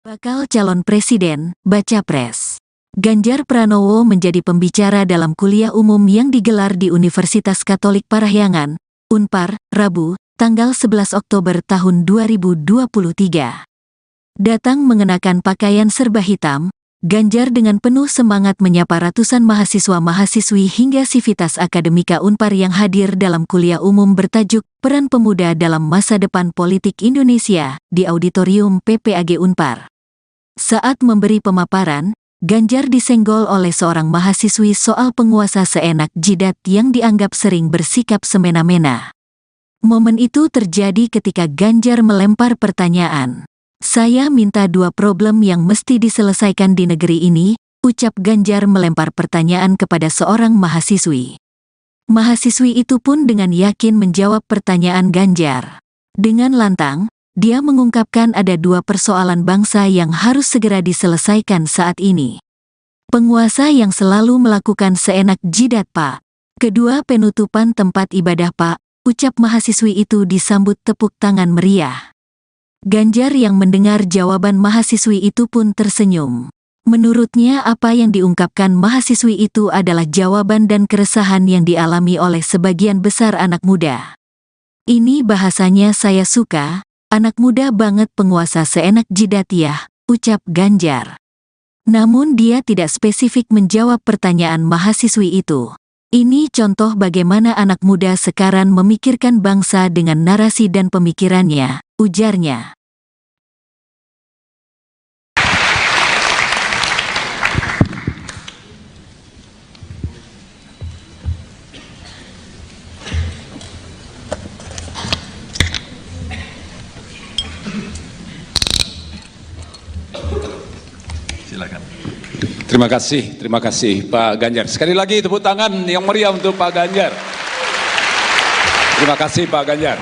Bakal calon presiden, baca pres. Ganjar Pranowo menjadi pembicara dalam kuliah umum yang digelar di Universitas Katolik Parahyangan, Unpar, Rabu, tanggal 11 Oktober tahun 2023. Datang mengenakan pakaian serba hitam, Ganjar dengan penuh semangat menyapa ratusan mahasiswa-mahasiswi hingga Sivitas Akademika Unpar yang hadir dalam kuliah umum bertajuk Peran Pemuda dalam Masa Depan Politik Indonesia di Auditorium PPAG Unpar. Saat memberi pemaparan, Ganjar disenggol oleh seorang mahasiswi soal penguasa seenak jidat yang dianggap sering bersikap semena-mena. Momen itu terjadi ketika Ganjar melempar pertanyaan. "Saya minta 2 problem yang mesti diselesaikan di negeri ini," ucap Ganjar melempar pertanyaan kepada seorang mahasiswi. Mahasiswi itu pun dengan yakin menjawab pertanyaan Ganjar. Dengan lantang, dia mengungkapkan ada 2 persoalan bangsa yang harus segera diselesaikan saat ini. "Penguasa yang selalu melakukan seenak jidat, Pak. Kedua, penutupan tempat ibadah, Pak," ucap mahasiswi itu disambut tepuk tangan meriah. Ganjar yang mendengar jawaban mahasiswi itu pun tersenyum. Menurutnya apa yang diungkapkan mahasiswi itu adalah jawaban dan keresahan yang dialami oleh sebagian besar anak muda. "Ini bahasanya saya suka, anak muda banget penguasa seenak jidat ya," ucap Ganjar. Namun dia tidak spesifik menjawab pertanyaan mahasiswi itu. "Ini contoh bagaimana anak muda sekarang memikirkan bangsa dengan narasi dan pemikirannya," ujarnya. Silakan. Terima kasih Pak Ganjar. Sekali lagi tepuk tangan yang meriah untuk Pak Ganjar. Terima kasih Pak Ganjar.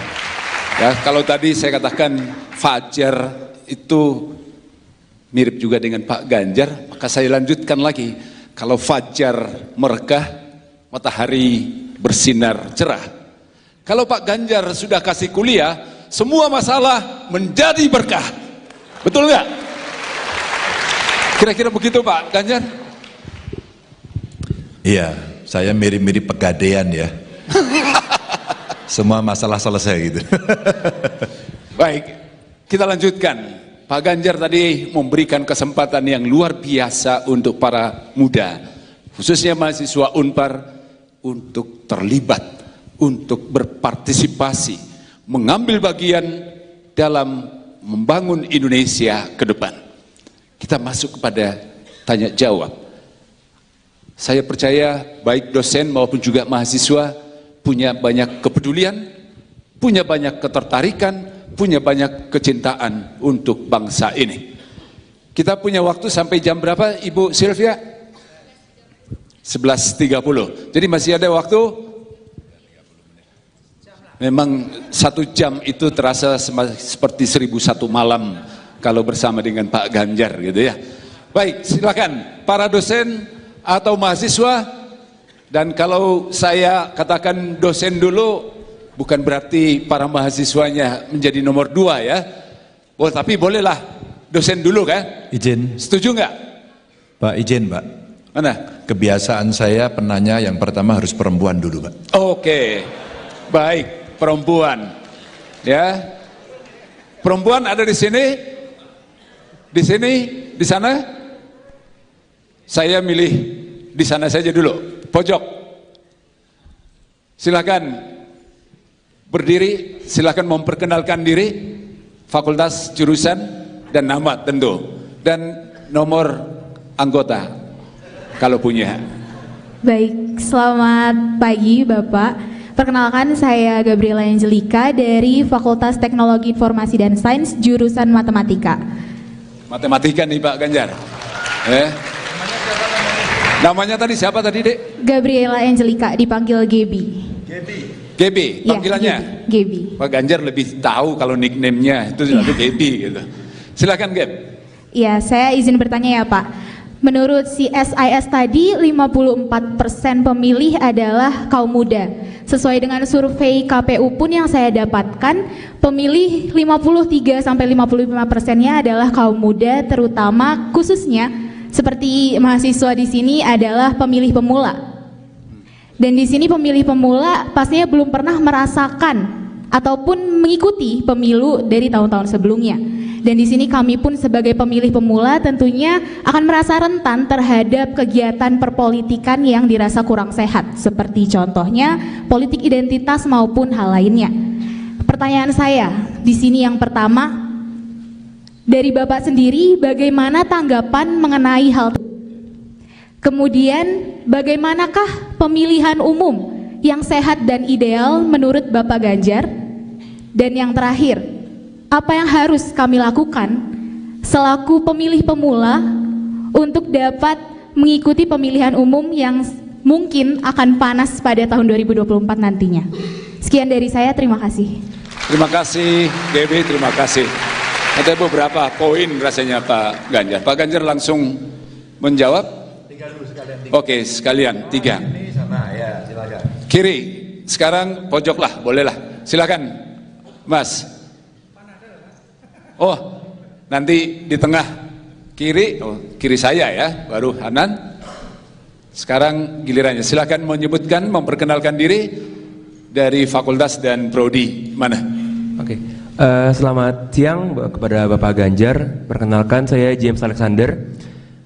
Ya, kalau tadi saya katakan Fajar itu mirip juga dengan Pak Ganjar, maka saya lanjutkan lagi. Kalau Fajar merekah, matahari bersinar cerah. Kalau Pak Ganjar sudah kasih kuliah, semua masalah menjadi berkah. Betul nggak? Kira-kira begitu Pak Ganjar? Iya, saya mirip-mirip Pegadaian ya. Semua masalah selesai gitu. Baik, kita lanjutkan. Pak Ganjar tadi memberikan kesempatan yang luar biasa untuk para muda, khususnya mahasiswa Unpar, untuk terlibat, untuk berpartisipasi, mengambil bagian dalam membangun Indonesia ke depan. Kita masuk kepada tanya jawab. Saya percaya baik dosen maupun juga mahasiswa punya banyak kepedulian, punya banyak ketertarikan, punya banyak kecintaan untuk bangsa ini. Kita punya waktu sampai jam berapa Ibu Sylvia? 11.30. Jadi masih ada waktu. Memang 1 jam itu terasa seperti 1001 malam kalau bersama dengan Pak Ganjar gitu ya. Baik, silakan para dosen atau mahasiswa. Dan kalau saya katakan dosen dulu, bukan berarti para mahasiswanya menjadi nomor 2 ya. Oh, tapi bolehlah dosen dulu kan? Izin. Setuju nggak? Pak, izin Pak. Mana? Kebiasaan saya penanya yang pertama harus perempuan dulu Pak. Oke, baik, perempuan. Ya, perempuan ada di sini. Di sini, di sana, saya milih di sana saja dulu, pojok. Silakan berdiri, silakan memperkenalkan diri, fakultas, jurusan, dan nama tentu, dan nomor anggota kalau punya. Baik, selamat pagi Bapak. Perkenalkan, saya Gabriela Angelika dari Fakultas Teknologi Informasi dan Sains, jurusan Matematika. Matematika nih Pak Ganjar. Namanya tadi siapa tadi Dek? Gabriela Angelika, dipanggil Gebi. Gebi, panggilannya? Ya, Gebi. Pak Ganjar lebih tahu kalau nickname-nya itu selalu Gebi gitu. Silakan Geb. Ya, saya izin bertanya ya Pak. Menurut CSIS tadi, 54% pemilih adalah kaum muda. Sesuai dengan survei KPU pun yang saya dapatkan, pemilih 53-55%-nya adalah kaum muda, terutama khususnya seperti mahasiswa di sini adalah pemilih pemula. Dan di sini pemilih pemula pastinya belum pernah merasakan ataupun mengikuti pemilu dari tahun-tahun sebelumnya. Dan di sini kami pun sebagai pemilih pemula tentunya akan merasa rentan terhadap kegiatan perpolitikan yang dirasa kurang sehat, seperti contohnya politik identitas maupun hal lainnya. Pertanyaan saya di sini yang pertama, dari Bapak sendiri bagaimana tanggapan mengenai hal tersebut? Kemudian bagaimanakah pemilihan umum yang sehat dan ideal menurut Bapak Ganjar? Dan yang terakhir, apa yang harus kami lakukan selaku pemilih pemula untuk dapat mengikuti pemilihan umum yang mungkin akan panas pada tahun 2024 nantinya? Sekian dari saya, terima kasih. Terima kasih, Debbie, terima kasih. Ada beberapa poin rasanya Pak Ganjar. Pak Ganjar langsung menjawab? Tiga dulu sekalian. Oke, sekalian, tiga. Ini sama, ya, silakan. Kiri, sekarang pojok lah, bolehlah. Silakan, Mas. Oh, nanti di tengah kiri, kiri saya ya, baru Hanan. Sekarang gilirannya, silakan menyebutkan, memperkenalkan diri dari fakultas dan prodi mana. Oke, selamat siang kepada Bapak Ganjar. Perkenalkan, saya James Alexander.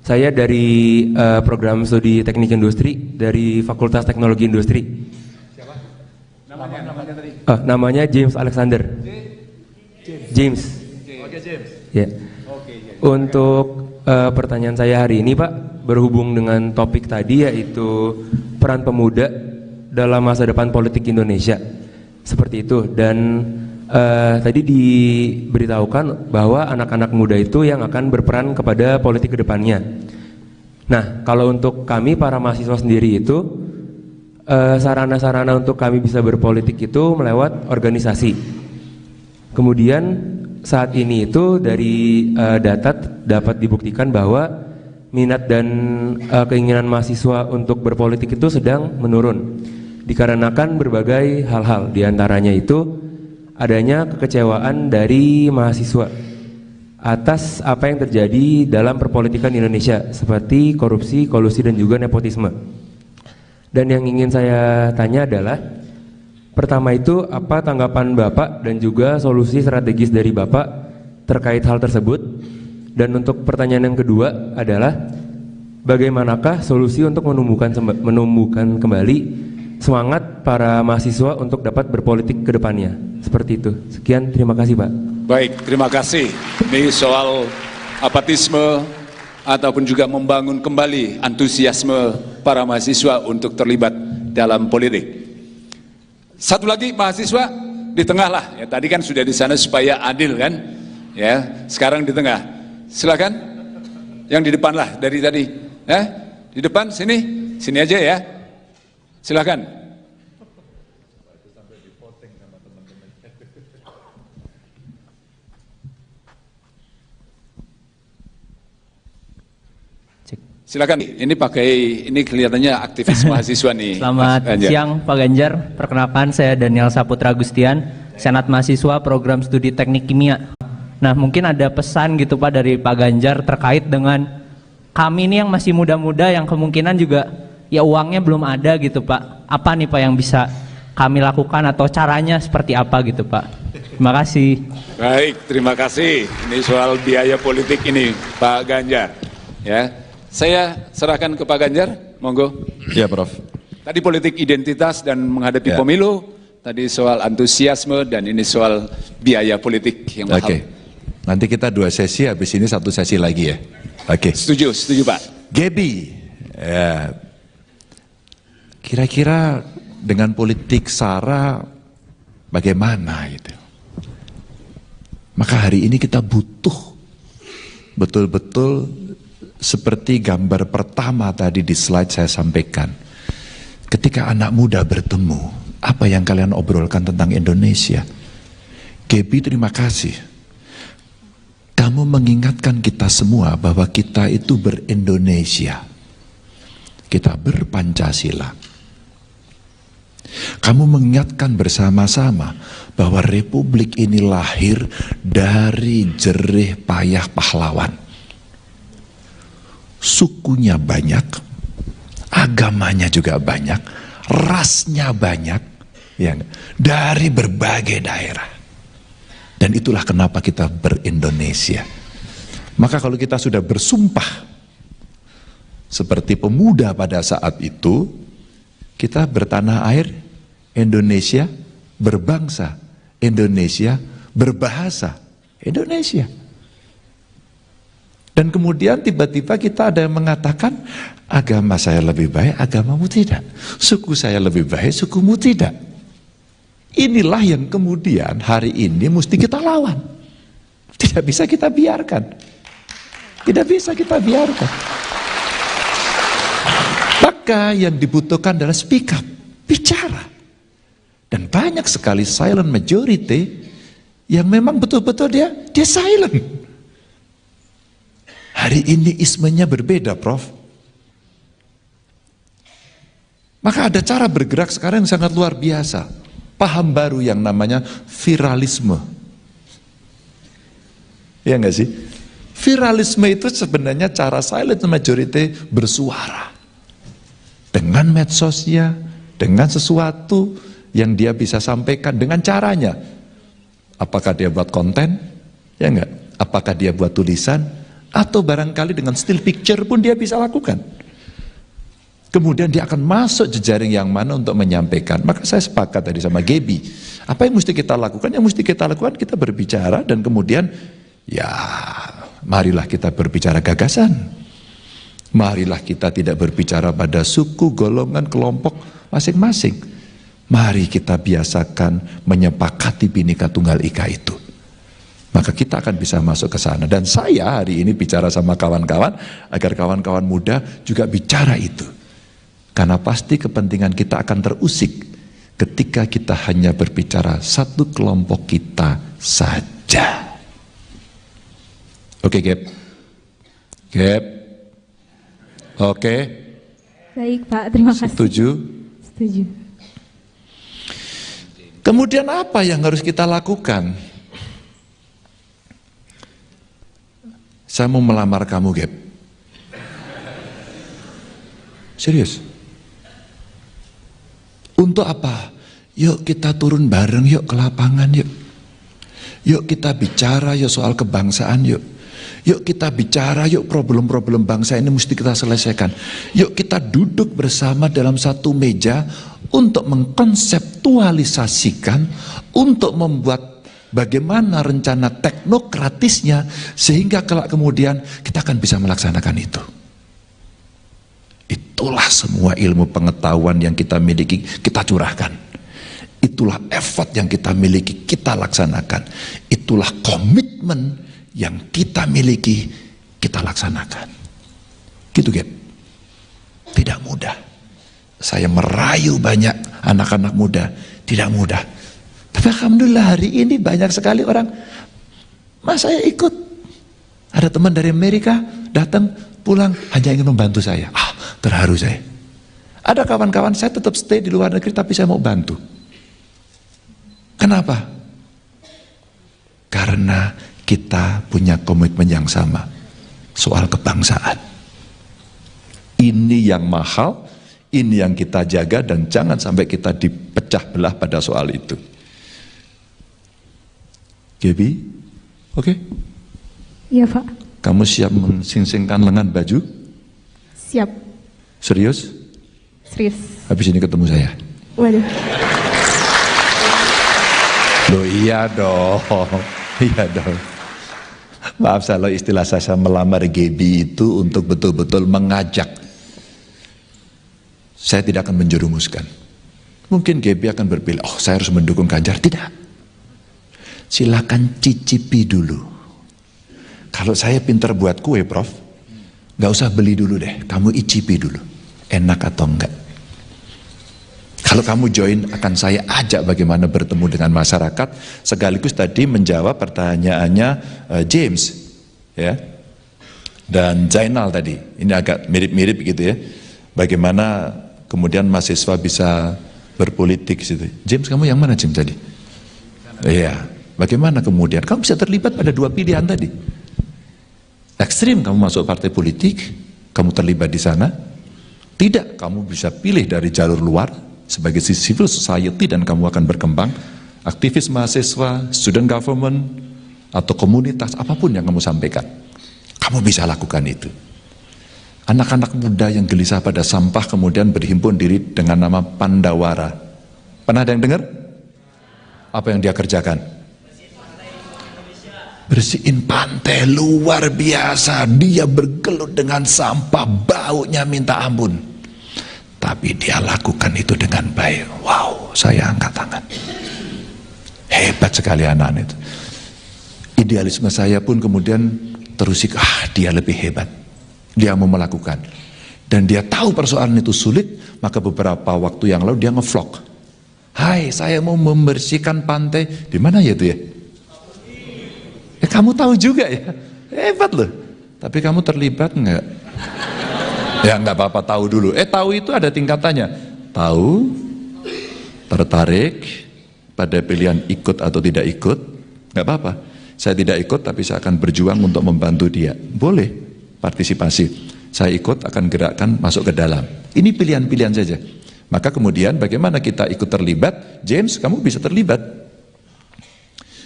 Saya dari program studi Teknik Industri dari Fakultas Teknologi Industri. Siapa? Namanya tadi? Namanya James Alexander. James. James. Ya. Untuk pertanyaan saya hari ini, Pak, berhubung dengan topik tadi yaitu peran pemuda dalam masa depan politik Indonesia. Seperti itu. Dan tadi diberitahukan bahwa anak-anak muda itu yang akan berperan kepada politik ke depannya. Nah, kalau untuk kami para mahasiswa sendiri itu sarana-sarana untuk kami bisa berpolitik itu melewat organisasi. Kemudian saat ini itu dari data dapat dibuktikan bahwa minat dan keinginan mahasiswa untuk berpolitik itu sedang menurun dikarenakan berbagai hal-hal, diantaranya itu adanya kekecewaan dari mahasiswa atas apa yang terjadi dalam perpolitikan Indonesia seperti korupsi, kolusi, dan juga nepotisme. Dan yang ingin saya tanya adalah, pertama itu apa tanggapan Bapak dan juga solusi strategis dari Bapak terkait hal tersebut? Dan untuk pertanyaan yang kedua adalah, bagaimanakah solusi untuk menumbuhkan kembali semangat para mahasiswa untuk dapat berpolitik ke depannya? Seperti itu. Sekian, terima kasih Pak. Baik, terima kasih. Ini soal apatisme ataupun juga membangun kembali antusiasme para mahasiswa untuk terlibat dalam politik. Satu lagi mahasiswa di tengah lah. Ya, tadi kan sudah di sana supaya adil kan. Ya, sekarang di tengah. Silakan. Yang di depan lah dari tadi. Di depan sini, sini aja ya. Silakan. Silakan. Ini kelihatannya aktivis mahasiswa nih. Selamat siang Pak Ganjar. Perkenalkan, saya Daniel Saputra Agustian, Senat Mahasiswa Program Studi Teknik Kimia. Nah, mungkin ada pesan gitu Pak dari Pak Ganjar terkait dengan kami ini yang masih muda-muda yang kemungkinan juga ya uangnya belum ada gitu Pak. Apa nih Pak yang bisa kami lakukan atau caranya seperti apa gitu Pak? Terima kasih. Baik, terima kasih. Ini soal biaya politik ini Pak Ganjar. Ya. Saya serahkan ke Pak Ganjar, monggo. Ya, Prof. Tadi politik identitas dan menghadapi pemilu, tadi soal antusiasme, dan ini soal biaya politik yang mahal. Oke. Nanti kita 2 sesi, habis ini 1 sesi lagi ya. Oke. Setuju Pak. Gaby, ya, kira-kira dengan politik SARA bagaimana gitu? Maka hari ini kita butuh betul-betul seperti gambar pertama tadi di slide saya sampaikan. Ketika anak muda bertemu, apa yang kalian obrolkan tentang Indonesia? Gaby, terima kasih. Kamu mengingatkan kita semua bahwa kita itu ber-Indonesia. Kita ber-Pancasila. Kamu mengingatkan bersama-sama bahwa republik ini lahir dari jerih payah pahlawan. Sukunya banyak, agamanya juga banyak, rasnya banyak, ya, dari berbagai daerah. Dan itulah kenapa kita ber-Indonesia. Maka kalau kita sudah bersumpah seperti pemuda pada saat itu, kita bertanah air, Indonesia, berbangsa, Indonesia, berbahasa, Indonesia. Dan kemudian tiba-tiba kita ada yang mengatakan, agama saya lebih baik, agamamu tidak. Suku saya lebih baik, sukumu tidak. Inilah yang kemudian hari ini mesti kita lawan. Tidak bisa kita biarkan. Tidak bisa kita biarkan. Maka yang dibutuhkan adalah speak up, bicara. Dan banyak sekali silent majority yang memang betul-betul dia silent. Hari ini ismenya berbeda, Prof. Maka ada cara bergerak sekarang yang sangat luar biasa. Paham baru yang namanya viralisme. Ya enggak sih? Viralisme itu sebenarnya cara silent majority bersuara. Dengan medsosnya, dengan sesuatu yang dia bisa sampaikan dengan caranya. Apakah dia buat konten? Ya enggak? Apakah dia buat tulisan? Atau barangkali dengan still picture pun dia bisa lakukan. Kemudian dia akan masuk jejaring yang mana untuk menyampaikan. Maka saya sepakat tadi sama Gaby. Apa yang mesti kita lakukan? Yang mesti kita lakukan, kita berbicara dan kemudian ya marilah kita berbicara gagasan. Marilah kita tidak berbicara pada suku, golongan, kelompok masing-masing. Mari kita biasakan menyepakati Bhinneka Tunggal Ika itu. Maka kita akan bisa masuk ke sana. Dan saya hari ini bicara sama kawan-kawan, agar kawan-kawan muda juga bicara itu. Karena pasti kepentingan kita akan terusik ketika kita hanya berbicara satu kelompok kita saja. Oke, Gap? Gap? Oke? Baik, Pak. Terima kasih. Setuju? Setuju. Kemudian apa yang harus kita lakukan? Saya mau melamar kamu, Gap. Serius. Untuk apa? Yuk kita turun bareng yuk ke lapangan yuk. Yuk kita bicara yuk soal kebangsaan yuk. Yuk kita bicara yuk problem-problem bangsa ini mesti kita selesaikan. Yuk kita duduk bersama dalam satu meja untuk mengkonseptualisasikan, untuk membuat bagaimana rencana teknokratisnya sehingga kelak kemudian kita akan bisa melaksanakan itu. Itulah semua ilmu pengetahuan yang kita miliki, kita curahkan. Itulah effort yang kita miliki, kita laksanakan. Itulah komitmen yang kita miliki, kita laksanakan. Gitu, Gap. Tidak mudah. Saya merayu banyak anak-anak muda, tidak mudah. Tapi alhamdulillah hari ini banyak sekali orang, Mas saya ikut. Ada teman dari Amerika datang pulang hanya ingin membantu saya. Terharu saya. Ada kawan-kawan saya tetap stay di luar negeri tapi saya mau bantu. Kenapa? Karena kita punya komitmen yang sama soal kebangsaan. Ini yang mahal, ini yang kita jaga dan jangan sampai kita dipecah belah pada soal itu. Gaby, oke? Iya, Pak. Kamu siap mensingsingkan lengan baju? Siap. Serius? Serius. Habis ini ketemu saya. Waduh. Loh iya dong. Iya dong. Maaf kalau istilah saya melamar Gaby itu untuk betul-betul mengajak. Saya tidak akan menjerumuskan. Mungkin Gaby akan berpilih, oh saya harus mendukung Ganjar. Tidak. Silakan cicipi dulu. Kalau saya pinter buat kue, Prof, gak usah beli dulu deh, kamu icipi dulu, enak atau enggak. Kalau kamu join, akan saya ajak bagaimana bertemu dengan masyarakat, sekaligus tadi menjawab pertanyaannya James. ya. Dan Zainal tadi, ini agak mirip-mirip gitu ya. Bagaimana kemudian mahasiswa bisa berpolitik gitu. James, kamu yang mana James tadi? Iya. Bagaimana kemudian kamu bisa terlibat pada dua pilihan tadi? Ekstrim, kamu masuk partai politik, kamu terlibat di sana. Tidak, kamu bisa pilih dari jalur luar sebagai civil society dan kamu akan berkembang. Aktivis mahasiswa, student government, atau komunitas, apapun yang kamu sampaikan. Kamu bisa lakukan itu. Anak-anak muda yang gelisah pada sampah kemudian berhimpun diri dengan nama Pandawara. Pernah ada yang dengar? Apa yang dia kerjakan? Bersihin pantai, luar biasa. Dia bergelut dengan sampah, baunya minta ampun. Tapi dia lakukan itu dengan baik. Wow, saya angkat tangan. Hebat sekali anak itu. Idealisme saya pun kemudian terusik, dia lebih hebat. Dia mau melakukan. Dan dia tahu persoalan itu sulit, maka beberapa waktu yang lalu dia nge-vlog. Hai, saya mau membersihkan pantai. Di mana ya itu ya? Kamu tahu juga ya, hebat loh. Tapi kamu terlibat enggak? Ya enggak apa-apa, tahu dulu. Tahu itu ada tingkatannya. Tahu, tertarik pada pilihan ikut atau tidak ikut, enggak apa-apa. Saya tidak ikut tapi saya akan berjuang untuk membantu dia. Boleh partisipasi. Saya ikut akan gerakkan masuk ke dalam. Ini pilihan-pilihan saja. Maka kemudian bagaimana kita ikut terlibat? James, kamu bisa terlibat.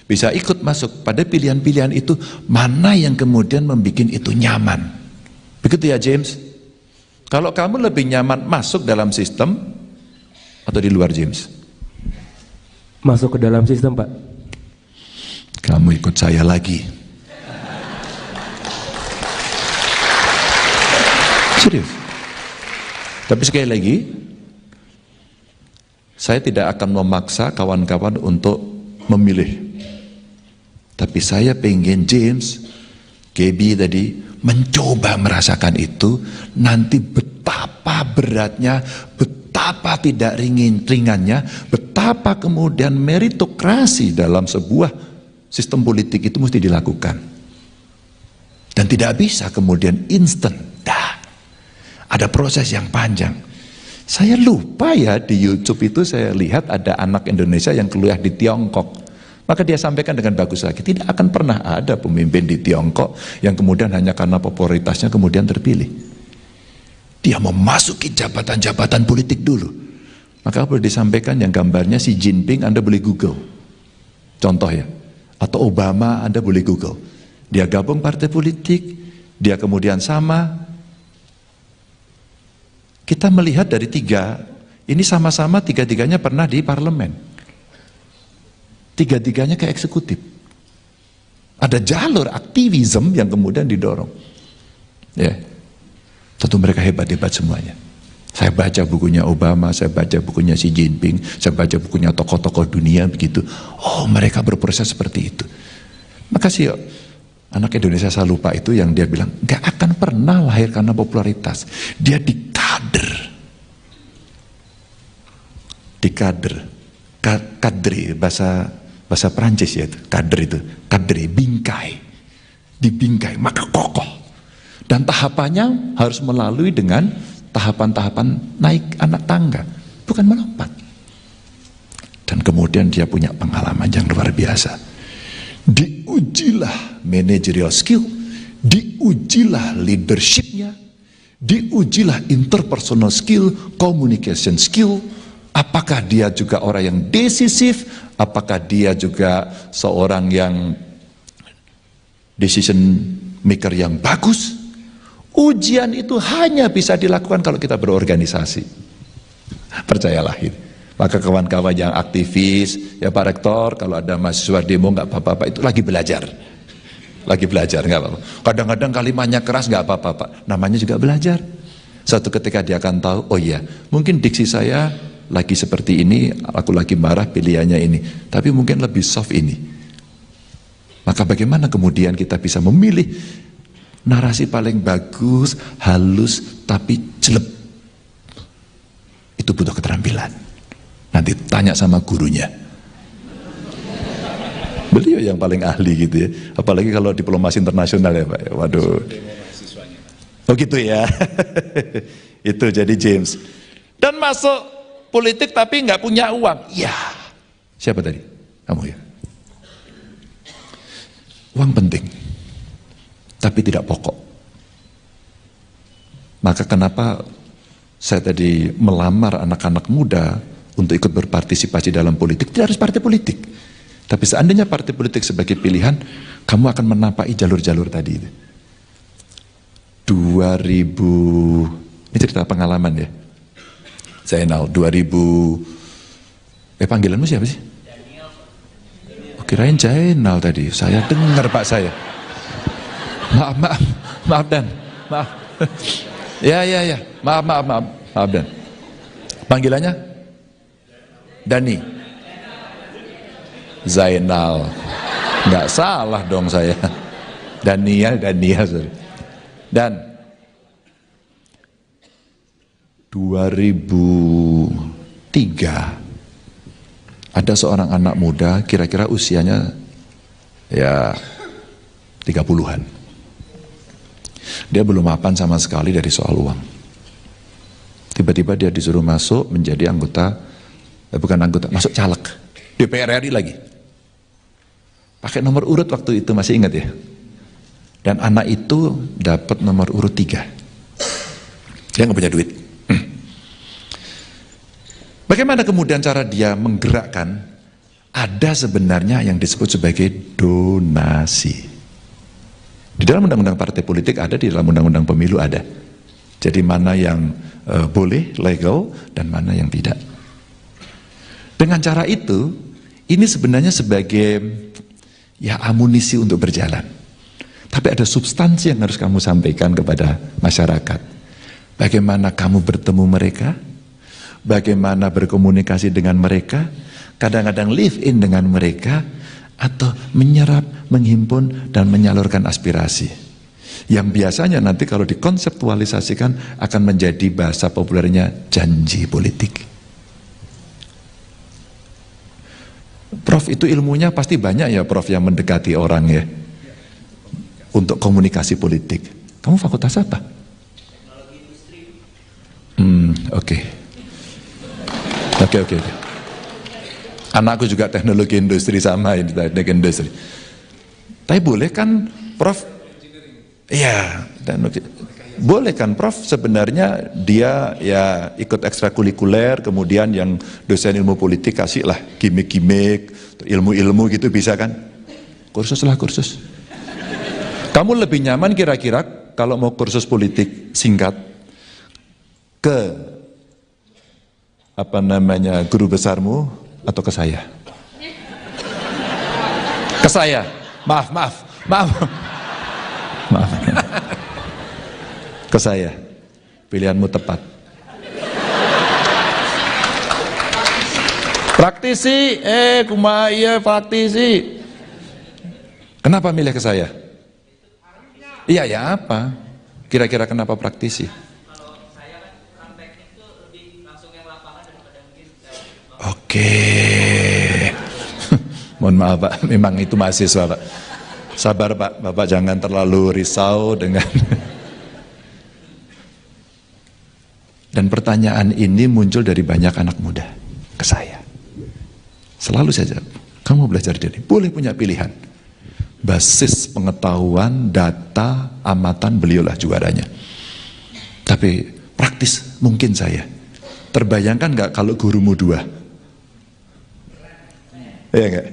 Bisa ikut masuk pada pilihan-pilihan itu, mana yang kemudian membuat itu nyaman. Begitu ya James? Kalau kamu lebih nyaman masuk dalam sistem atau di luar James? Masuk ke dalam sistem, Pak. Kamu ikut saya lagi. Serius. Tapi sekali lagi, saya tidak akan memaksa kawan-kawan untuk memilih. Tapi saya pengen James, Gaby tadi mencoba merasakan itu, nanti betapa beratnya, betapa tidak ringannya, betapa kemudian meritokrasi dalam sebuah sistem politik itu mesti dilakukan. Dan tidak bisa kemudian instan. Ada proses yang panjang. Saya lupa ya, di YouTube itu saya lihat ada anak Indonesia yang kuliah di Tiongkok. Maka dia sampaikan dengan bagus lagi, tidak akan pernah ada pemimpin di Tiongkok yang kemudian hanya karena popularitasnya kemudian terpilih. Dia memasuki jabatan-jabatan politik dulu. Maka boleh disampaikan yang gambarnya Xi Jinping, Anda boleh Google. Contoh ya. Atau Obama, Anda boleh Google. Dia gabung partai politik, dia kemudian sama. Kita melihat dari tiga, ini sama-sama tiga-tiganya pernah di parlemen. Tiga-tiganya ke eksekutif. Ada jalur aktivisme yang kemudian didorong. Ya, tentu mereka hebat-hebat semuanya. Saya baca bukunya Obama, saya baca bukunya Xi Jinping, saya baca bukunya tokoh-tokoh dunia begitu. Oh, mereka berproses seperti itu. Makasih yuk. Anak Indonesia saya lupa itu yang dia bilang, gak akan pernah lahir karena popularitas. Dia dikader. Kadri, bahasa Prancis ya itu, kadri, bingkai, dibingkai, maka kokoh. Dan tahapannya harus melalui dengan tahapan-tahapan naik anak tangga, bukan melompat. Dan kemudian dia punya pengalaman yang luar biasa. Diujilah managerial skill, diujilah leadershipnya, diujilah interpersonal skill, communication skill. Apakah dia juga orang yang decisif? Apakah dia juga seorang yang decision maker yang bagus? Ujian itu hanya bisa dilakukan kalau kita berorganisasi. Percayalah ini. Maka kawan-kawan yang aktivis, ya Pak Rektor, kalau ada mahasiswa demo nggak apa-apa, itu lagi belajar. Lagi belajar, nggak apa-apa. Kadang-kadang kalimatnya keras nggak apa-apa, Pak. Namanya juga belajar. Suatu ketika dia akan tahu, oh iya, mungkin diksi saya lagi seperti ini, aku lagi marah, pilihannya ini, tapi mungkin lebih soft ini. Maka bagaimana kemudian kita bisa memilih narasi paling bagus, halus, tapi jelek? Itu butuh keterampilan. Nanti tanya sama gurunya. Beliau yang paling ahli gitu ya. Apalagi kalau diplomasi internasional ya Pak. Waduh. Oh gitu ya. Itu jadi James. Dan masuk politik tapi nggak punya uang. Ya. Siapa tadi? Kamu ya. Uang penting. Tapi tidak pokok. Maka kenapa saya tadi melamar anak-anak muda untuk ikut berpartisipasi dalam politik? Tidak harus partai politik. Tapi seandainya partai politik sebagai pilihan, kamu akan menapai jalur-jalur tadi. 2000, ini cerita pengalaman ya. Zainal, 2000, panggilanmu siapa sih? Oh, kirain Zainal tadi, saya dengar Pak saya. Maaf Dan, maaf. Ya, maaf Dan. Panggilannya? Dani. Zainal. Nggak salah dong saya. Daniel, sorry. Dan 2003 ada seorang anak muda, kira-kira usianya ya 30-an. Dia belum mapan sama sekali dari soal uang. Tiba-tiba dia disuruh masuk menjadi masuk caleg DPR RI lagi. Pakai nomor urut waktu itu, masih ingat ya? Dan anak itu dapat nomor urut 3. Dia nggak punya duit. Bagaimana kemudian cara dia menggerakkan? Ada sebenarnya yang disebut sebagai donasi. Di dalam undang-undang partai politik ada, di dalam undang-undang pemilu ada. Jadi mana yang boleh, legal, dan mana yang tidak. Dengan cara itu, ini sebenarnya sebagai ya amunisi untuk berjalan. Tapi ada substansi yang harus kamu sampaikan kepada masyarakat. Bagaimana kamu bertemu mereka, bagaimana berkomunikasi dengan mereka, kadang-kadang live in dengan mereka, atau menyerap, menghimpun, dan menyalurkan aspirasi. Yang biasanya nanti kalau dikonseptualisasikan akan menjadi bahasa populernya janji politik. Prof, itu ilmunya pasti banyak ya Prof yang mendekati orang ya untuk komunikasi politik. Kamu fakultas apa? Oke. Anakku juga teknologi industri, sama ini teknologi industri. Tapi boleh kan Prof? Iya, boleh kan Prof sebenarnya dia ya ikut ekstrakurikuler, kemudian yang dosen ilmu politik kasih lah gimmick-gimmick, ilmu-ilmu gitu, bisa kan? Kursus. Kamu lebih nyaman kira-kira kalau mau kursus politik singkat ke guru besarmu atau ke saya? Ke saya. Maaf. Ke saya. Pilihanmu tepat. Praktisi, praktisi. Kenapa milih ke saya? Iya ya apa? Kira-kira kenapa praktisi? Kalau saya kan kurang teknik tuh lebih langsung yang lapangan daripada mungkin. Oke. Mohon maaf Pak, memang itu mahasiswa Pak. Sabar Pak, Bapak jangan terlalu risau dengan. Dan pertanyaan ini muncul dari banyak anak muda ke saya. Selalu saja, kamu belajar jadi, boleh punya pilihan. Basis pengetahuan, data, amatan, beliaulah juaranya. Tapi praktis mungkin saya. Terbayangkan nggak kalau gurumu 2? Iya nggak?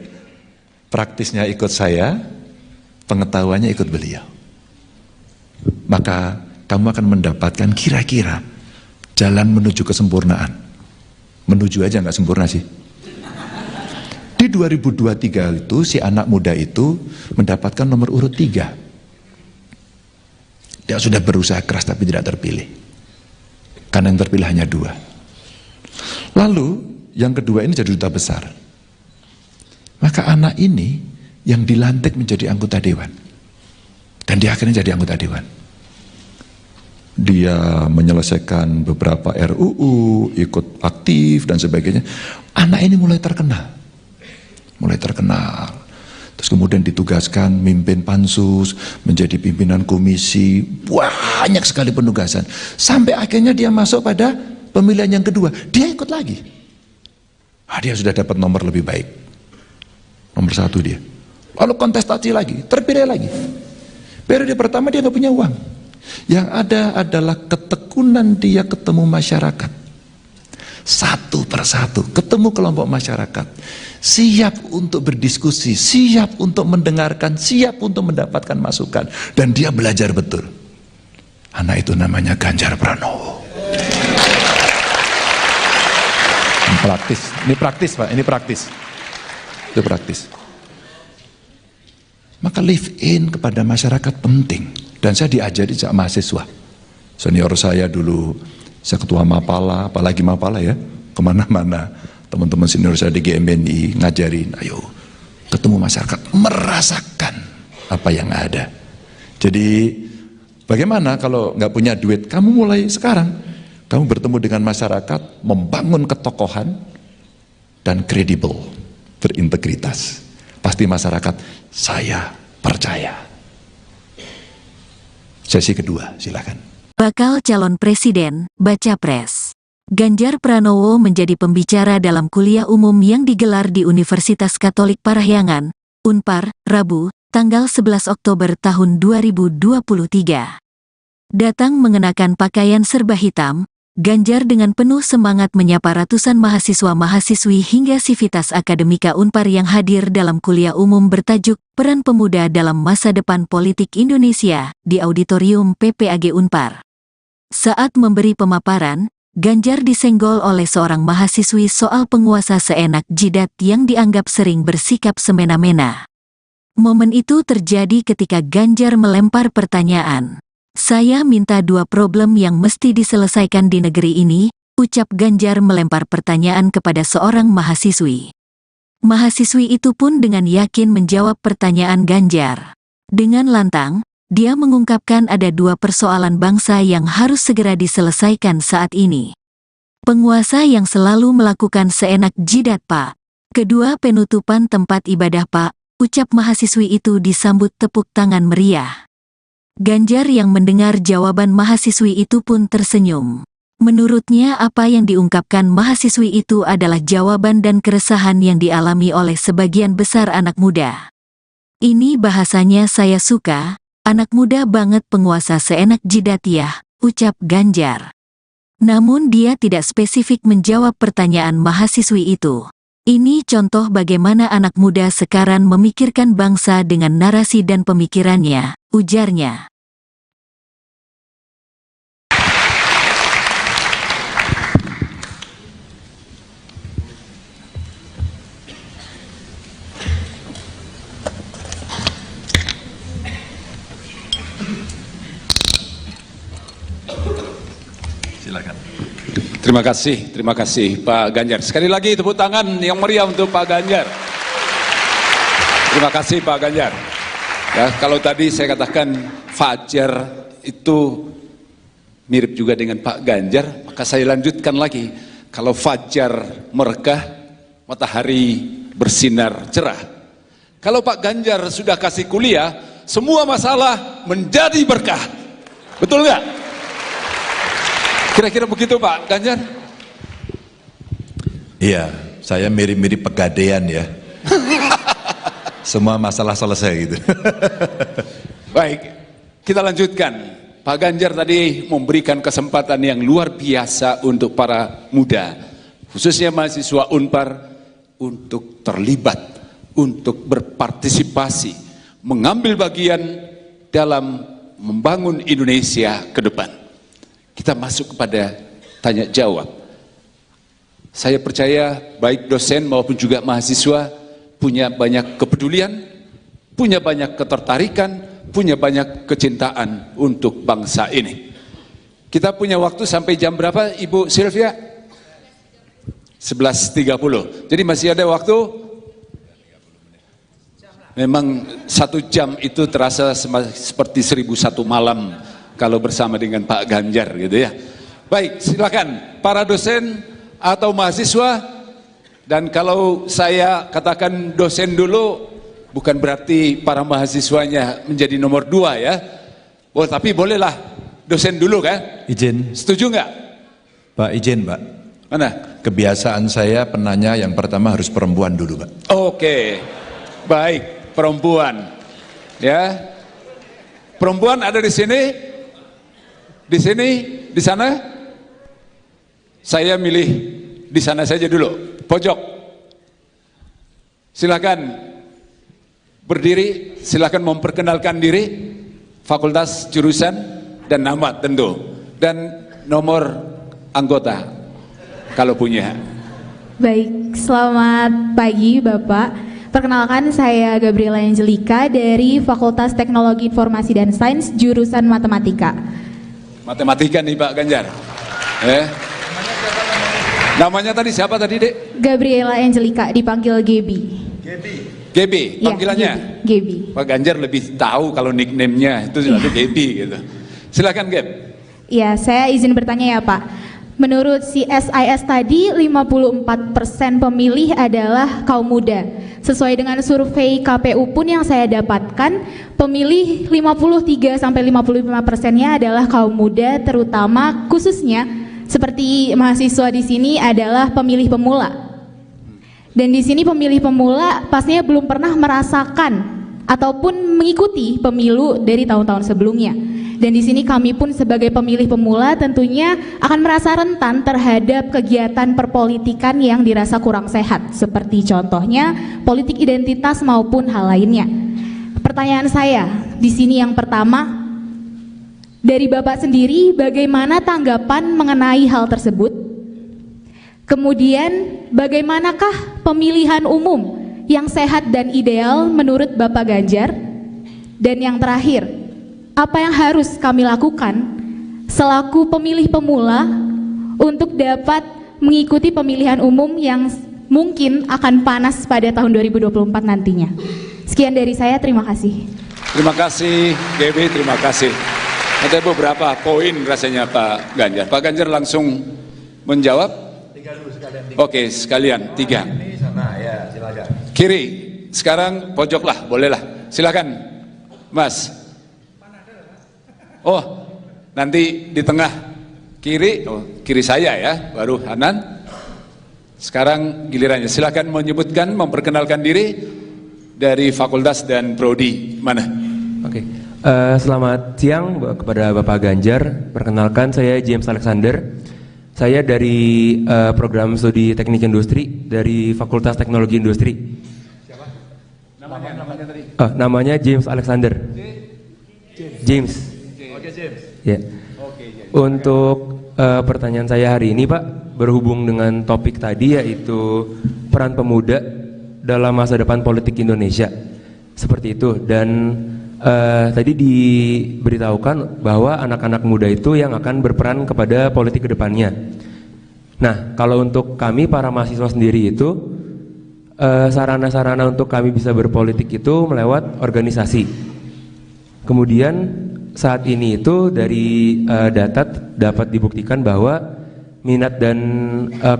Praktisnya ikut saya, pengetahuannya ikut beliau. Maka kamu akan mendapatkan kira-kira jalan menuju kesempurnaan. Menuju aja nggak sempurna sih. Di 2023 itu si anak muda itu mendapatkan nomor urut 3. Dia sudah berusaha keras tapi tidak terpilih. Karena yang terpilih hanya 2. Lalu yang kedua ini jadi duta besar. Maka anak ini yang dilantik menjadi anggota dewan. Dan dia akhirnya jadi anggota dewan. Dia menyelesaikan beberapa RUU, ikut aktif dan sebagainya. Anak ini mulai terkenal. Terus kemudian ditugaskan mimpin pansus, menjadi pimpinan komisi, banyak sekali penugasan. Sampai akhirnya dia masuk pada pemilihan yang kedua, dia ikut lagi. Dia sudah dapat nomor lebih baik, nomor 1 dia. Lalu kontestasi lagi, terpilih lagi. Periode pertama dia nggak punya uang. Yang ada adalah ketekunan dia ketemu masyarakat. Satu persatu, ketemu kelompok masyarakat. Siap untuk berdiskusi, siap untuk mendengarkan, siap untuk mendapatkan masukan. Dan dia belajar betul. Anak itu namanya Ganjar Pranowo. Ini praktis Pak, ini praktis. Itu praktis. Maka live in kepada masyarakat penting. Dan saya diajari sejak mahasiswa. Senior saya dulu, saya ketua Mapala, apalagi Mapala ya, kemana-mana. Teman-teman senior saya di GMNI ngajarin, ayo ketemu masyarakat, merasakan apa yang ada. Jadi bagaimana kalau nggak punya duit, kamu mulai sekarang, kamu bertemu dengan masyarakat, membangun ketokohan dan kredibel, berintegritas. Pasti masyarakat, saya percaya. Sesi kedua, silakan. Bakal calon presiden, baca pres. Ganjar Pranowo menjadi pembicara dalam kuliah umum yang digelar di Universitas Katolik Parahyangan, Unpar, Rabu, tanggal 11 Oktober tahun 2023. Datang mengenakan pakaian serba hitam, Ganjar dengan penuh semangat menyapa ratusan mahasiswa-mahasiswi hingga Sivitas Akademika Unpar yang hadir dalam kuliah umum bertajuk Peran Pemuda dalam Masa Depan Politik Indonesia di Auditorium PPAG Unpar. Saat memberi pemaparan, Ganjar disenggol oleh seorang mahasiswi soal penguasa seenak jidat yang dianggap sering bersikap semena-mena. Momen itu terjadi ketika Ganjar melempar pertanyaan. Saya minta 2 problem yang mesti diselesaikan di negeri ini, ucap Ganjar melempar pertanyaan kepada seorang mahasiswi. Mahasiswi itu pun dengan yakin menjawab pertanyaan Ganjar. Dengan lantang, dia mengungkapkan ada 2 persoalan bangsa yang harus segera diselesaikan saat ini. Penguasa yang selalu melakukan seenak jidat Pak. Kedua penutupan tempat ibadah Pak, ucap mahasiswi itu disambut tepuk tangan meriah. Ganjar yang mendengar jawaban mahasiswi itu pun tersenyum. Menurutnya apa yang diungkapkan mahasiswi itu adalah jawaban dan keresahan yang dialami oleh sebagian besar anak muda. Ini bahasanya saya suka. Anak muda banget penguasa seenak jidat ya, ucap Ganjar. Namun dia tidak spesifik menjawab pertanyaan mahasiswi itu. Ini contoh bagaimana anak muda sekarang memikirkan bangsa dengan narasi dan pemikirannya, ujarnya. Silakan. Terima kasih Pak Ganjar. Sekali lagi tepuk tangan yang meriah untuk Pak Ganjar. Terima kasih Pak Ganjar. Ya, kalau tadi saya katakan Fajar itu mirip juga dengan Pak Ganjar, maka saya lanjutkan lagi. Kalau Fajar merekah, matahari bersinar cerah. Kalau Pak Ganjar sudah kasih kuliah, semua masalah menjadi berkah. Betul nggak? Kira-kira begitu Pak Ganjar? Iya, saya mirip-mirip Pegadaian ya. Semua masalah selesai gitu. Baik, kita lanjutkan. Pak Ganjar tadi memberikan kesempatan yang luar biasa untuk para muda, khususnya mahasiswa Unpar, untuk terlibat, untuk berpartisipasi, mengambil bagian dalam membangun Indonesia ke depan. Kita masuk kepada tanya jawab. Saya percaya baik dosen maupun juga mahasiswa punya banyak kepedulian, punya banyak ketertarikan, punya banyak kecintaan untuk bangsa ini. Kita punya waktu sampai jam berapa Ibu Sylvia? 11.30. Jadi masih ada waktu. Memang 1 jam itu terasa seperti 1001 malam kalau bersama dengan Pak Ganjar gitu ya. Baik, silakan para dosen atau mahasiswa, dan kalau saya katakan dosen dulu, Bukan berarti para mahasiswanya menjadi nomor 2 ya. Oh, tapi bolehlah dosen dulu kan? Izin, Setuju nggak? Pak, izin Pak. Mana? Kebiasaan saya penanya yang pertama harus perempuan dulu Pak. Oke, baik, perempuan. Ya, perempuan ada di sini, di sana. Saya milih di sana saja dulu, pojok. Silakan berdiri, silakan memperkenalkan diri, fakultas, jurusan, dan nama tentu, dan nomor anggota kalau punya. Baik, selamat pagi Bapak. Perkenalkan, saya Gabriela Angelika dari Fakultas Teknologi Informasi dan Sains, jurusan Matematika. Matematika nih Pak Ganjar. Namanya tadi siapa tadi, Dek? Gabriela Angelika, dipanggil Gebi. Gebi, panggilannya? Ya, Gebi. Pak Ganjar lebih tahu kalau nickname-nya itu selalu Gebi gitu. Silakan Geb. Ya, saya izin bertanya ya Pak. Menurut CSIS tadi 54% pemilih adalah kaum muda. Sesuai dengan survei KPU pun yang saya dapatkan, pemilih 53-55%-nya adalah kaum muda, terutama khususnya seperti mahasiswa di sini adalah pemilih pemula. Dan di sini pemilih pemula pastinya belum pernah merasakan ataupun mengikuti pemilu dari tahun-tahun sebelumnya. Dan di sini kami pun sebagai pemilih pemula tentunya akan merasa rentan terhadap kegiatan perpolitikan yang dirasa kurang sehat, seperti contohnya politik identitas maupun hal lainnya. Pertanyaan saya di sini yang pertama, dari Bapak sendiri bagaimana tanggapan mengenai hal tersebut? Kemudian bagaimanakah pemilihan umum yang sehat dan ideal menurut Bapak Ganjar? Dan yang terakhir, apa yang harus kami lakukan selaku pemilih pemula untuk dapat mengikuti pemilihan umum yang mungkin akan panas pada tahun 2024 nantinya? Sekian dari saya, terima kasih. Terima kasih Gebi, terima kasih. Ada beberapa poin rasanya Pak Ganjar. Pak Ganjar langsung menjawab. Oke, sekalian 3. Kiri, sekarang pojok lah, bolehlah. Silakan, Mas. Oh, nanti di tengah kiri, kiri saya ya, baru Hanan. Sekarang gilirannya, silakan menyebutkan, memperkenalkan diri dari fakultas dan prodi mana. Oke, selamat siang kepada Bapak Ganjar. Perkenalkan, saya James Alexander. Saya dari program studi teknik industri dari Fakultas Teknologi Industri. Siapa? Namanya tadi? Namanya James Alexander. James. Oke, James. Ya. Oke, Untuk pertanyaan saya hari ini Pak, berhubung dengan topik tadi yaitu peran pemuda dalam masa depan politik Indonesia. Seperti itu, dan tadi diberitahukan bahwa anak-anak muda itu yang akan berperan kepada politik ke depannya. Nah, kalau untuk kami para mahasiswa sendiri itu sarana-sarana untuk kami bisa berpolitik itu melewat organisasi. Kemudian saat ini itu dari data dapat dibuktikan bahwa minat dan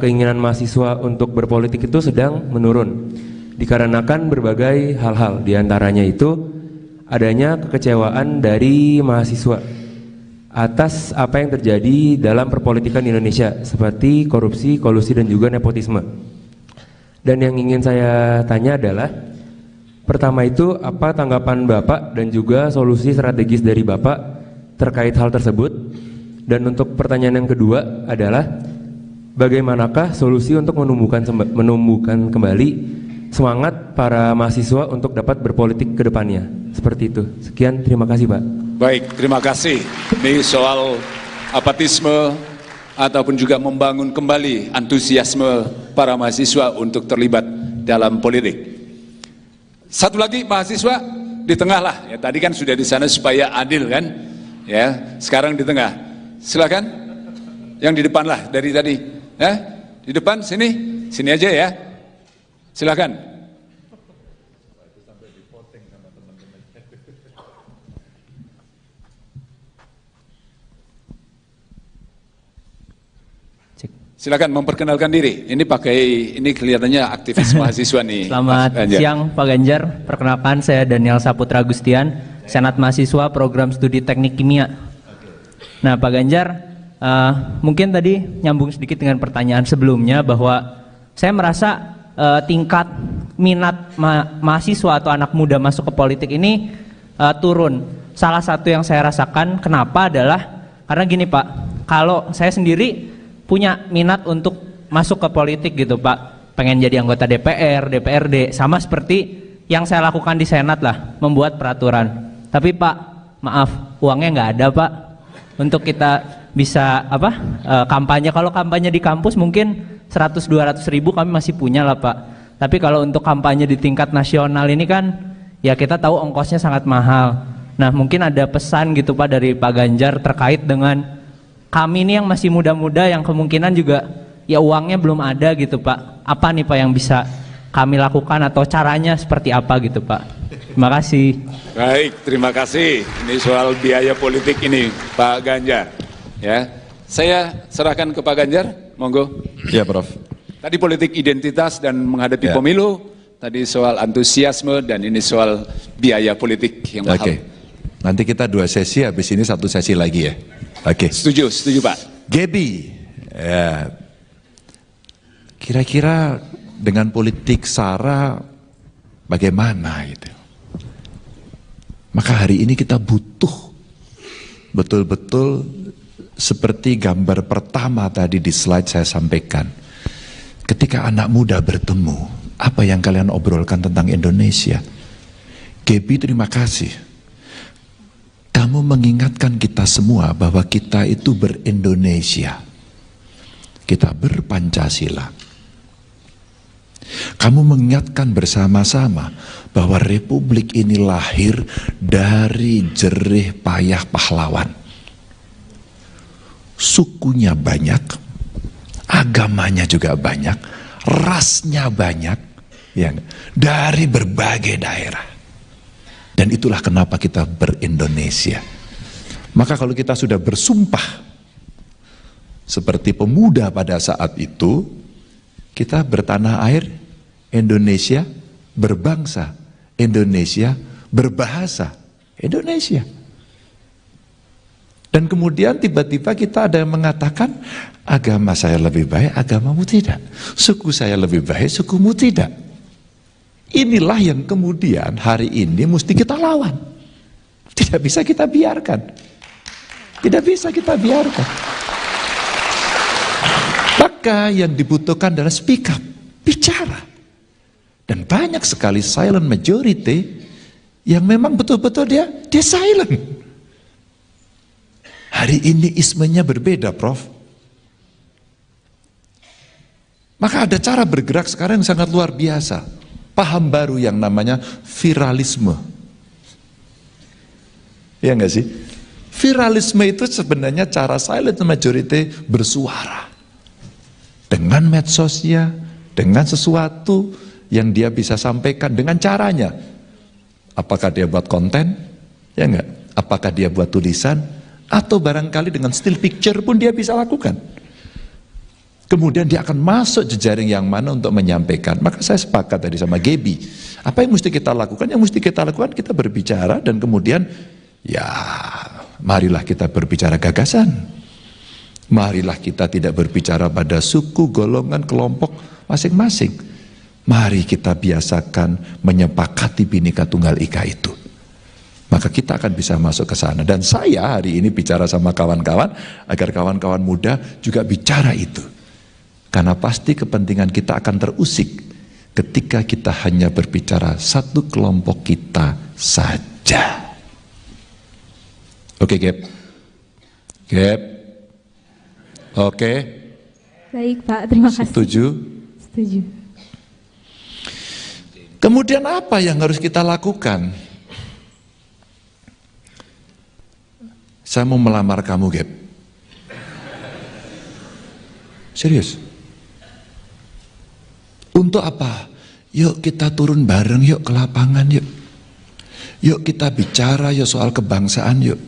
keinginan mahasiswa untuk berpolitik itu sedang menurun dikarenakan berbagai hal-hal, diantaranya itu adanya kekecewaan dari mahasiswa atas apa yang terjadi dalam perpolitikan Indonesia seperti korupsi, kolusi, dan juga nepotisme. Dan yang ingin saya tanya adalah, pertama itu apa tanggapan Bapak dan juga solusi strategis dari Bapak terkait hal tersebut? Dan untuk pertanyaan yang kedua adalah, bagaimanakah solusi untuk menumbuhkan kembali semangat para mahasiswa untuk dapat berpolitik ke depannya? Seperti itu. Sekian, terima kasih Pak. baik, terima kasih. Ini soal apatisme ataupun juga membangun kembali antusiasme para mahasiswa untuk terlibat dalam politik. Satu lagi mahasiswa di tengah lah. Ya, tadi kan sudah di sana supaya adil kan? Ya, sekarang di tengah. Silakan. Yang di depan lah dari tadi. Ya, di depan sini aja ya. Silakan. Silakan memperkenalkan diri. Ini kelihatannya aktivis mahasiswa nih. Selamat siang Pak Ganjar. Perkenalkan saya Daniel Saputra Agustian, Senat Mahasiswa Program Studi Teknik Kimia. Nah Pak Ganjar, mungkin tadi nyambung sedikit dengan pertanyaan sebelumnya bahwa saya merasa tingkat minat mahasiswa atau anak muda masuk ke politik ini turun. Salah satu yang saya rasakan kenapa adalah karena gini Pak, kalau saya sendiri punya minat untuk masuk ke politik gitu Pak, pengen jadi anggota DPR, DPRD, sama seperti yang saya lakukan di Senat lah, membuat peraturan. Tapi Pak, maaf, uangnya nggak ada Pak, untuk kita bisa kampanye. Kalau kampanye di kampus mungkin 100-200 ribu kami masih punya lah Pak. Tapi kalau untuk kampanye di tingkat nasional ini kan, ya kita tahu ongkosnya sangat mahal. Nah mungkin ada pesan gitu Pak dari Pak Ganjar terkait dengan kami ini yang masih muda-muda yang kemungkinan juga ya uangnya belum ada gitu Pak. Apa nih Pak yang bisa kami lakukan atau caranya seperti apa gitu Pak? Terima kasih. Baik, terima kasih. Ini soal biaya politik ini Pak Ganjar. Ya, saya serahkan ke Pak Ganjar, monggo. Ya Prof. Tadi politik identitas dan menghadapi pemilu, tadi soal antusiasme dan ini soal biaya politik yang mahal. Oke. Nanti kita 2 sesi, habis ini 1 sesi lagi ya. Oke. Setuju Pak. Gaby, ya, kira-kira dengan politik SARA bagaimana gitu? Maka hari ini kita butuh betul-betul seperti gambar pertama tadi di slide saya sampaikan. Ketika anak muda bertemu, apa yang kalian obrolkan tentang Indonesia? Gaby, terima kasih. Kamu mengingatkan kita semua bahwa kita itu ber-Indonesia. Kita ber-Pancasila. Kamu mengingatkan bersama-sama bahwa republik ini lahir dari jerih payah pahlawan. Sukunya banyak, agamanya juga banyak, rasnya banyak, ya, dari berbagai daerah. Dan itulah kenapa kita ber-Indonesia. Maka kalau kita sudah bersumpah seperti pemuda pada saat itu, kita bertanah air, Indonesia berbangsa, Indonesia berbahasa, Indonesia. Dan kemudian tiba-tiba kita ada yang mengatakan, agama saya lebih baik, agamamu tidak. Suku saya lebih baik, sukumu tidak. Inilah yang kemudian hari ini mesti kita lawan. Tidak bisa kita biarkan. Tidak bisa kita biarkan. Maka yang dibutuhkan adalah speak up, bicara. Dan banyak sekali silent majority yang memang betul-betul dia silent. Hari ini ismenya berbeda, Prof. Maka ada cara bergerak sekarang yang sangat luar biasa. Paham baru yang namanya viralisme. Ya enggak sih? Viralisme itu sebenarnya cara silent majority bersuara. Dengan medsosnya, dengan sesuatu yang dia bisa sampaikan dengan caranya. Apakah dia buat konten? Ya enggak? Apakah dia buat tulisan? Atau barangkali dengan still picture pun dia bisa lakukan. Kemudian dia akan masuk jejaring yang mana untuk menyampaikan. Maka saya sepakat tadi sama Gaby. Apa yang mesti kita lakukan? Yang mesti kita lakukan kita berbicara dan kemudian ya marilah kita berbicara gagasan. Marilah kita tidak berbicara pada suku, golongan, kelompok masing-masing. Mari kita biasakan menyepakati Bhinneka Tunggal Ika itu. Maka kita akan bisa masuk ke sana. Dan saya hari ini bicara sama kawan-kawan agar kawan-kawan muda juga bicara itu. Karena pasti kepentingan kita akan terusik ketika kita hanya berbicara satu kelompok kita saja. Oke, Gap? Gap? Oke? Baik Pak, terima kasih. Setuju? Setuju. Kemudian apa yang harus kita lakukan? Saya mau melamar kamu, Gap. Serius? Untuk apa? Yuk kita turun bareng yuk ke lapangan yuk. Yuk kita bicara yuk soal kebangsaan yuk.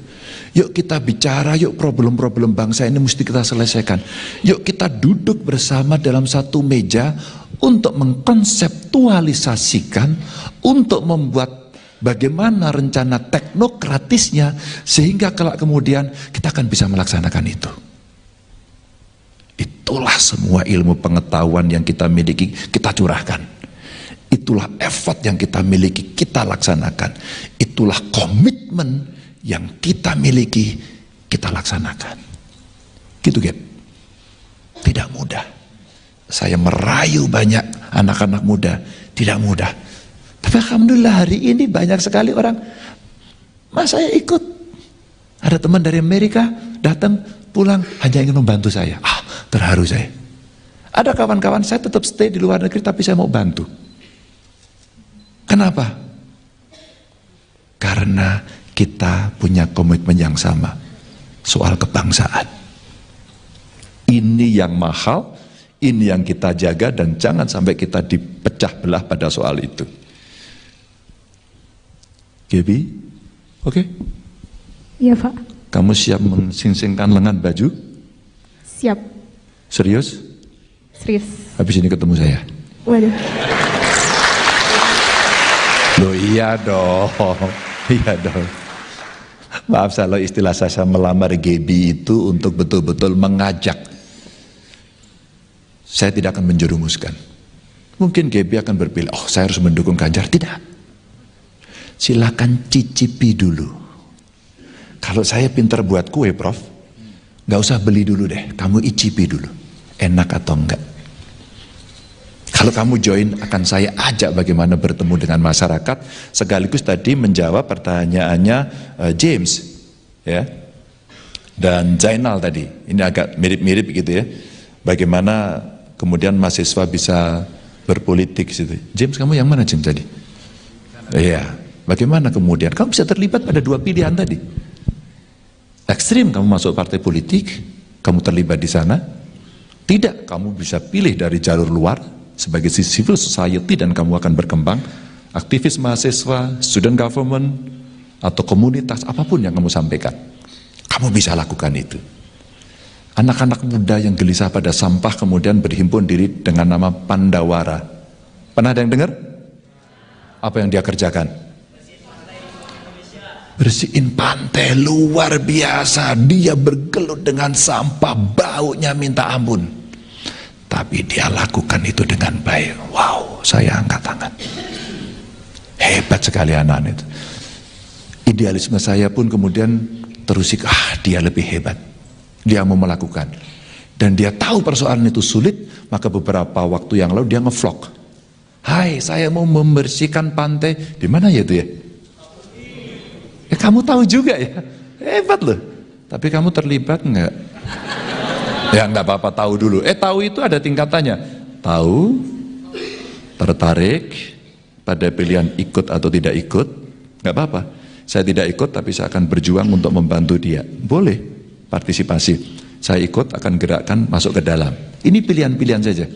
Yuk kita bicara, yuk problem-problem bangsa ini mesti kita selesaikan. Yuk kita duduk bersama dalam satu meja untuk mengkonseptualisasikan, untuk membuat bagaimana rencana teknokratisnya, sehingga kelak kemudian kita akan bisa melaksanakan itu. Itulah semua ilmu pengetahuan yang kita miliki, kita curahkan. Itulah effort yang kita miliki, kita laksanakan. Itulah komitmen yang kita miliki, kita laksanakan. Gitu, Gap. Tidak mudah. Saya merayu banyak anak-anak muda, tidak mudah. Tapi alhamdulillah hari ini banyak sekali orang, Mas saya ikut. Ada teman dari Amerika datang pulang hanya ingin membantu saya. Terharu saya. Ada kawan-kawan saya tetap stay di luar negeri tapi saya mau bantu. Kenapa? Karena kita punya komitmen yang sama soal kebangsaan. Ini yang mahal, ini yang kita jaga, dan jangan sampai kita dipecah belah pada soal itu. Gaby, oke? Iya, Pak. Kamu siap mensingsingkan lengan baju? Siap. Serius? Serius. Habis ini ketemu saya. Waduh. Loh iya dong, iya dong. Maaf kalau istilah saya melamar Gaby itu untuk betul-betul mengajak. Saya tidak akan menjerumuskan. Mungkin Gaby akan berpilih, oh saya harus mendukung Ganjar. Tidak. Silakan cicipi dulu. Kalau saya pinter buat kue, Prof, nggak usah beli dulu deh, kamu icipi dulu, enak atau enggak. Kalau kamu join, akan saya ajak bagaimana bertemu dengan masyarakat, sekaligus tadi menjawab pertanyaannya James, ya, dan Zainal tadi. Ini agak mirip-mirip gitu ya. Bagaimana kemudian mahasiswa bisa berpolitik gitu. James, kamu yang mana James tadi? Iya. Bagaimana kemudian kamu bisa terlibat pada dua pilihan tadi? Ekstrim, kamu masuk partai politik, kamu terlibat di sana. Tidak, kamu bisa pilih dari jalur luar sebagai civil society dan kamu akan berkembang. Aktivis mahasiswa, student government, atau komunitas, apapun yang kamu sampaikan, kamu bisa lakukan itu. Anak-anak muda yang gelisah pada sampah kemudian berhimpun diri dengan nama Pandawara. Pernah ada yang dengar? Apa yang dia kerjakan? Bersihin pantai, luar biasa. Dia bergelut dengan sampah, baunya minta ampun. Tapi dia lakukan itu dengan baik. Wow, saya angkat tangan. Hebat sekali anak itu. Idealisme saya pun kemudian terusik, dia lebih hebat. Dia mau melakukan. Dan dia tahu persoalan itu sulit, maka beberapa waktu yang lalu dia ngevlog. Hai, saya mau membersihkan pantai. Di mana ya itu ya? Kamu tahu juga ya, hebat loh. Tapi kamu terlibat enggak? Ya enggak apa-apa, tahu dulu. Tahu itu ada tingkatannya. Tahu, tertarik pada pilihan ikut atau tidak ikut, enggak apa-apa. Saya tidak ikut tapi saya akan berjuang untuk membantu dia. Boleh partisipasi. Saya ikut, akan gerakkan masuk ke dalam. Ini pilihan-pilihan saja.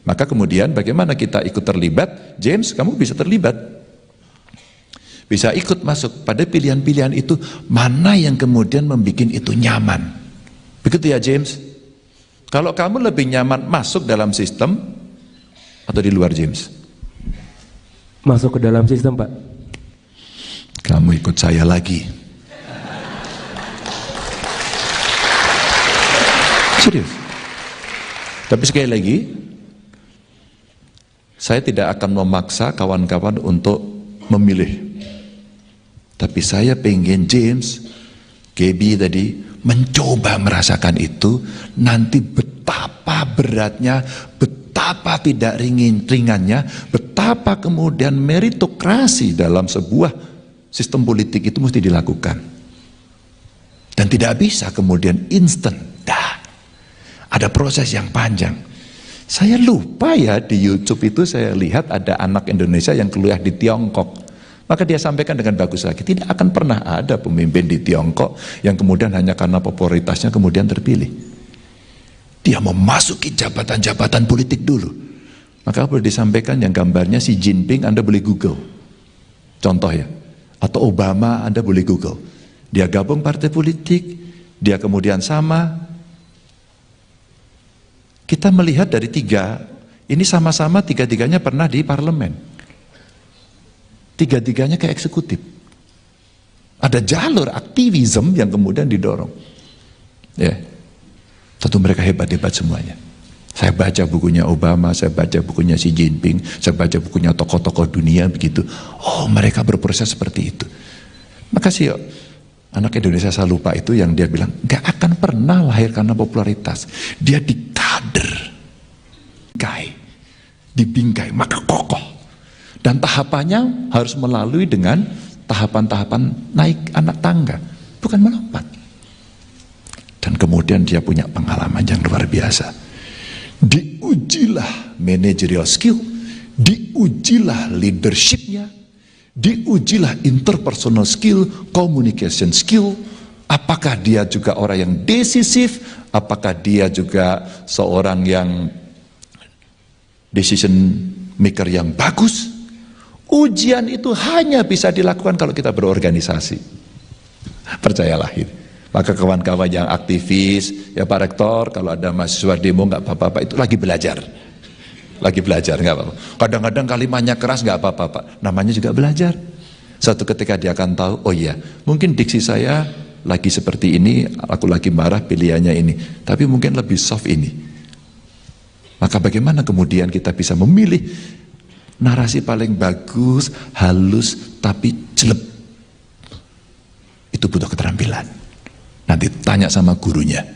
Maka kemudian bagaimana kita ikut terlibat? James, kamu bisa terlibat. Bisa ikut masuk pada pilihan-pilihan itu, mana yang kemudian membuat itu nyaman. Begitu ya James? Kalau kamu lebih nyaman masuk dalam sistem atau di luar James? Masuk ke dalam sistem, Pak. Kamu ikut saya lagi. Serius. Tapi sekali lagi, saya tidak akan memaksa kawan-kawan untuk memilih. Tapi saya pengen James, Gaby tadi mencoba merasakan itu, nanti betapa beratnya, betapa tidak ringannya, betapa kemudian meritokrasi dalam sebuah sistem politik itu mesti dilakukan. Dan tidak bisa kemudian instan. Ada proses yang panjang. Saya lupa ya, di YouTube itu saya lihat ada anak Indonesia yang kuliah di Tiongkok. Maka dia sampaikan dengan bagus lagi, tidak akan pernah ada pemimpin di Tiongkok yang kemudian hanya karena popularitasnya kemudian terpilih. Dia memasuki jabatan-jabatan politik dulu. Maka boleh disampaikan yang gambarnya Xi Jinping, Anda boleh Google. Contoh ya. Atau Obama, Anda boleh Google. dia gabung partai politik, dia kemudian sama. Kita melihat dari tiga, ini sama-sama tiga-tiganya pernah di parlemen. Tiga-tiganya ke eksekutif. Ada jalur aktivisme yang kemudian didorong. Ya, tentu mereka hebat-hebat semuanya. Saya baca bukunya Obama, saya baca bukunya Xi Jinping, saya baca bukunya tokoh-tokoh dunia begitu. Oh, mereka berproses seperti itu. Makasih yuk. Anak Indonesia saya lupa itu yang dia bilang, gak akan pernah lahir karena popularitas. Dia dikader, dibingkai, maka kokoh. Dan tahapannya harus melalui dengan tahapan-tahapan naik anak tangga, bukan melompat. Dan kemudian dia punya pengalaman yang luar biasa. Diujilah managerial skill, diujilah leadershipnya, diujilah interpersonal skill, communication skill. Apakah dia juga orang yang decisif, apakah dia juga seorang yang decision maker yang bagus. Ujian itu hanya bisa dilakukan kalau kita berorganisasi. Percayalah ini. Maka kawan-kawan yang aktivis, ya Pak Rektor, kalau ada mahasiswa demo nggak apa-apa, itu lagi belajar. Lagi belajar, nggak apa-apa. Kadang-kadang kalimatnya keras nggak apa-apa, Pak. Namanya juga belajar. Suatu ketika dia akan tahu, oh iya, mungkin diksi saya lagi seperti ini, aku lagi marah, pilihannya ini. Tapi mungkin lebih soft ini. Maka bagaimana kemudian kita bisa memilih narasi paling bagus, halus, tapi jelek. Itu butuh keterampilan. Nanti tanya sama gurunya.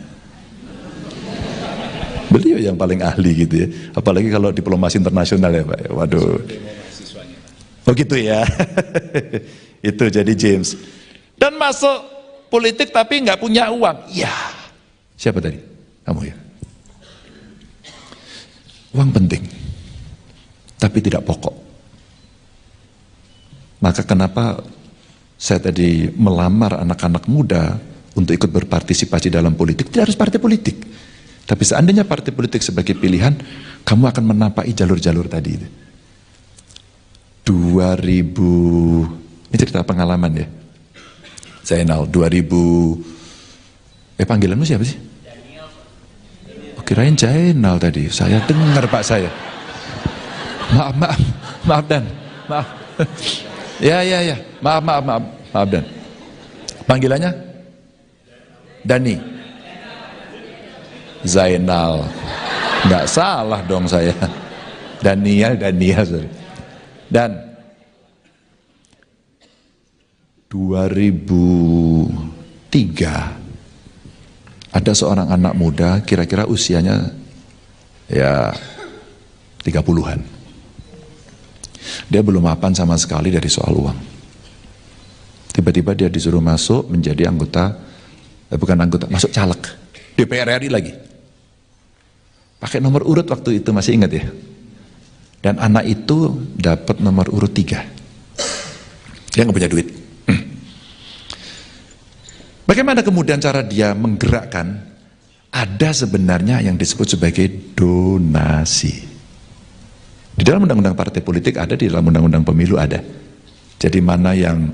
Beliau yang paling ahli gitu ya. Apalagi kalau diplomasi internasional ya Pak. Waduh. Oh gitu ya. Itu jadi James. Dan masuk politik tapi nggak punya uang. Ya. Siapa tadi? Kamu ya. Uang penting. Tapi tidak pokok. Maka kenapa saya tadi melamar anak-anak muda untuk ikut berpartisipasi dalam politik? Tidak harus partai politik. Tapi seandainya partai politik sebagai pilihan, kamu akan menapai jalur-jalur tadi. 2000, ini cerita pengalaman ya. Zainal, 2000, panggilanmu siapa sih? Oh, kirain Zainal tadi. Saya dengar Pak saya. Maaf Dan. Maaf. Ya. Maaf Dan. Panggilannya? Dani. Zainal. Nggak salah dong saya. Daniel sorry. Dan 2003 ada seorang anak muda, kira-kira usianya ya 30-an. Dia belum mapan sama sekali dari soal uang. Tiba-tiba dia disuruh masuk menjadi masuk caleg DPR RI lagi. Pakai nomor urut waktu itu, masih ingat ya? Dan anak itu dapat nomor urut 3. Dia nggak punya duit. Bagaimana kemudian cara dia menggerakkan? Ada sebenarnya yang disebut sebagai donasi. Di dalam undang-undang partai politik ada, di dalam undang-undang pemilu ada. Jadi mana yang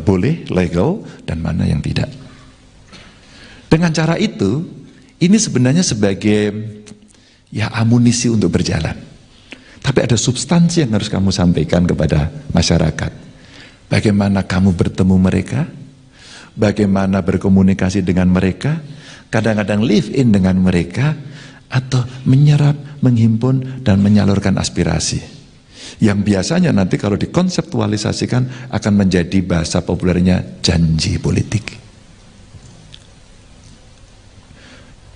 boleh, legal, dan mana yang tidak. Dengan cara itu, ini sebenarnya sebagai ya amunisi untuk berjalan. Tapi ada substansi yang harus kamu sampaikan kepada masyarakat. Bagaimana kamu bertemu mereka, bagaimana berkomunikasi dengan mereka, kadang-kadang live in dengan mereka, atau menyerap, menghimpun, dan menyalurkan aspirasi. Yang biasanya nanti kalau dikonseptualisasikan akan menjadi bahasa populernya janji politik.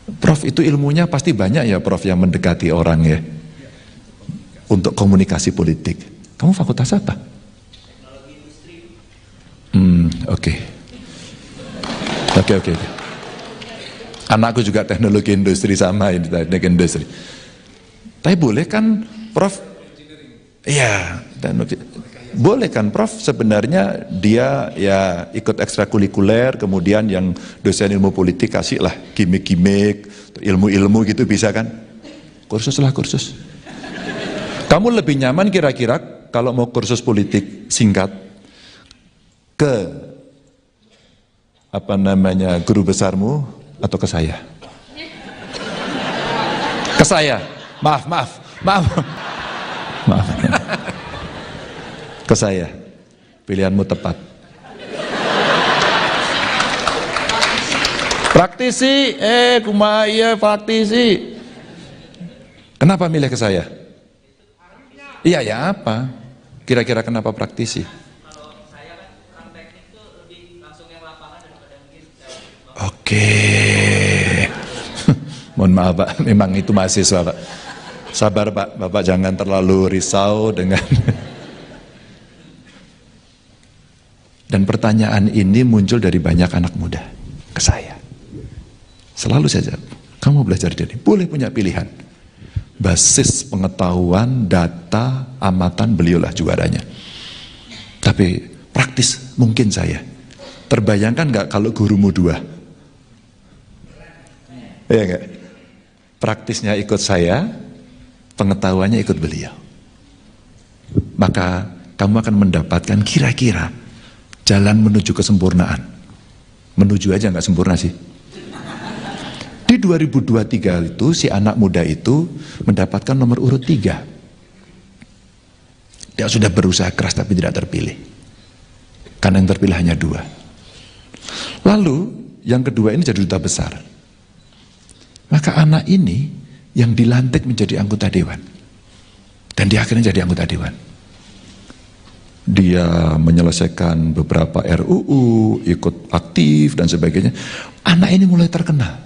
Prof, itu ilmunya pasti banyak ya Prof yang mendekati orang ya untuk komunikasi politik. Kamu fakultas apa? Oke. Anakku juga teknologi industri, sama ini teknik industri. Tapi boleh kan Prof? Iya, boleh kan Prof sebenarnya dia ya ikut ekstrakurikuler, kemudian yang dosen ilmu politik kasih lah gimmick-gimmick, ilmu-ilmu gitu bisa kan? Kursus. Kamu lebih nyaman kira-kira kalau mau kursus politik singkat ke guru besarmu atau ke saya? Ke saya. Maaf. Ke saya. Pilihanmu tepat. Praktisi, kumaya praktisi. Kenapa milih ke saya? Iya ya apa? Kira-kira kenapa praktisi? Oke. Mohon maaf Pak, memang itu mahasiswa Pak. Sabar Pak, Bapak jangan terlalu risau dengan dan pertanyaan ini muncul dari banyak anak muda ke saya. Selalu saja, kamu belajar jadi, boleh punya pilihan. Basis pengetahuan, data, amatan, beliaulah juaranya. Tapi praktis mungkin saya. Terbayangkan nggak kalau gurumu 2? Iya nggak? Praktisnya ikut saya, pengetahuannya ikut beliau. Maka kamu akan mendapatkan kira-kira jalan menuju kesempurnaan. Menuju aja nggak sempurna sih. Di 2023 itu si anak muda itu mendapatkan nomor urut 3. Dia sudah berusaha keras tapi tidak terpilih. Karena yang terpilih hanya 2. Lalu yang kedua ini jadi duta besar. Maka anak ini yang dilantik menjadi anggota dewan. Dan dia akhirnya jadi anggota dewan. Dia menyelesaikan beberapa RUU, ikut aktif dan sebagainya. Anak ini mulai terkenal.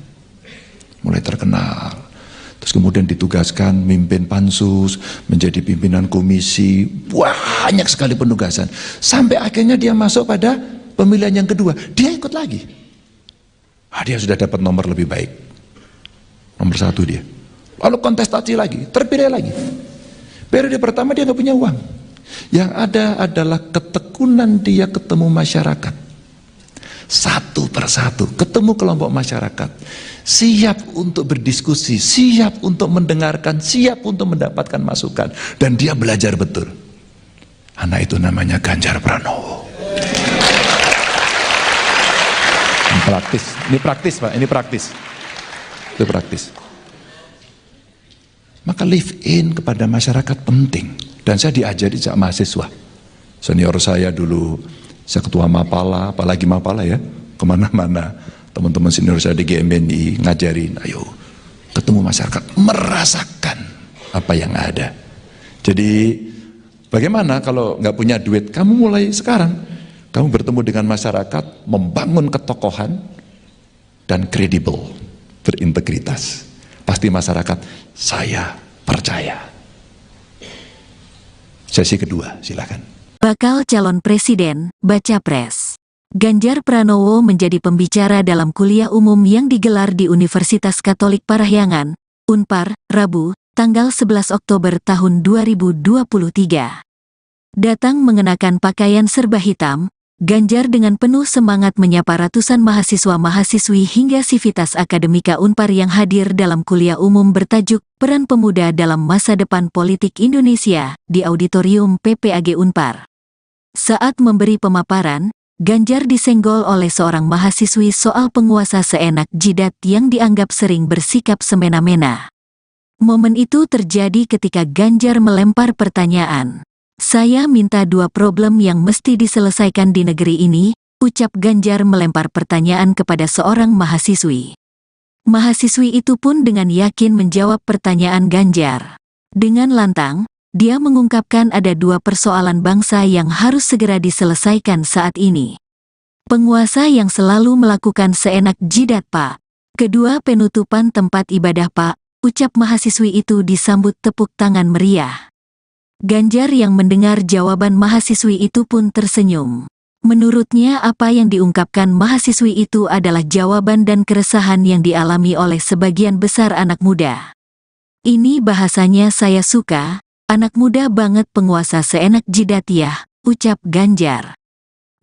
Terus kemudian ditugaskan mimpin pansus, menjadi pimpinan komisi, banyak sekali penugasan. Sampai akhirnya dia masuk pada pemilihan yang kedua, dia ikut lagi. Dia sudah dapat nomor lebih baik, nomor 1 dia. Lalu kontestasi lagi, terpilih lagi. Periode pertama dia nggak punya uang. Yang ada adalah ketekunan dia ketemu masyarakat. Satu persatu, ketemu kelompok masyarakat. Siap untuk berdiskusi, siap untuk mendengarkan, siap untuk mendapatkan masukan. Dan dia belajar betul. Anak itu namanya Ganjar Pranowo. Ini praktis Pak, ini praktis. Itu praktis. Maka live in kepada masyarakat penting. Dan saya diajari sejak mahasiswa. Senior saya dulu, saya ketua Mapala, apalagi Mapala ya, kemana-mana. Teman-teman senior saya di GMNI ngajarin, ayo ketemu masyarakat, merasakan apa yang ada. Jadi bagaimana kalau nggak punya duit, kamu mulai sekarang, kamu bertemu dengan masyarakat, membangun ketokohan dan kredibel, berintegritas. Pasti masyarakat, saya percaya. Sesi kedua, silakan. Bakal calon presiden, baca pres. Ganjar Pranowo menjadi pembicara dalam kuliah umum yang digelar di Universitas Katolik Parahyangan, Unpar, Rabu, tanggal 11 Oktober tahun 2023. Datang mengenakan pakaian serba hitam, Ganjar dengan penuh semangat menyapa ratusan mahasiswa-mahasiswi hingga Sivitas Akademika Unpar yang hadir dalam kuliah umum bertajuk Peran Pemuda dalam Masa Depan Politik Indonesia di Auditorium PPAG Unpar. Saat memberi pemaparan, Ganjar disenggol oleh seorang mahasiswi soal penguasa seenak jidat yang dianggap sering bersikap semena-mena. Momen itu terjadi ketika Ganjar melempar pertanyaan. Saya minta 2 problem yang mesti diselesaikan di negeri ini, ucap Ganjar melempar pertanyaan kepada seorang mahasiswi. Mahasiswi itu pun dengan yakin menjawab pertanyaan Ganjar. Dengan lantang, dia mengungkapkan ada 2 persoalan bangsa yang harus segera diselesaikan saat ini. Penguasa yang selalu melakukan seenak jidat Pak. Kedua penutupan tempat ibadah Pak, ucap mahasiswi itu disambut tepuk tangan meriah. Ganjar yang mendengar jawaban mahasiswi itu pun tersenyum. Menurutnya apa yang diungkapkan mahasiswi itu adalah jawaban dan keresahan yang dialami oleh sebagian besar anak muda. Ini bahasanya saya suka. Anak muda banget penguasa seenak jidat ya, ucap Ganjar.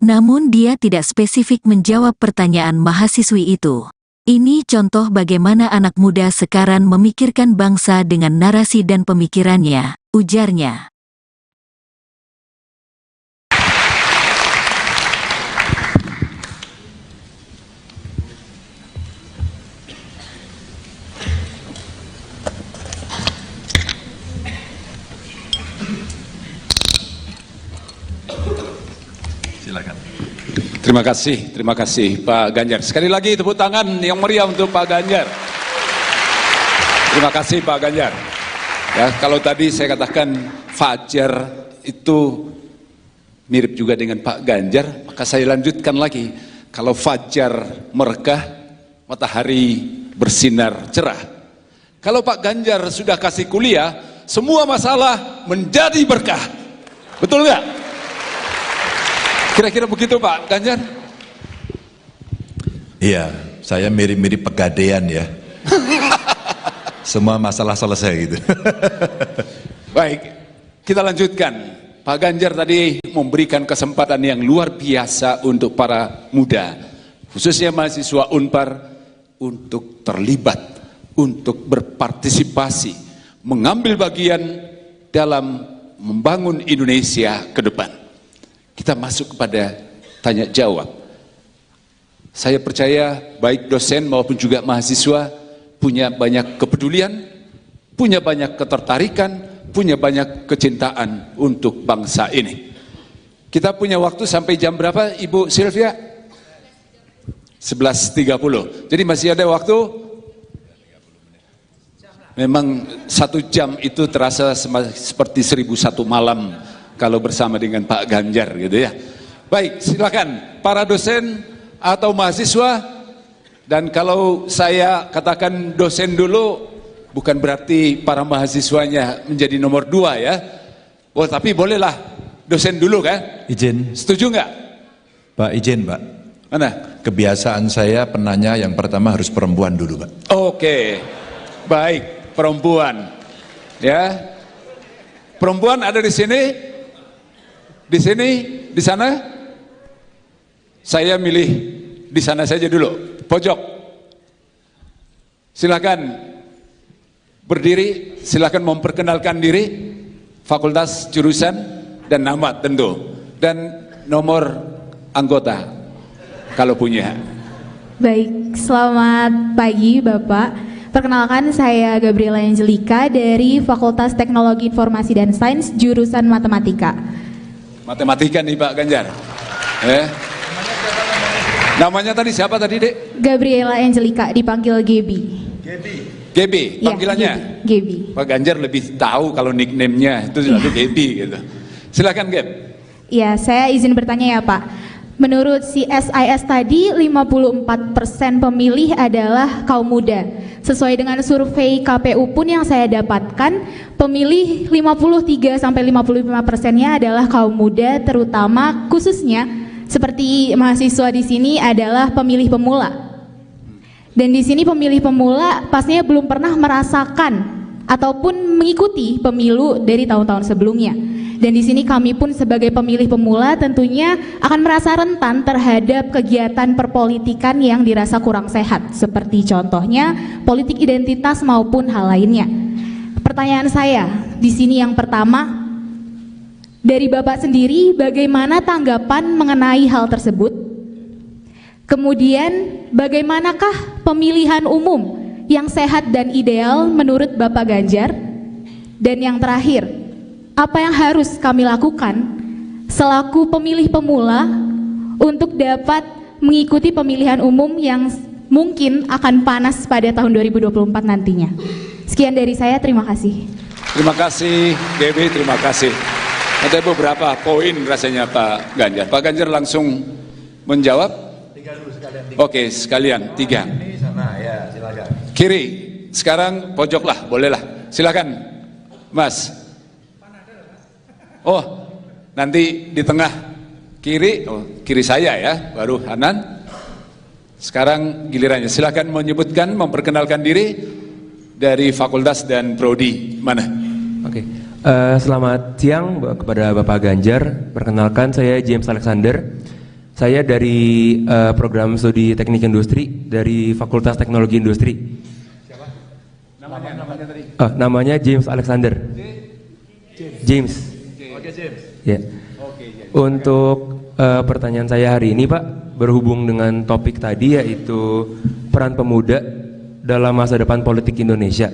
Namun dia tidak spesifik menjawab pertanyaan mahasiswi itu. Ini contoh bagaimana anak muda sekarang memikirkan bangsa dengan narasi dan pemikirannya, ujarnya. Terima kasih Pak Ganjar. Sekali lagi tepuk tangan yang meriah untuk Pak Ganjar. Terima kasih Pak Ganjar. Ya, kalau tadi saya katakan Fajar itu mirip juga dengan Pak Ganjar, maka saya lanjutkan lagi. Kalau Fajar merekah, matahari bersinar cerah. Kalau Pak Ganjar sudah kasih kuliah, semua masalah menjadi berkah. Betul nggak? Kira-kira begitu Pak Ganjar? Iya, saya mirip-mirip Pegadaian ya. Semua masalah selesai gitu. Baik, kita lanjutkan. Pak Ganjar tadi memberikan kesempatan yang luar biasa untuk para muda, khususnya mahasiswa Unpar, untuk terlibat, untuk berpartisipasi, mengambil bagian dalam membangun Indonesia ke depan. Kita masuk kepada tanya jawab. Saya percaya baik dosen maupun juga mahasiswa punya banyak kepedulian, punya banyak ketertarikan, punya banyak kecintaan untuk bangsa ini. Kita punya waktu sampai jam berapa Ibu Sylvia? 11.30. Jadi masih ada waktu. Memang 1 jam itu terasa seperti 1001 malam kalau bersama dengan Pak Ganjar gitu ya. Baik, silakan para dosen atau mahasiswa. Dan kalau saya katakan dosen dulu, bukan berarti para mahasiswanya menjadi nomor 2 ya. Oh, tapi bolehlah dosen dulu kan? Izin. Setuju nggak? Pak, izin Pak. Mana? Kebiasaan saya penanya yang pertama harus perempuan dulu Pak. Oke, baik, perempuan. Ya, perempuan ada di sini, di sini, di sana. Saya milih di sana saja dulu, pojok. Silakan berdiri, silakan memperkenalkan diri, fakultas, jurusan, dan nama tentu, dan nomor anggota kalau punya. Baik, selamat pagi Bapak. Perkenalkan, saya Gabriela Angelika dari Fakultas Teknologi Informasi dan Sains, jurusan Matematika. Matematika nih Pak Ganjar. Namanya tadi siapa tadi Dek? Gabriela Angelika, dipanggil Gebi. Gebi, panggilannya? Ya, Gebi. Pak Ganjar lebih tahu kalau nickname-nya itu selalu Gebi gitu. Silakan Geb. Ya, saya izin bertanya ya Pak. Menurut CSIS tadi 54% pemilih adalah kaum muda. Sesuai dengan survei KPU pun yang saya dapatkan, pemilih 53-55%-nya adalah kaum muda, terutama khususnya seperti mahasiswa di sini adalah pemilih pemula. Dan di sini pemilih pemula pastinya belum pernah merasakan ataupun mengikuti pemilu dari tahun-tahun sebelumnya. Dan di sini kami pun sebagai pemilih pemula tentunya akan merasa rentan terhadap kegiatan perpolitikan yang dirasa kurang sehat, seperti contohnya politik identitas maupun hal lainnya. Pertanyaan saya di sini yang pertama, dari Bapak sendiri bagaimana tanggapan mengenai hal tersebut? Kemudian bagaimanakah pemilihan umum yang sehat dan ideal menurut Bapak Ganjar? Dan yang terakhir, apa yang harus kami lakukan selaku pemilih pemula untuk dapat mengikuti pemilihan umum yang mungkin akan panas pada tahun 2024 nantinya? Sekian dari saya, terima kasih. Terima kasih Gebi, terima kasih. Ada beberapa poin rasanya Pak Ganjar. Pak Ganjar langsung menjawab? 3 dulu sekalian. Oke, sekalian 3. Ini sana ya, silakan. Kiri, sekarang pojok lah, bolehlah. Silakan Mas. Oh, nanti di tengah kiri, kiri saya ya, baru Hanan. Sekarang gilirannya, silakan menyebutkan, memperkenalkan diri dari fakultas dan prodi mana. Oke, selamat siang kepada Bapak Ganjar. Perkenalkan, saya James Alexander. Saya dari program studi Teknik Industri dari Fakultas Teknologi Industri. Siapa? Namanya tadi. Namanya James Alexander. James. Ya. Untuk pertanyaan saya hari ini Pak, berhubung dengan topik tadi yaitu peran pemuda dalam masa depan politik Indonesia.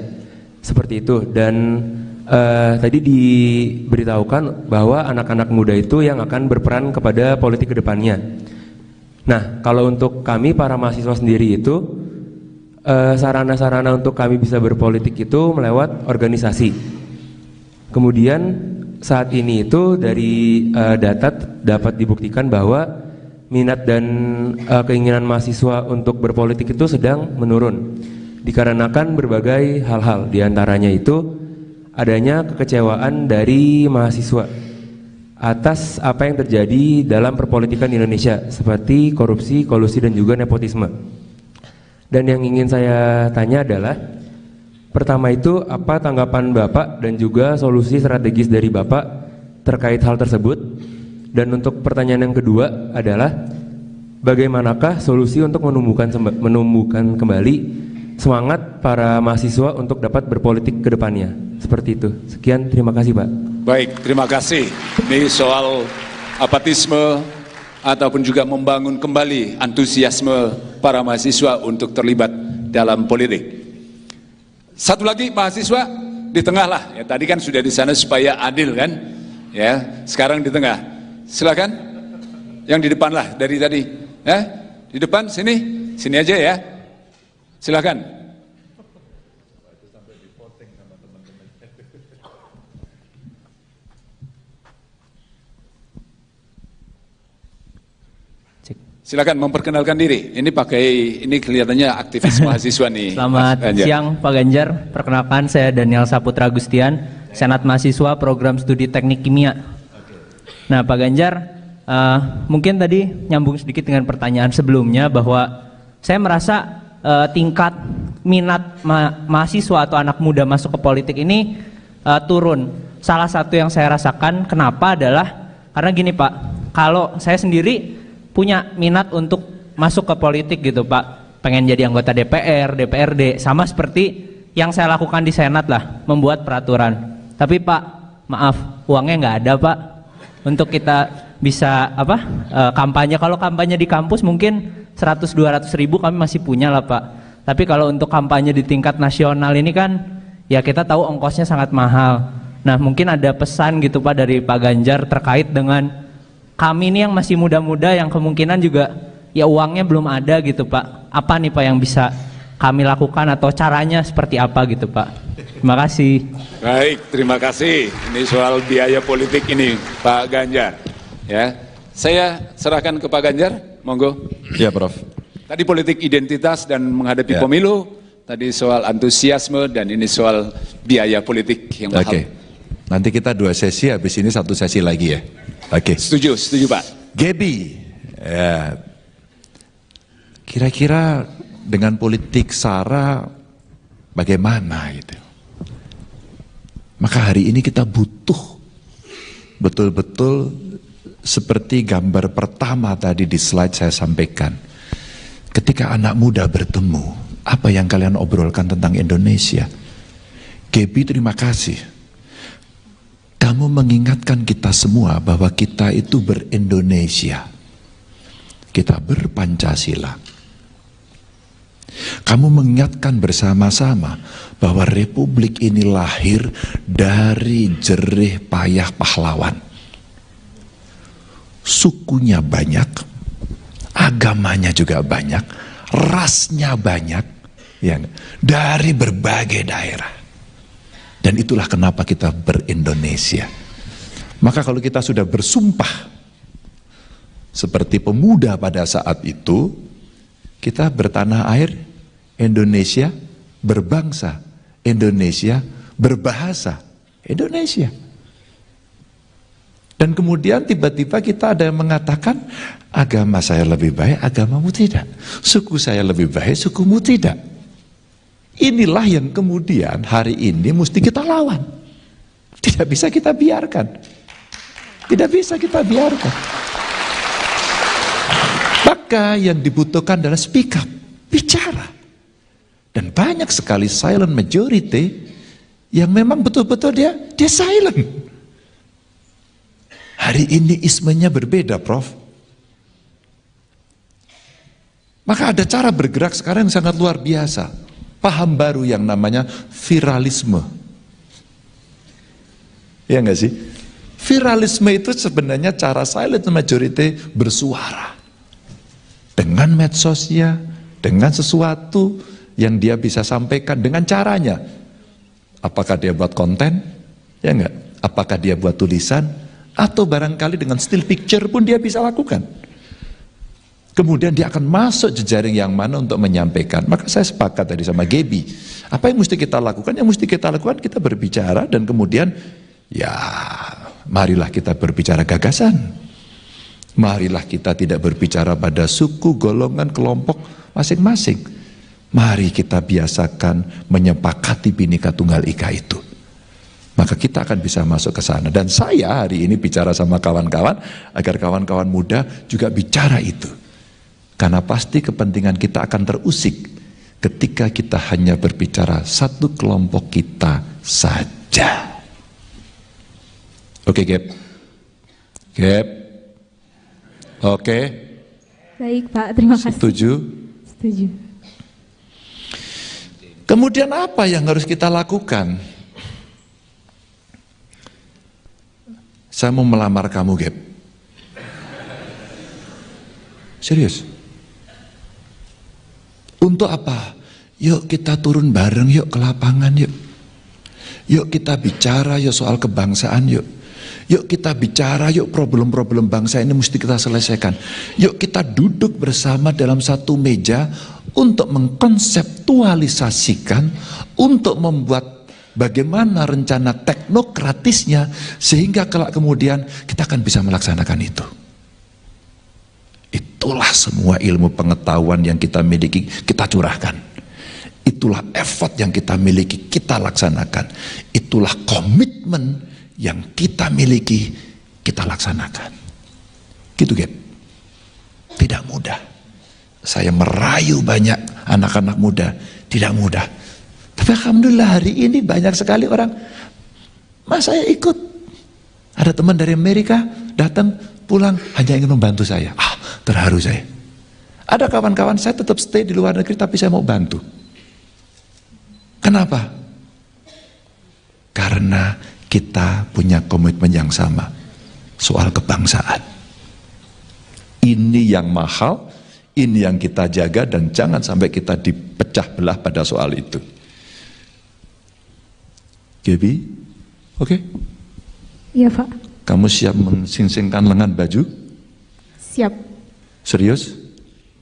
Seperti itu, dan tadi diberitahukan bahwa anak-anak muda itu yang akan berperan kepada politik kedepannya. Nah, kalau untuk kami para mahasiswa sendiri itu sarana-sarana untuk kami bisa berpolitik itu melewat organisasi. Kemudian saat ini itu dari data dapat dibuktikan bahwa minat dan keinginan mahasiswa untuk berpolitik itu sedang menurun dikarenakan berbagai hal-hal, diantaranya itu adanya kekecewaan dari mahasiswa atas apa yang terjadi dalam perpolitikan di Indonesia seperti korupsi, kolusi dan juga nepotisme. Dan yang ingin saya tanya adalah, pertama itu apa tanggapan Bapak dan juga solusi strategis dari Bapak terkait hal tersebut? Dan untuk pertanyaan yang kedua adalah, bagaimanakah solusi untuk menumbuhkan kembali semangat para mahasiswa untuk dapat berpolitik ke depannya? Seperti itu. Sekian, terima kasih Pak. Baik, terima kasih. Ini soal apatisme ataupun juga membangun kembali antusiasme para mahasiswa untuk terlibat dalam politik. Satu lagi mahasiswa di tengah lah. Ya, tadi kan sudah di sana supaya adil kan? Ya, sekarang di tengah. Silakan. Yang di depan lah dari tadi. Ya, di depan sini aja ya. Silakan. Silakan memperkenalkan diri. Ini kelihatannya aktivis mahasiswa nih. Selamat siang Pak Ganjar. Perkenalkan saya Daniel Saputra Agustian, Senat Mahasiswa Program Studi Teknik Kimia. Nah Pak Ganjar, mungkin tadi nyambung sedikit dengan pertanyaan sebelumnya bahwa saya merasa tingkat minat mahasiswa atau anak muda masuk ke politik ini turun. Salah satu yang saya rasakan kenapa adalah karena gini Pak, kalau saya sendiri punya minat untuk masuk ke politik gitu Pak, pengen jadi anggota DPR, DPRD, sama seperti yang saya lakukan di Senat lah, membuat peraturan. Tapi Pak, maaf, uangnya nggak ada Pak, untuk kita bisa kampanye. Kalau kampanye di kampus mungkin 100-200 ribu kami masih punya lah Pak. Tapi kalau untuk kampanye di tingkat nasional ini kan, ya kita tahu ongkosnya sangat mahal. Nah mungkin ada pesan gitu Pak dari Pak Ganjar terkait dengan kami ini yang masih muda-muda yang kemungkinan juga ya uangnya belum ada gitu Pak. Apa nih Pak yang bisa kami lakukan atau caranya seperti apa gitu Pak? Terima kasih. Baik, terima kasih. Ini soal biaya politik ini Pak Ganjar. Ya, saya serahkan ke Pak Ganjar, monggo. Ya Prof. Tadi politik identitas dan menghadapi pemilu, tadi soal antusiasme dan ini soal biaya politik yang mahal. Oke. Nanti kita 2 sesi, habis ini 1 sesi lagi ya. Oke. Setuju Pak. Gaby, ya, kira-kira dengan politik SARA bagaimana gitu? Maka hari ini kita butuh betul-betul seperti gambar pertama tadi di slide saya sampaikan. Ketika anak muda bertemu, apa yang kalian obrolkan tentang Indonesia? Gaby, terima kasih. Kamu mengingatkan kita semua bahwa kita itu ber-Indonesia. Kita ber-Pancasila. Kamu mengingatkan bersama-sama bahwa republik ini lahir dari jerih payah pahlawan. Sukunya banyak, agamanya juga banyak, rasnya banyak, ya, dari berbagai daerah. Dan itulah kenapa kita ber-Indonesia. Maka kalau kita sudah bersumpah seperti pemuda pada saat itu, kita bertanah air, Indonesia berbangsa, Indonesia berbahasa, Indonesia. Dan kemudian tiba-tiba kita ada yang mengatakan, agama saya lebih baik, agamamu tidak. Suku saya lebih baik, sukumu tidak. Inilah yang kemudian hari ini mesti kita lawan. Tidak bisa kita biarkan. Tidak bisa kita biarkan. Maka yang dibutuhkan adalah speak up, bicara. Dan banyak sekali silent majority yang memang betul-betul dia silent. Hari ini ismenya berbeda, Prof. Maka ada cara bergerak sekarang yang sangat luar biasa. Paham baru yang namanya viralisme. Ya enggak sih? Viralisme itu sebenarnya cara silent majority bersuara. dengan medsosnya, dengan sesuatu yang dia bisa sampaikan dengan caranya. Apakah dia buat konten? Ya enggak? Apakah dia buat tulisan? Atau barangkali dengan still picture pun dia bisa lakukan. Kemudian dia akan masuk jejaring yang mana untuk menyampaikan. Maka saya sepakat tadi sama Gaby. Apa yang mesti kita lakukan? Yang mesti kita lakukan, kita berbicara dan kemudian ya marilah kita berbicara gagasan. Marilah kita tidak berbicara pada suku, golongan, kelompok masing-masing. Mari kita biasakan menyepakati Bhinneka Tunggal Ika itu. Maka kita akan bisa masuk ke sana. Dan saya hari ini bicara sama kawan-kawan agar kawan-kawan muda juga bicara itu. Karena pasti kepentingan kita akan terusik ketika kita hanya berbicara satu kelompok kita saja. Oke, Gap? Gap? Oke? Baik Pak, terima kasih. Setuju? Setuju. Kemudian apa yang harus kita lakukan? Saya mau melamar kamu, Gap. Serius? Untuk apa? Yuk kita turun bareng yuk ke lapangan yuk. Yuk kita bicara yuk soal kebangsaan yuk. Yuk kita bicara yuk problem-problem bangsa ini mesti kita selesaikan. Yuk kita duduk bersama dalam satu meja untuk mengkonseptualisasikan, untuk membuat bagaimana rencana teknokratisnya sehingga kelak kemudian kita akan bisa melaksanakan itu. Itulah semua ilmu pengetahuan yang kita miliki, kita curahkan. Itulah effort yang kita miliki, kita laksanakan. Itulah komitmen yang kita miliki, kita laksanakan. Gitu, Gap. Tidak mudah. Saya merayu banyak anak-anak muda, tidak mudah. Tapi alhamdulillah hari ini banyak sekali orang, Mas saya ikut. Ada teman dari Amerika datang pulang hanya ingin membantu saya. Terharu saya. Ada kawan-kawan saya tetap stay di luar negeri tapi saya mau bantu. Kenapa? Karena kita punya komitmen yang sama soal kebangsaan. Ini yang mahal, ini yang kita jaga dan jangan sampai kita dipecah belah pada soal itu. Gaby, oke? Iya Pak. Kamu siap mensingsingkan lengan baju? Siap. Serius?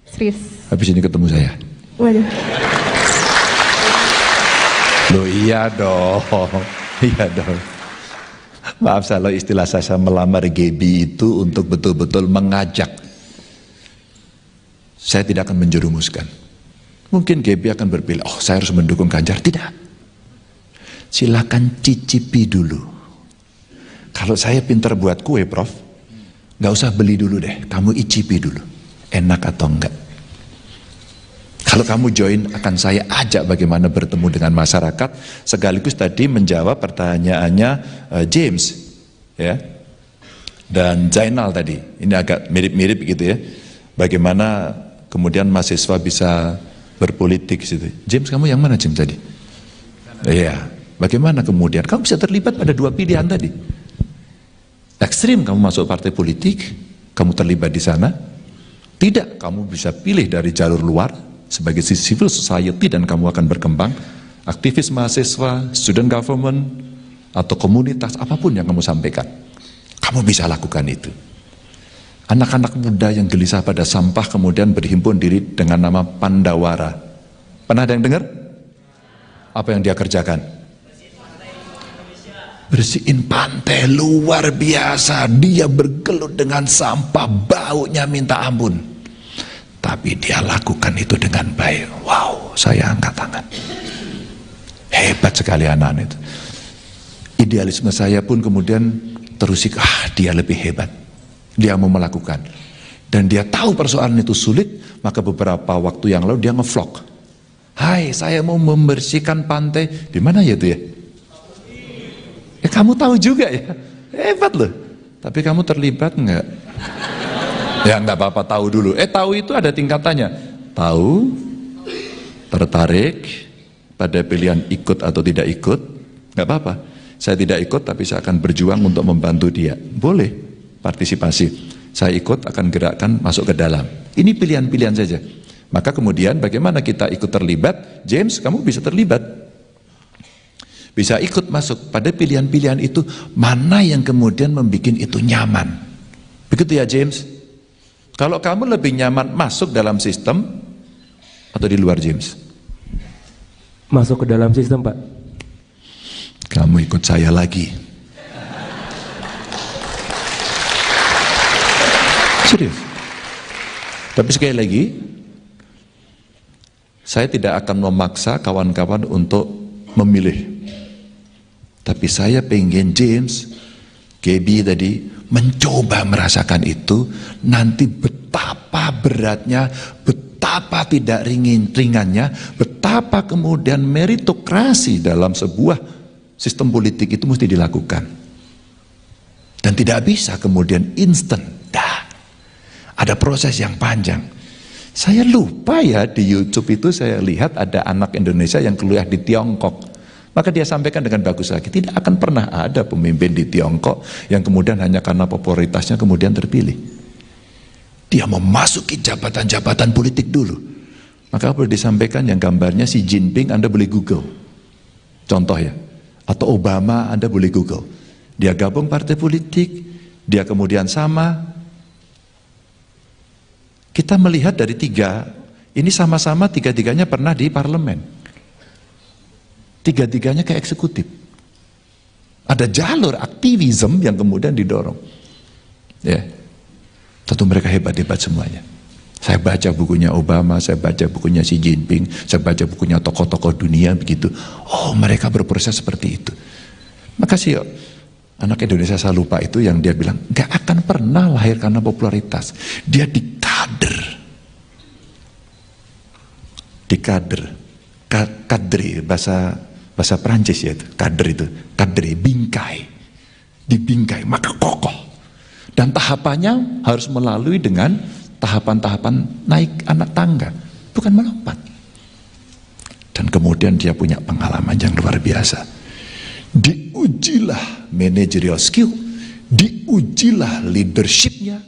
Serius. Habis ini ketemu saya. Waduh. Loh iya dong, iya dong. Maaf kalau istilah saya melamar Gaby itu untuk betul-betul mengajak. Saya tidak akan menjerumuskan. Mungkin Gaby akan berpilih, oh saya harus mendukung Ganjar. Tidak. Silakan cicipi dulu. Kalau saya pinter buat kue, Prof, nggak usah beli dulu deh. Kamu icipi dulu, enak atau enggak. Kalau kamu join, akan saya ajak bagaimana bertemu dengan masyarakat, sekaligus tadi menjawab pertanyaannya James, ya, dan Zainal tadi. Ini agak mirip-mirip gitu ya. Bagaimana kemudian mahasiswa bisa berpolitik gitu. James, kamu yang mana James tadi? Iya. Bagaimana kemudian kamu bisa terlibat pada dua pilihan tadi? Ekstrim kamu masuk partai politik, kamu terlibat di sana. Tidak, kamu bisa pilih dari jalur luar sebagai civil society dan kamu akan berkembang. Aktivis mahasiswa, student government, atau komunitas, apapun yang kamu sampaikan. Kamu bisa lakukan itu. Anak-anak muda yang gelisah pada sampah kemudian berhimpun diri dengan nama Pandawara. Pernah ada yang dengar? Apa yang dia kerjakan? Bersihin pantai, luar biasa. Dia bergelut dengan sampah, baunya minta ampun. Tapi dia lakukan itu dengan baik. Wow, saya angkat tangan. Hebat sekali anak itu. Idealisme saya pun kemudian terusik, dia lebih hebat. Dia mau melakukan. Dan dia tahu persoalan itu sulit, maka beberapa waktu yang lalu dia nge-vlog. Hai, saya mau membersihkan pantai. Di mana ya itu ya? Kamu tahu juga ya, hebat loh. Tapi kamu terlibat enggak? Ya enggak apa-apa, tahu dulu. Tahu itu ada tingkatannya. Tahu, tertarik pada pilihan ikut atau tidak ikut, enggak apa-apa. Saya tidak ikut tapi saya akan berjuang untuk membantu dia. Boleh partisipasi. saya ikut akan gerakkan masuk ke dalam. Ini pilihan-pilihan saja. Maka kemudian bagaimana kita ikut terlibat? James, kamu bisa terlibat. Bisa ikut masuk pada pilihan-pilihan itu, mana yang kemudian membuat itu nyaman. Begitu ya James? Kalau kamu lebih nyaman masuk dalam sistem atau di luar James? Masuk ke dalam sistem, Pak. Kamu ikut saya lagi. Serius. Tapi sekali lagi, saya tidak akan memaksa kawan-kawan untuk memilih. Tapi saya pengen James, Gaby tadi, mencoba merasakan itu, nanti betapa beratnya, betapa tidak ringannya, betapa kemudian meritokrasi dalam sebuah sistem politik itu mesti dilakukan. Dan tidak bisa kemudian instan. Ada proses yang panjang. Saya lupa ya, di YouTube itu saya lihat ada anak Indonesia yang kuliah di Tiongkok. Maka dia sampaikan dengan bagus lagi, tidak akan pernah ada pemimpin di Tiongkok yang kemudian hanya karena popularitasnya kemudian terpilih. Dia memasuki jabatan-jabatan politik dulu. Maka boleh disampaikan yang gambarnya Xi Jinping, Anda boleh Google. Contoh ya. Atau Obama, Anda boleh Google. Dia gabung partai politik, dia kemudian sama. Kita melihat dari tiga, ini sama-sama tiga-tiganya pernah di parlemen. Tiga-tiganya ke eksekutif. Ada jalur aktivisme yang kemudian didorong. Ya. Tentu mereka hebat-hebat semuanya. Saya baca bukunya Obama, saya baca bukunya Xi Jinping, saya baca bukunya tokoh-tokoh dunia begitu. Oh, mereka berproses seperti itu. Makasih anak Indonesia saya lupa itu yang dia bilang, gak akan pernah lahir karena popularitas. Dia kadri bahasa Prancis ya itu, kadri bingkai, dibingkai maka kokoh. Dan tahapannya harus melalui dengan tahapan-tahapan naik anak tangga, bukan melompat. Dan kemudian dia punya pengalaman yang luar biasa. Diujilah managerial skill, diujilah leadershipnya,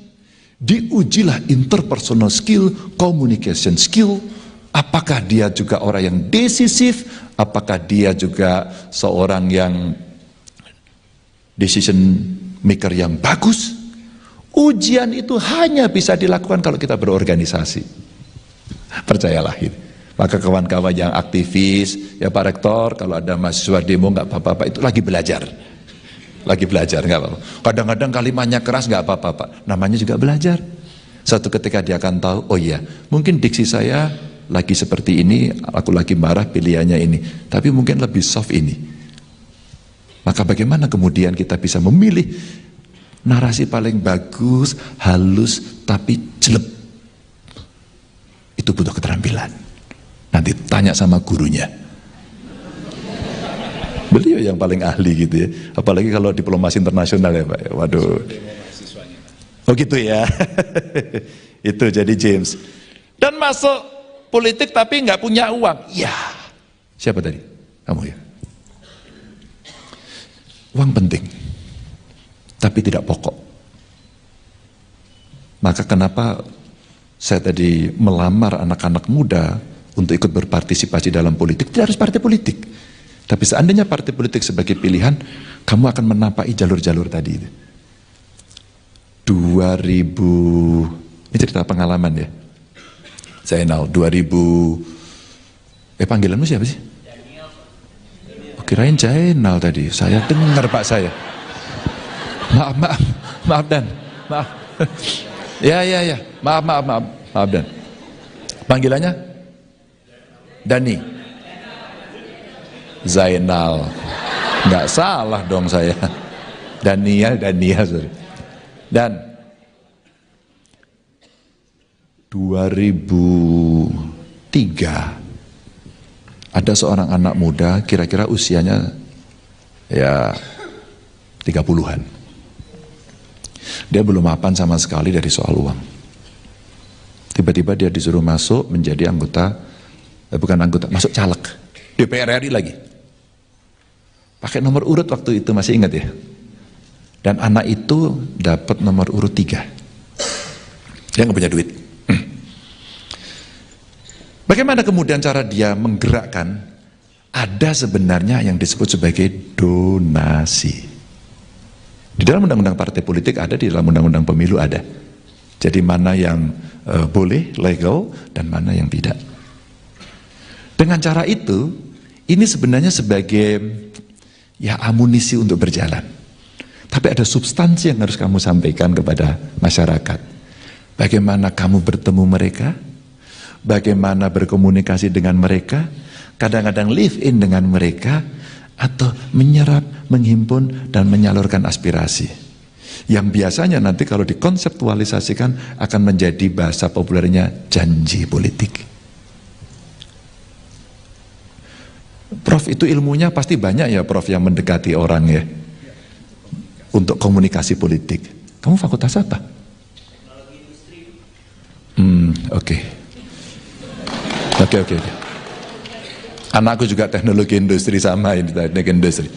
diujilah interpersonal skill, communication skill. Apakah dia juga orang yang decisif? Apakah dia juga seorang yang decision maker yang bagus? Ujian itu hanya bisa dilakukan kalau kita berorganisasi. Percayalah ini. Maka kawan-kawan yang aktivis, ya Pak Rektor, kalau ada mahasiswa demo nggak apa-apa, itu lagi belajar. Lagi belajar, nggak apa-apa. Kadang-kadang kalimatnya keras nggak apa-apa, Pak. Namanya juga belajar. Suatu ketika dia akan tahu, oh iya, mungkin diksi saya lagi seperti ini, aku lagi marah, pilihannya ini. Tapi mungkin lebih soft ini. Maka bagaimana kemudian kita bisa memilih narasi paling bagus, halus, tapi jelek. Itu butuh keterampilan. Nanti tanya sama gurunya. Beliau yang paling ahli gitu ya. Apalagi kalau diplomasi internasional ya Pak. Waduh. Oh gitu ya. Itu jadi James. Dan masuk politik tapi nggak punya uang. Ya. Siapa tadi? Kamu ya. Uang penting. Tapi tidak pokok. Maka kenapa saya tadi melamar anak-anak muda untuk ikut berpartisipasi dalam politik? Tidak harus partai politik. Tapi seandainya partai politik sebagai pilihan, kamu akan menampai jalur-jalur tadi. 2000, ini cerita pengalaman ya. Zainal, 2000, panggilanmu siapa sih? Oh, kirain Zainal tadi, saya dengar Pak saya. Maaf Dan, maaf. Ya, maaf Dan. Panggilannya? Dani. Zainal. Nggak salah dong saya. Dania, sorry. Dan 2003 ada seorang anak muda, kira-kira usianya ya 30-an. Dia belum mapan sama sekali dari soal uang. Tiba-tiba dia disuruh masuk menjadi anggota, masuk caleg DPR RI lagi. Pakai nomor urut waktu itu, masih ingat ya. Dan anak itu dapat nomor urut 3. Dia nggak punya duit. Bagaimana kemudian cara dia menggerakkan? Ada sebenarnya yang disebut sebagai donasi. Di dalam undang-undang partai politik ada, di dalam undang-undang pemilu ada. Jadi mana yang boleh, legal, dan mana yang tidak. Dengan cara itu, ini sebenarnya sebagai ya amunisi untuk berjalan. Tapi ada substansi yang harus kamu sampaikan kepada masyarakat. Bagaimana kamu bertemu mereka, bagaimana berkomunikasi dengan mereka, kadang-kadang live in dengan mereka, atau menyerap, menghimpun, dan menyalurkan aspirasi. Yang biasanya nanti kalau dikonseptualisasikan akan menjadi bahasa populernya janji politik. Prof, itu ilmunya pasti banyak ya Prof yang mendekati orang ya untuk komunikasi politik. Kamu fakultas apa? Oke. Anakku juga teknologi industri sama ini, teknologi industri.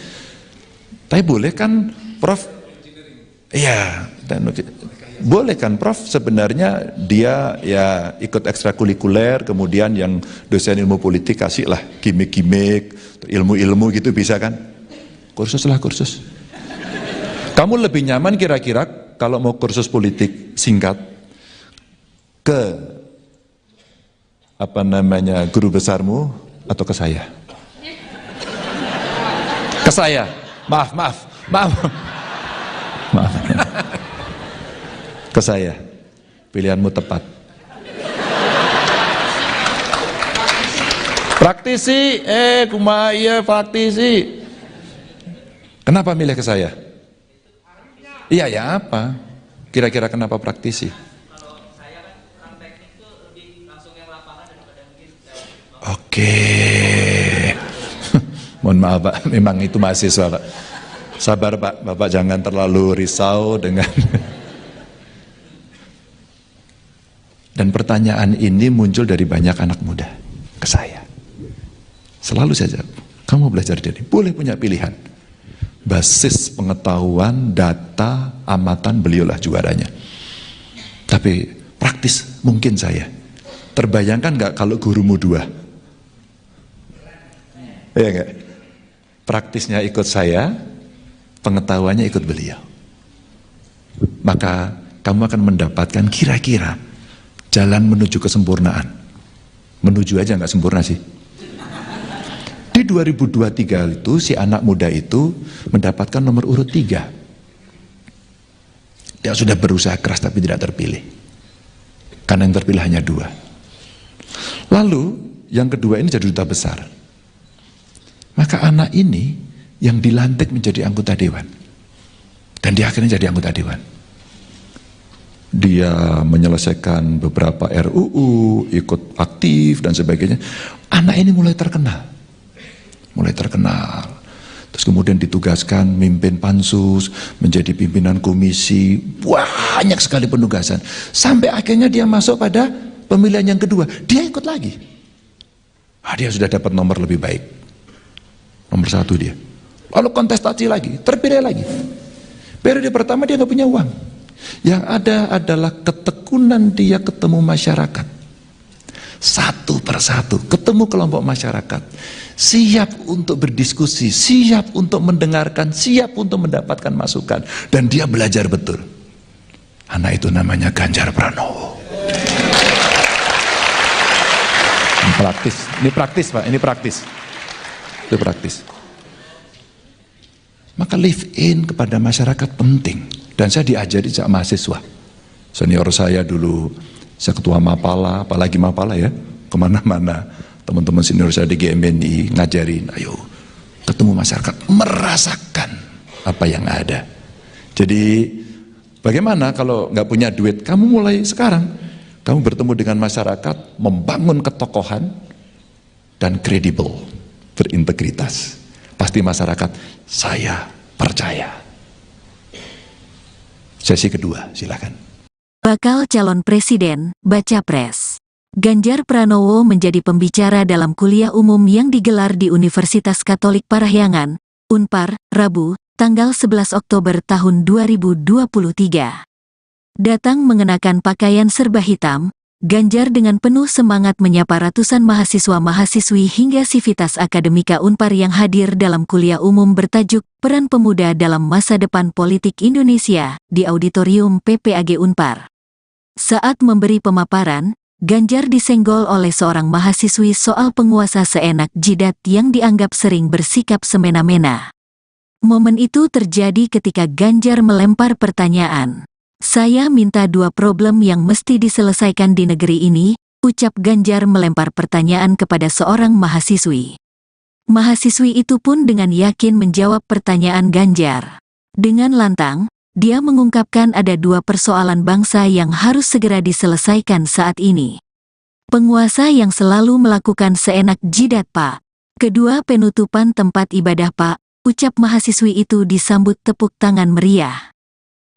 Tapi boleh kan Prof? Iya, teknologi. Boleh kan Prof sebenarnya dia ya ikut ekstrakurikuler, kemudian yang dosen ilmu politik kasihlah gimmick-gimmick, ilmu-ilmu gitu bisa kan? Kursus lah kursus. Kamu lebih nyaman kira-kira kalau mau kursus politik singkat ke guru besarmu atau ke saya? Ke saya. Maaf. Ke saya. Pilihanmu tepat. Praktisi, kumaya praktisi. Kenapa milih ke saya? Iya ya apa? Kira-kira kenapa praktisi? Oke. Mohon maaf Pak, memang itu mahasiswa Pak. Sabar Pak, Bapak jangan terlalu risau dengan dan pertanyaan ini muncul dari banyak anak muda ke saya. Selalu saja, kamu belajar dari, boleh punya pilihan. Basis pengetahuan, data, amatan, beliaulah juaranya. Tapi praktis, mungkin saya. Terbayangkan nggak kalau gurumu dua? Iya nggak? Praktisnya ikut saya, pengetahuannya ikut beliau. Maka kamu akan mendapatkan kira-kira jalan menuju kesempurnaan. Menuju aja nggak sempurna sih. Di 2023 itu si anak muda itu mendapatkan nomor urut 3. Dia sudah berusaha keras tapi tidak terpilih. Karena yang terpilih hanya 2. Lalu yang kedua ini jadi duta besar. Maka anak ini yang dilantik menjadi anggota dewan. Dan dia akhirnya jadi anggota dewan. Dia menyelesaikan beberapa RUU, ikut aktif dan sebagainya. Anak ini mulai terkenal. Terus kemudian ditugaskan mimpin pansus, menjadi pimpinan komisi, banyak sekali penugasan. Sampai akhirnya dia masuk pada pemilihan yang kedua, dia ikut lagi. Dia sudah dapat nomor lebih baik. Nomor 1 dia. Lalu kontestasi lagi, terpilih lagi. Periode pertama dia nggak punya uang. Yang ada adalah ketekunan dia ketemu masyarakat. Satu persatu, ketemu kelompok masyarakat. Siap untuk berdiskusi, siap untuk mendengarkan, siap untuk mendapatkan masukan. Dan dia belajar betul. Anak itu namanya Ganjar Pranowo. Ini praktis Pak, ini praktis. Itu praktis. Maka live in kepada masyarakat penting. Dan saya diajari sejak mahasiswa. Senior saya dulu, saya ketua Mapala, apalagi Mapala ya, kemana-mana. Teman-teman senior saya di GMNI ngajarin, ayo ketemu masyarakat, merasakan apa yang ada. Jadi bagaimana kalau nggak punya duit, kamu mulai sekarang, kamu bertemu dengan masyarakat, membangun ketokohan dan kredibel, berintegritas. Pasti masyarakat, saya percaya. Sesi kedua, silakan. Bakal calon presiden, baca pres. Ganjar Pranowo menjadi pembicara dalam kuliah umum yang digelar di Universitas Katolik Parahyangan, Unpar, Rabu, tanggal 11 Oktober tahun 2023. Datang mengenakan pakaian serba hitam, Ganjar dengan penuh semangat menyapa ratusan mahasiswa-mahasiswi hingga Sivitas Akademika Unpar yang hadir dalam kuliah umum bertajuk Peran Pemuda dalam Masa Depan Politik Indonesia di Auditorium PPAG Unpar. Saat memberi pemaparan, Ganjar disenggol oleh seorang mahasiswi soal penguasa seenak jidat yang dianggap sering bersikap semena-mena. Momen itu terjadi ketika Ganjar melempar pertanyaan. "Saya minta 2 problem yang mesti diselesaikan di negeri ini," ucap Ganjar melempar pertanyaan kepada seorang mahasiswi. Mahasiswi itu pun dengan yakin menjawab pertanyaan Ganjar. Dengan lantang, dia mengungkapkan ada 2 persoalan bangsa yang harus segera diselesaikan saat ini. "Penguasa yang selalu melakukan seenak jidat, Pak. Kedua, penutupan tempat ibadah, Pak," ucap mahasiswi itu disambut tepuk tangan meriah.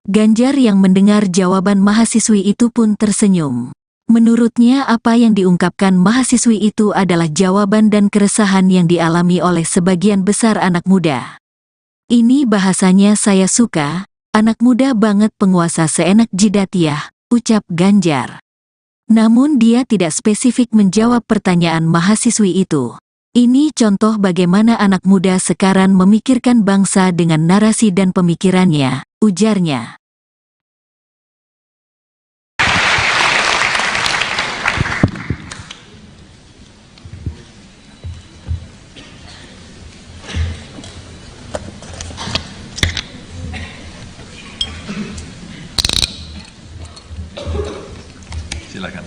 Ganjar yang mendengar jawaban mahasiswi itu pun tersenyum. Menurutnya apa yang diungkapkan mahasiswi itu adalah jawaban dan keresahan yang dialami oleh sebagian besar anak muda. "Ini bahasanya saya suka, anak muda banget penguasa seenak jidat ya," ucap Ganjar. Namun dia tidak spesifik menjawab pertanyaan mahasiswi itu. "Ini contoh bagaimana anak muda sekarang memikirkan bangsa dengan narasi dan pemikirannya," ujarnya. Silakan.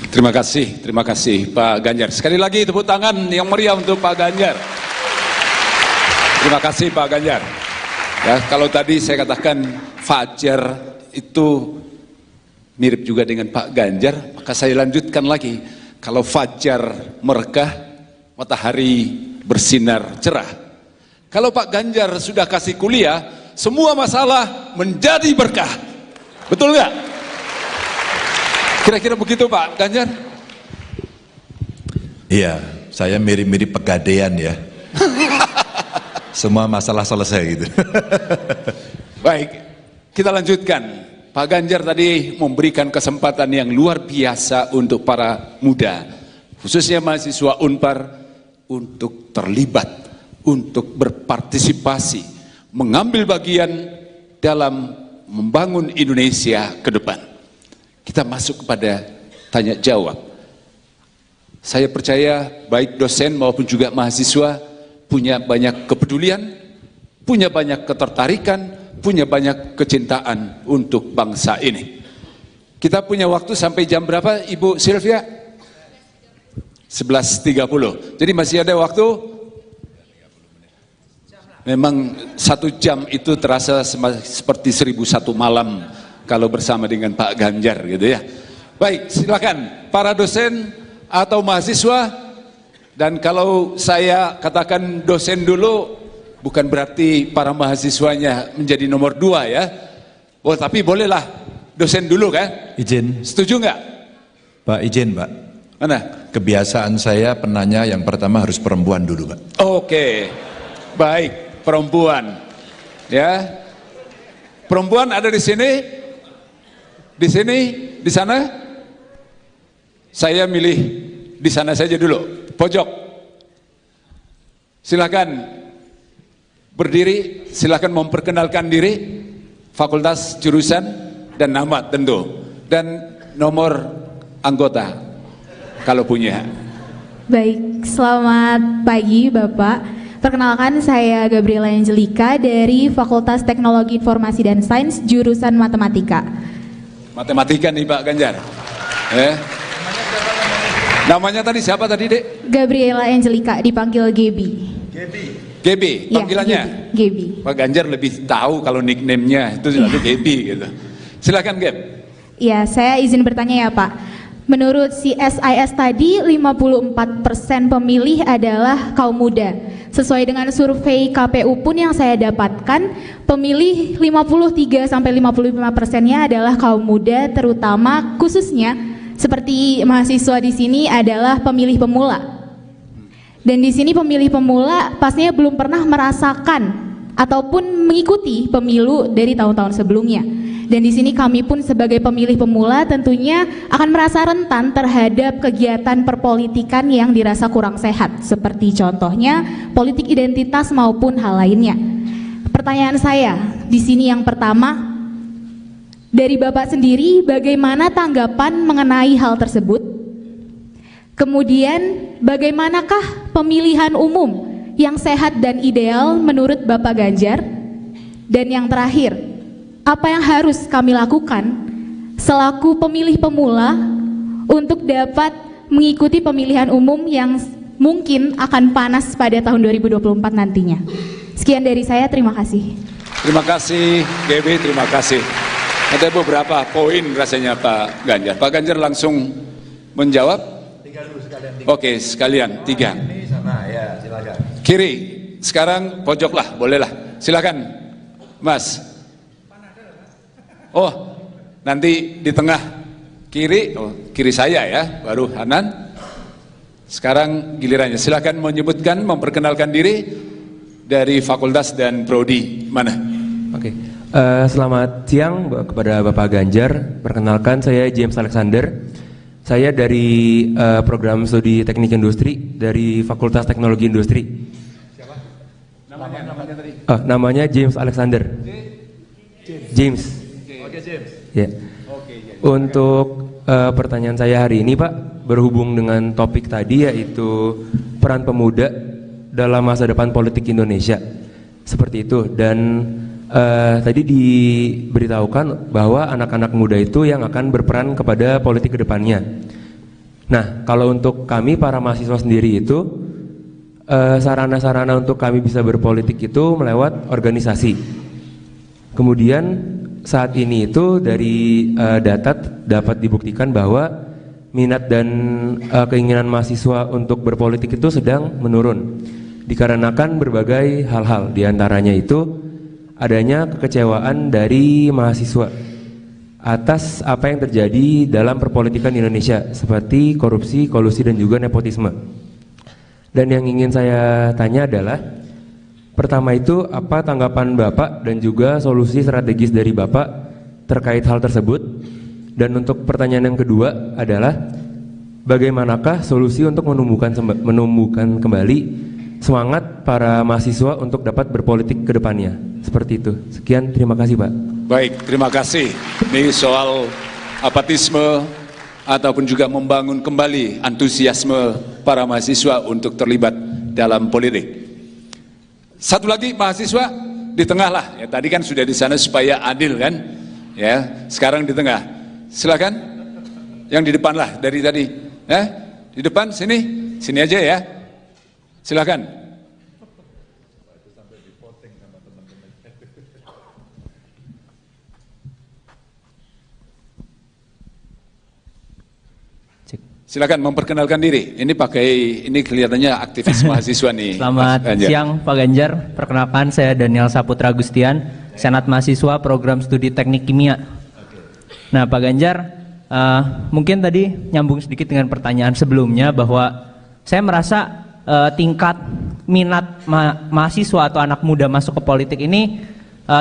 Terima kasih Pak Ganjar. Sekali lagi tepuk tangan yang meriah untuk Pak Ganjar. Terima kasih Pak Ganjar. Ya, kalau tadi saya katakan Fajar itu mirip juga dengan Pak Ganjar, maka saya lanjutkan lagi. Kalau Fajar merekah, matahari bersinar cerah. Kalau Pak Ganjar sudah kasih kuliah, semua masalah menjadi berkah. Betul nggak? Kira-kira begitu Pak Ganjar? Iya, saya mirip-mirip Pegadaian ya. Semua masalah selesai gitu. Baik, kita lanjutkan. Pak Ganjar tadi memberikan kesempatan yang luar biasa untuk para muda, khususnya mahasiswa Unpar, untuk terlibat, untuk berpartisipasi, mengambil bagian dalam membangun Indonesia ke depan. Kita masuk kepada tanya jawab. Saya percaya baik dosen maupun juga mahasiswa punya banyak kepedulian, punya banyak ketertarikan, punya banyak kecintaan untuk bangsa ini. Kita punya waktu sampai jam berapa Ibu Sylvia? 11.30. Jadi masih ada waktu? Memang 1 jam itu terasa seperti 1001 malam kalau bersama dengan Pak Ganjar gitu ya. Baik, silakan para dosen atau mahasiswa. Dan kalau saya katakan dosen dulu, bukan berarti para mahasiswanya menjadi nomor 2 ya. Oh, tapi bolehlah dosen dulu kan? Izin. Setuju nggak? Pak, izin Pak. Mana? Kebiasaan saya penanya yang pertama harus perempuan dulu Pak. Oke, baik, perempuan. Ya, perempuan ada di sini? Di sini, di sana? Saya milih di sana saja dulu, pojok. Silakan berdiri, silakan memperkenalkan diri, fakultas, jurusan, dan nama tentu. Dan nomor anggota, kalau punya. Baik, selamat pagi Bapak. Perkenalkan saya Gabriela Angelika dari Fakultas Teknologi Informasi dan Sains, jurusan Matematika. Matematika nih Pak Ganjar. Namanya tadi siapa tadi Dek? Gabriela Angelika, dipanggil Gebi. Gebi, panggilannya? Ya, Gebi. Pak Ganjar lebih tahu kalau nickname-nya itu selalu Gebi gitu. Silakan Geb. Ya, saya izin bertanya ya Pak. Menurut CSIS tadi 54% pemilih adalah kaum muda. Sesuai dengan survei KPU pun yang saya dapatkan, pemilih 53-55%-nya adalah kaum muda, terutama khususnya seperti mahasiswa di sini adalah pemilih pemula. Dan di sini pemilih pemula pastinya belum pernah merasakan ataupun mengikuti pemilu dari tahun-tahun sebelumnya. Dan di sini kami pun sebagai pemilih pemula tentunya akan merasa rentan terhadap kegiatan perpolitikan yang dirasa kurang sehat, seperti contohnya politik identitas maupun hal lainnya. Pertanyaan saya di sini yang pertama, dari Bapak sendiri bagaimana tanggapan mengenai hal tersebut? Kemudian bagaimanakah pemilihan umum yang sehat dan ideal menurut Bapak Ganjar? Dan yang terakhir, apa yang harus kami lakukan selaku pemilih pemula untuk dapat mengikuti pemilihan umum yang mungkin akan panas pada tahun 2024 nantinya? Sekian dari saya, terima kasih. Terima kasih GB, terima kasih. Ada beberapa poin rasanya Pak Ganjar. Pak Ganjar langsung menjawab. Oke, sekalian 3. Ini sana ya, silakan. Kiri, sekarang pojok lah, bolehlah. Silakan, Mas. Oh, nanti di tengah kiri, kiri saya ya, baru Hanan. Sekarang gilirannya, silakan menyebutkan, memperkenalkan diri dari fakultas dan prodi mana. Oke, selamat siang kepada Bapak Ganjar. Perkenalkan, saya James Alexander. Saya dari program studi teknik industri dari Fakultas Teknologi Industri. Siapa? Namanya tadi. Namanya James Alexander. James. Oke, James. Ya. Untuk pertanyaan saya hari ini, Pak, berhubung dengan topik tadi yaitu peran pemuda dalam masa depan politik Indonesia. Seperti itu. Dan tadi diberitahukan bahwa anak-anak muda itu yang akan berperan kepada politik ke depannya. Nah, kalau untuk kami para mahasiswa sendiri itu sarana-sarana untuk kami bisa berpolitik itu melewat organisasi. Kemudian saat ini itu dari data dapat dibuktikan bahwa minat dan keinginan mahasiswa untuk berpolitik itu sedang menurun dikarenakan berbagai hal-hal, diantaranya itu adanya kekecewaan dari mahasiswa atas apa yang terjadi dalam perpolitikan Indonesia seperti korupsi, kolusi, dan juga nepotisme. Dan yang ingin saya tanya adalah, pertama itu apa tanggapan Bapak dan juga solusi strategis dari Bapak terkait hal tersebut? Dan untuk pertanyaan yang kedua adalah, bagaimanakah solusi untuk menumbuhkan kembali semangat para mahasiswa untuk dapat berpolitik ke depannya? Seperti itu. Sekian, terima kasih Pak. Baik, terima kasih. Ini soal apatisme ataupun juga membangun kembali antusiasme para mahasiswa untuk terlibat dalam politik. Satu lagi mahasiswa di tengah lah. Ya, tadi kan sudah di sana supaya adil kan. Ya, sekarang di tengah. Silakan. Yang di depan lah dari tadi. Di depan sini, sini aja ya. Silakan. Silakan memperkenalkan diri. Ini kelihatannya aktivis mahasiswa nih. Selamat siang Pak Ganjar. Perkenalkan, saya Daniel Saputra Gustian, Senat Mahasiswa Program Studi Teknik Kimia. Nah Pak Ganjar, mungkin tadi nyambung sedikit dengan pertanyaan sebelumnya bahwa saya merasa tingkat minat mahasiswa atau anak muda masuk ke politik ini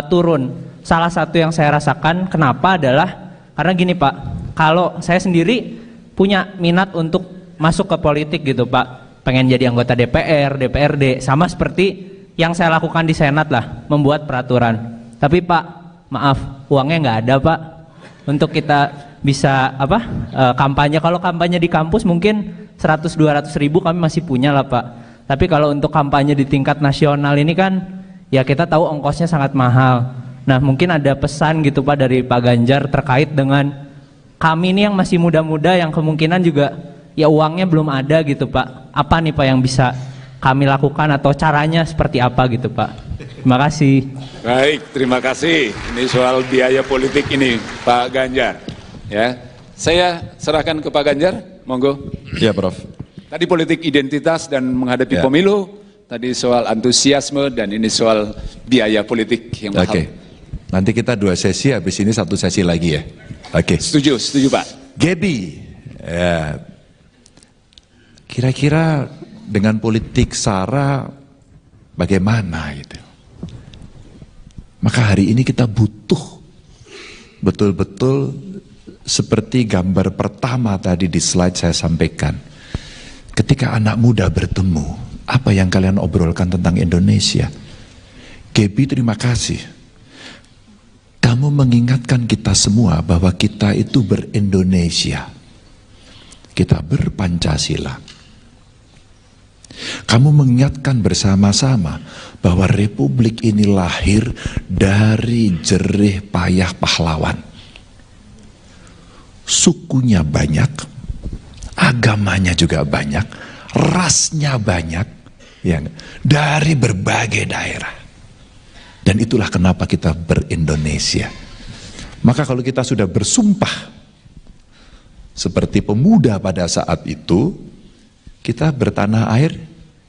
turun. Salah satu yang saya rasakan kenapa adalah karena gini Pak, kalau saya sendiri punya minat untuk masuk ke politik gitu Pak, pengen jadi anggota DPR, DPRD, sama seperti yang saya lakukan di Senat lah, membuat peraturan. Tapi Pak, maaf, uangnya nggak ada Pak, untuk kita bisa kampanye. Kalau kampanye di kampus mungkin 100-200 ribu kami masih punya lah Pak. Tapi kalau untuk kampanye di tingkat nasional ini kan, ya kita tahu ongkosnya sangat mahal. Nah mungkin ada pesan gitu Pak dari Pak Ganjar terkait dengan kami ini yang masih muda-muda yang kemungkinan juga ya uangnya belum ada gitu Pak. Apa nih Pak yang bisa kami lakukan atau caranya seperti apa gitu Pak? Terima kasih. Baik, terima kasih. Ini soal biaya politik ini Pak Ganjar. Ya, saya serahkan ke Pak Ganjar, monggo. Ya Prof. Tadi politik identitas dan menghadapi pemilu, tadi soal antusiasme dan ini soal biaya politik yang mahal. Oke. Nanti kita 2 sesi, habis ini 1 sesi lagi ya. Oke. Setuju Pak. Gaby, ya, kira-kira dengan politik SARA bagaimana gitu? Maka hari ini kita butuh betul-betul seperti gambar pertama tadi di slide saya sampaikan. Ketika anak muda bertemu, apa yang kalian obrolkan tentang Indonesia? Gaby, terima kasih. Kamu mengingatkan kita semua bahwa kita itu ber-Indonesia. Kita ber-Pancasila. Kamu mengingatkan bersama-sama bahwa republik ini lahir dari jerih payah pahlawan. Sukunya banyak, agamanya juga banyak, rasnya banyak, ya, dari berbagai daerah. Dan itulah kenapa kita ber-Indonesia. Maka kalau kita sudah bersumpah seperti pemuda pada saat itu, kita bertanah air,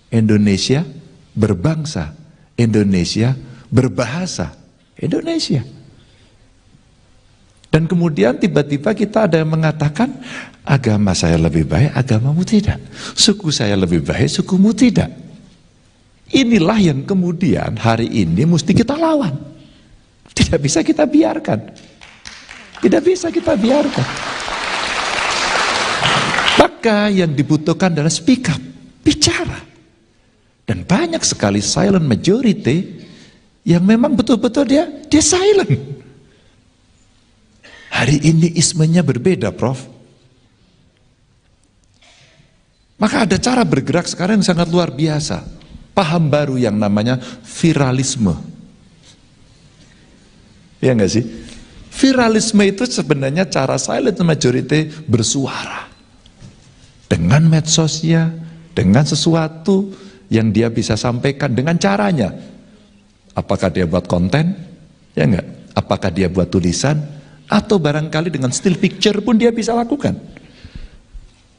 Indonesia berbangsa, Indonesia berbahasa, Indonesia. Dan kemudian tiba-tiba kita ada yang mengatakan, agama saya lebih baik, agamamu tidak. Suku saya lebih baik, sukumu tidak. Inilah yang kemudian hari ini mesti kita lawan. Tidak bisa kita biarkan. Tidak bisa kita biarkan. Maka yang dibutuhkan adalah speak up, bicara. Dan banyak sekali silent majority yang memang betul-betul dia silent. Hari ini ismenya berbeda, Prof. Maka ada cara bergerak sekarang yang sangat luar biasa. Paham baru yang namanya viralisme. Ya enggak sih? Viralisme itu sebenarnya cara silent majority bersuara. Dengan medsosnya, dengan sesuatu yang dia bisa sampaikan dengan caranya. Apakah dia buat konten? Ya enggak? Apakah dia buat tulisan? Atau barangkali dengan still picture pun dia bisa lakukan.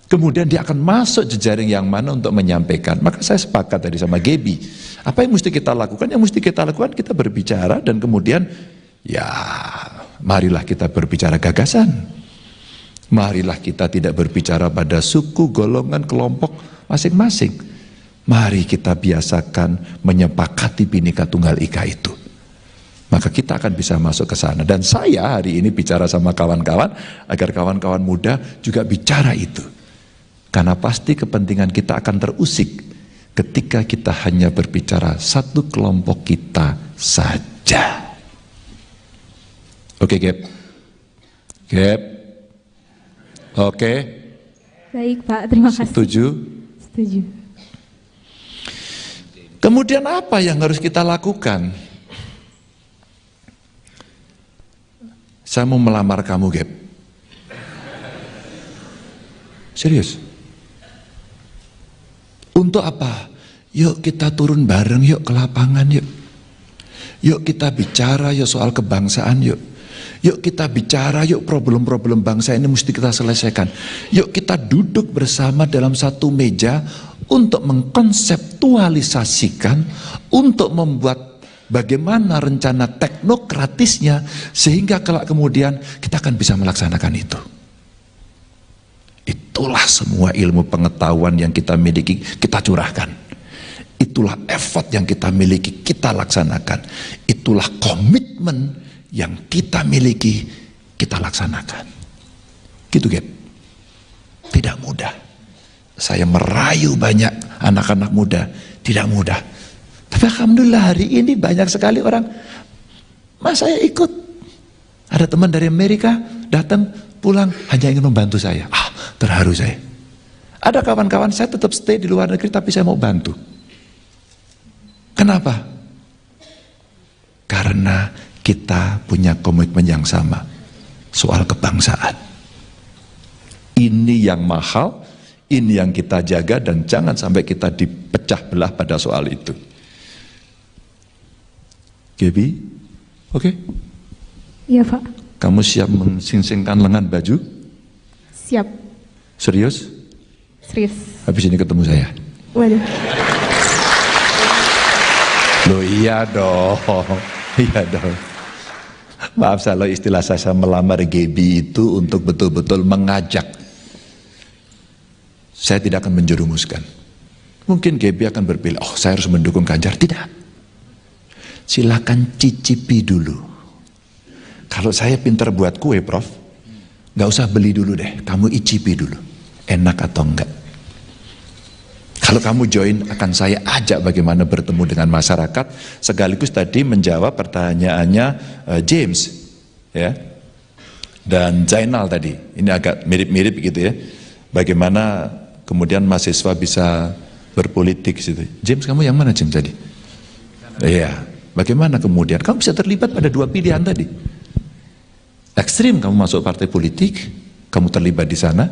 Kemudian dia akan masuk jejaring yang mana untuk menyampaikan. Maka saya sepakat tadi sama Gaby. Apa yang mesti kita lakukan? Yang mesti kita lakukan, kita berbicara dan kemudian ya marilah kita berbicara gagasan. Marilah kita tidak berbicara pada suku, golongan, kelompok masing-masing. Mari kita biasakan menyepakati Bhinneka Tunggal Ika itu. Maka kita akan bisa masuk ke sana. Dan saya hari ini bicara sama kawan-kawan, agar kawan-kawan muda juga bicara itu. Karena pasti kepentingan kita akan terusik ketika kita hanya berbicara satu kelompok kita saja. Oke, Gap? Gap? Oke? Baik, Pak. Terima kasih. Setuju? Setuju. Kemudian apa yang harus kita lakukan? Saya mau melamar kamu, Gap. Serius. Untuk apa? Yuk kita turun bareng yuk ke lapangan yuk. Yuk kita bicara yuk soal kebangsaan yuk. Yuk kita bicara yuk problem-problem bangsa ini mesti kita selesaikan. Yuk kita duduk bersama dalam satu meja untuk mengkonseptualisasikan, untuk membuat bagaimana rencana teknokratisnya sehingga kelak kemudian kita akan bisa melaksanakan itu. Itulah semua ilmu pengetahuan yang kita miliki, kita curahkan. Itulah effort yang kita miliki, kita laksanakan. Itulah komitmen yang kita miliki, kita laksanakan. Gitu, Gap. Tidak mudah. Saya merayu banyak anak-anak muda, tidak mudah. Tapi alhamdulillah hari ini banyak sekali orang, Mas saya ikut. Ada teman dari Amerika datang pulang hanya ingin membantu saya. Terharu saya. Ada kawan-kawan saya tetap stay di luar negeri tapi saya mau bantu. Kenapa? Karena kita punya komitmen yang sama soal kebangsaan. Ini yang mahal, ini yang kita jaga dan jangan sampai kita dipecah belah pada soal itu. Gaby, oke? Iya, Pak. Kamu siap mensingsingkan lengan baju? Siap. Serius? Serius. Habis ini ketemu saya. Waduh. Loh iya dong. Iya dong. Maaf kalau istilah saya melamar Gaby itu untuk betul-betul mengajak. Saya tidak akan menjerumuskan. Mungkin Gaby akan berpilih, oh saya harus mendukung Ganjar. Tidak. Silakan cicipi dulu. Kalau saya pinter buat kue, Prof, nggak usah beli dulu deh, kamu icipi dulu, enak atau enggak. Kalau kamu join, akan saya ajak bagaimana bertemu dengan masyarakat, sekaligus tadi menjawab pertanyaannya James, ya, dan Zainal tadi. Ini agak mirip-mirip gitu ya. Bagaimana kemudian mahasiswa bisa berpolitik gitu. James, kamu yang mana James tadi? Iya. Bagaimana kemudian kamu bisa terlibat pada dua pilihan tadi? Ekstrim, kamu masuk partai politik, kamu terlibat di sana.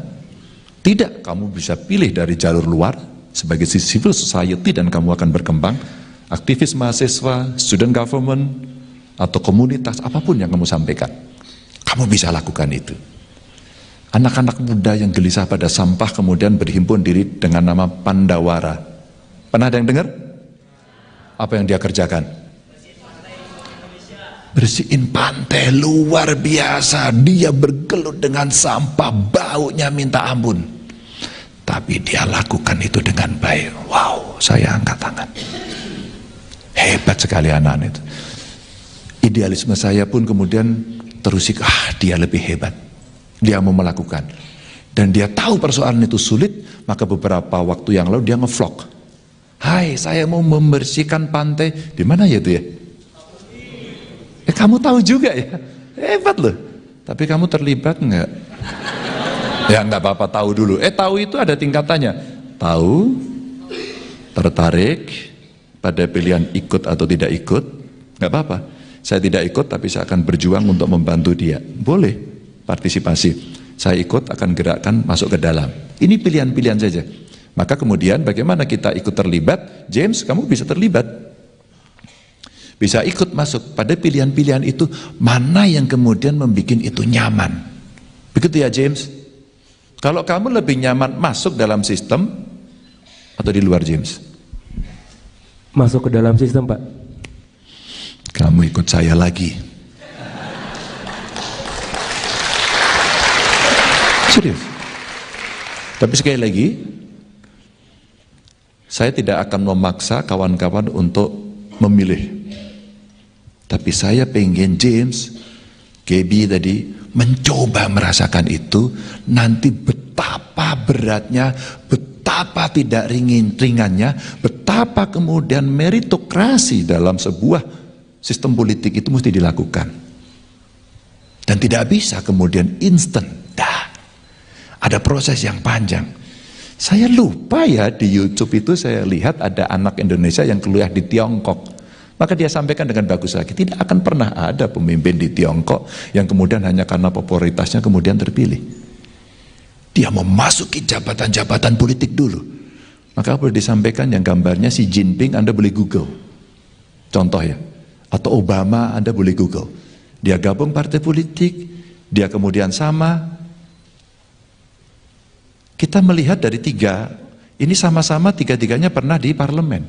Tidak, kamu bisa pilih dari jalur luar sebagai civil society dan kamu akan berkembang. Aktivis mahasiswa, student government, atau komunitas, apapun yang kamu sampaikan, kamu bisa lakukan itu. Anak-anak muda yang gelisah pada sampah kemudian berhimpun diri dengan nama Pandawara. Pernah ada yang dengar? Apa yang dia kerjakan? Bersihin pantai, luar biasa. Dia bergelut dengan sampah, baunya minta ampun. Tapi dia lakukan itu dengan baik. Wow, saya angkat tangan. Hebat sekali anak itu. Idealisme saya pun kemudian terusik, dia lebih hebat. Dia mau melakukan. Dan dia tahu persoalan itu sulit, maka beberapa waktu yang lalu dia nge-vlog. Hai, saya mau membersihkan pantai. Di mana ya itu ya? Kamu tahu juga ya? Hebat loh. Tapi kamu terlibat enggak? Ya enggak apa-apa, tahu dulu. Tahu itu ada tingkatannya. Tahu, tertarik pada pilihan ikut atau tidak ikut, enggak apa-apa. Saya tidak ikut tapi saya akan berjuang untuk membantu dia. Boleh partisipasi. Saya ikut, akan gerakkan masuk ke dalam. Ini pilihan-pilihan saja. Maka kemudian bagaimana kita ikut terlibat? James, kamu bisa terlibat. Bisa ikut masuk pada pilihan-pilihan itu, mana yang kemudian membuat itu nyaman. Begitu ya James? Kalau kamu lebih nyaman masuk dalam sistem atau di luar James? Masuk ke dalam sistem, Pak. Kamu ikut saya lagi. Serius. Tapi sekali lagi, saya tidak akan memaksa kawan-kawan untuk memilih. Tapi saya pengen James, Gaby tadi mencoba merasakan itu, nanti betapa beratnya, betapa tidak ringannya, betapa kemudian meritokrasi dalam sebuah sistem politik itu mesti dilakukan. Dan tidak bisa kemudian instan. Ada proses yang panjang. Saya lupa ya, di YouTube itu saya lihat ada anak Indonesia yang kuliah di Tiongkok. Maka dia sampaikan dengan bagus lagi, tidak akan pernah ada pemimpin di Tiongkok yang kemudian hanya karena popularitasnya kemudian terpilih. Dia memasuki jabatan-jabatan politik dulu. Maka boleh disampaikan yang gambarnya Xi Jinping, Anda boleh Google. Contoh ya. Atau Obama, Anda boleh Google. Dia gabung partai politik, dia kemudian sama. Kita melihat dari tiga, ini sama-sama tiga-tiganya pernah di parlemen.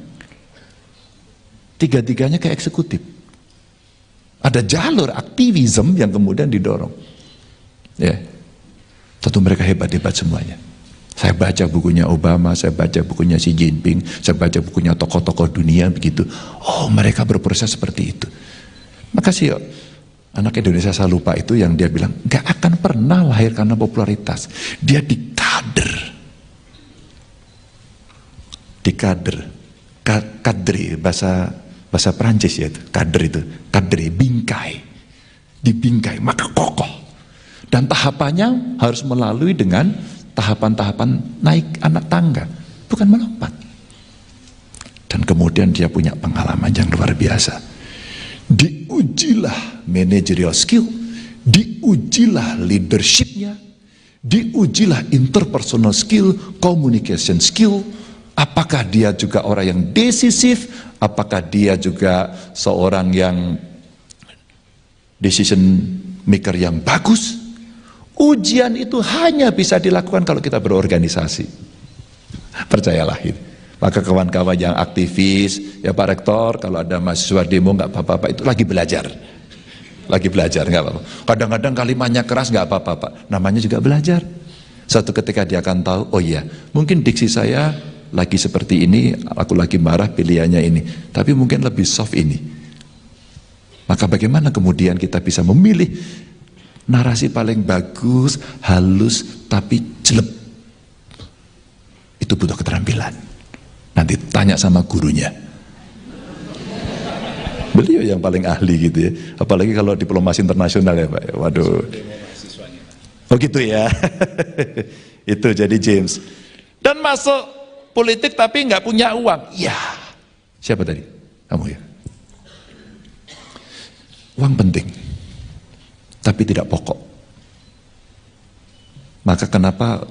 Tiga-tiganya ke eksekutif. Ada jalur aktivisme yang kemudian didorong. Ya, tentu mereka hebat-hebat semuanya. Saya baca bukunya Obama, saya baca bukunya Xi Jinping, saya baca bukunya tokoh-tokoh dunia begitu. Oh, mereka berproses seperti itu. Makasih ya. Anak Indonesia saya lupa itu yang dia bilang, gak akan pernah lahir karena popularitas. Dia dikader. Kadri, bahasa Perancis ya itu, kader itu, kadri, bingkai, dibingkai, maka kokoh. Dan tahapannya harus melalui dengan tahapan-tahapan naik anak tangga, bukan melompat. Dan kemudian dia punya pengalaman yang luar biasa. Diujilah managerial skill, diujilah leadershipnya, diujilah interpersonal skill, communication skill. Apakah dia juga orang yang decisif? Apakah dia juga seorang yang decision maker yang bagus? Ujian itu hanya bisa dilakukan kalau kita berorganisasi. Percayalah ini. Maka kawan-kawan yang aktivis, ya Pak Rektor, kalau ada mahasiswa demo nggak apa-apa, itu lagi belajar. Lagi belajar, nggak apa-apa. Kadang-kadang kalimatnya keras nggak apa-apa, Pak. Namanya juga belajar. Suatu ketika dia akan tahu, oh iya, mungkin diksi saya lagi seperti ini, aku lagi marah, pilihannya ini, tapi mungkin lebih soft ini. Maka bagaimana kemudian kita bisa memilih narasi paling bagus, halus, tapi jelek? Itu butuh keterampilan. Nanti tanya sama gurunya. Beliau yang paling ahli gitu ya. Apalagi kalau diplomasi internasional ya Pak. Waduh. Oh gitu ya. Itu jadi James. Dan masuk politik tapi nggak punya uang. Ya. Siapa tadi? Kamu ya. Uang penting, tapi tidak pokok. Maka kenapa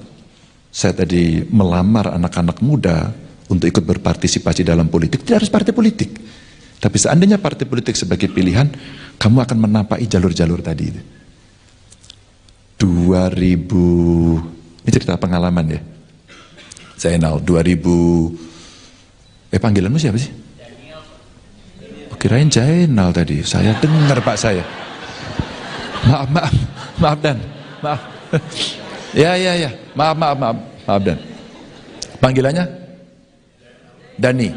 saya tadi melamar anak-anak muda untuk ikut berpartisipasi dalam politik? Tidak harus partai politik. Tapi seandainya partai politik sebagai pilihan, kamu akan menampai jalur-jalur tadi. 2000, ini cerita pengalaman ya. Zainal, 2000, panggilanmu siapa sih? Kirain Zainal tadi, saya dengar Pak saya. Maaf Dan, maaf. Ya, maaf Dan. Panggilannya? Dani.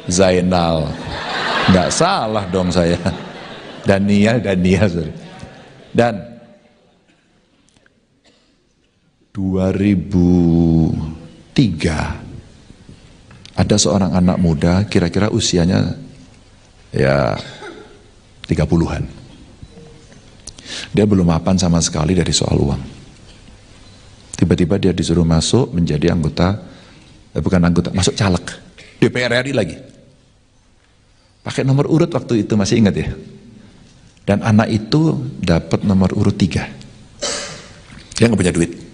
Zainal. Nggak salah dong saya. Dania, sorry. Dan 2003 ada seorang anak muda, kira-kira usianya ya 30-an. Dia belum mapan sama sekali dari soal uang. Tiba-tiba dia disuruh masuk menjadi masuk caleg. DPR RI lagi. Pakai nomor urut waktu itu, masih ingat ya? Dan anak itu dapat nomor urut 3. Dia nggak punya duit.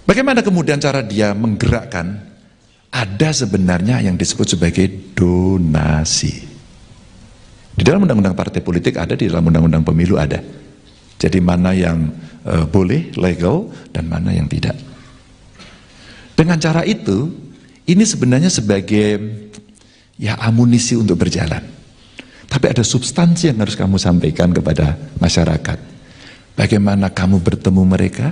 Bagaimana kemudian cara dia menggerakkan? Ada sebenarnya yang disebut sebagai donasi. Di dalam undang-undang partai politik ada, di dalam undang-undang pemilu ada. Jadi mana yang boleh, legal, dan mana yang tidak. Dengan cara itu, ini sebenarnya sebagai ya amunisi untuk berjalan. Tapi ada substansi yang harus kamu sampaikan kepada masyarakat. Bagaimana kamu bertemu mereka?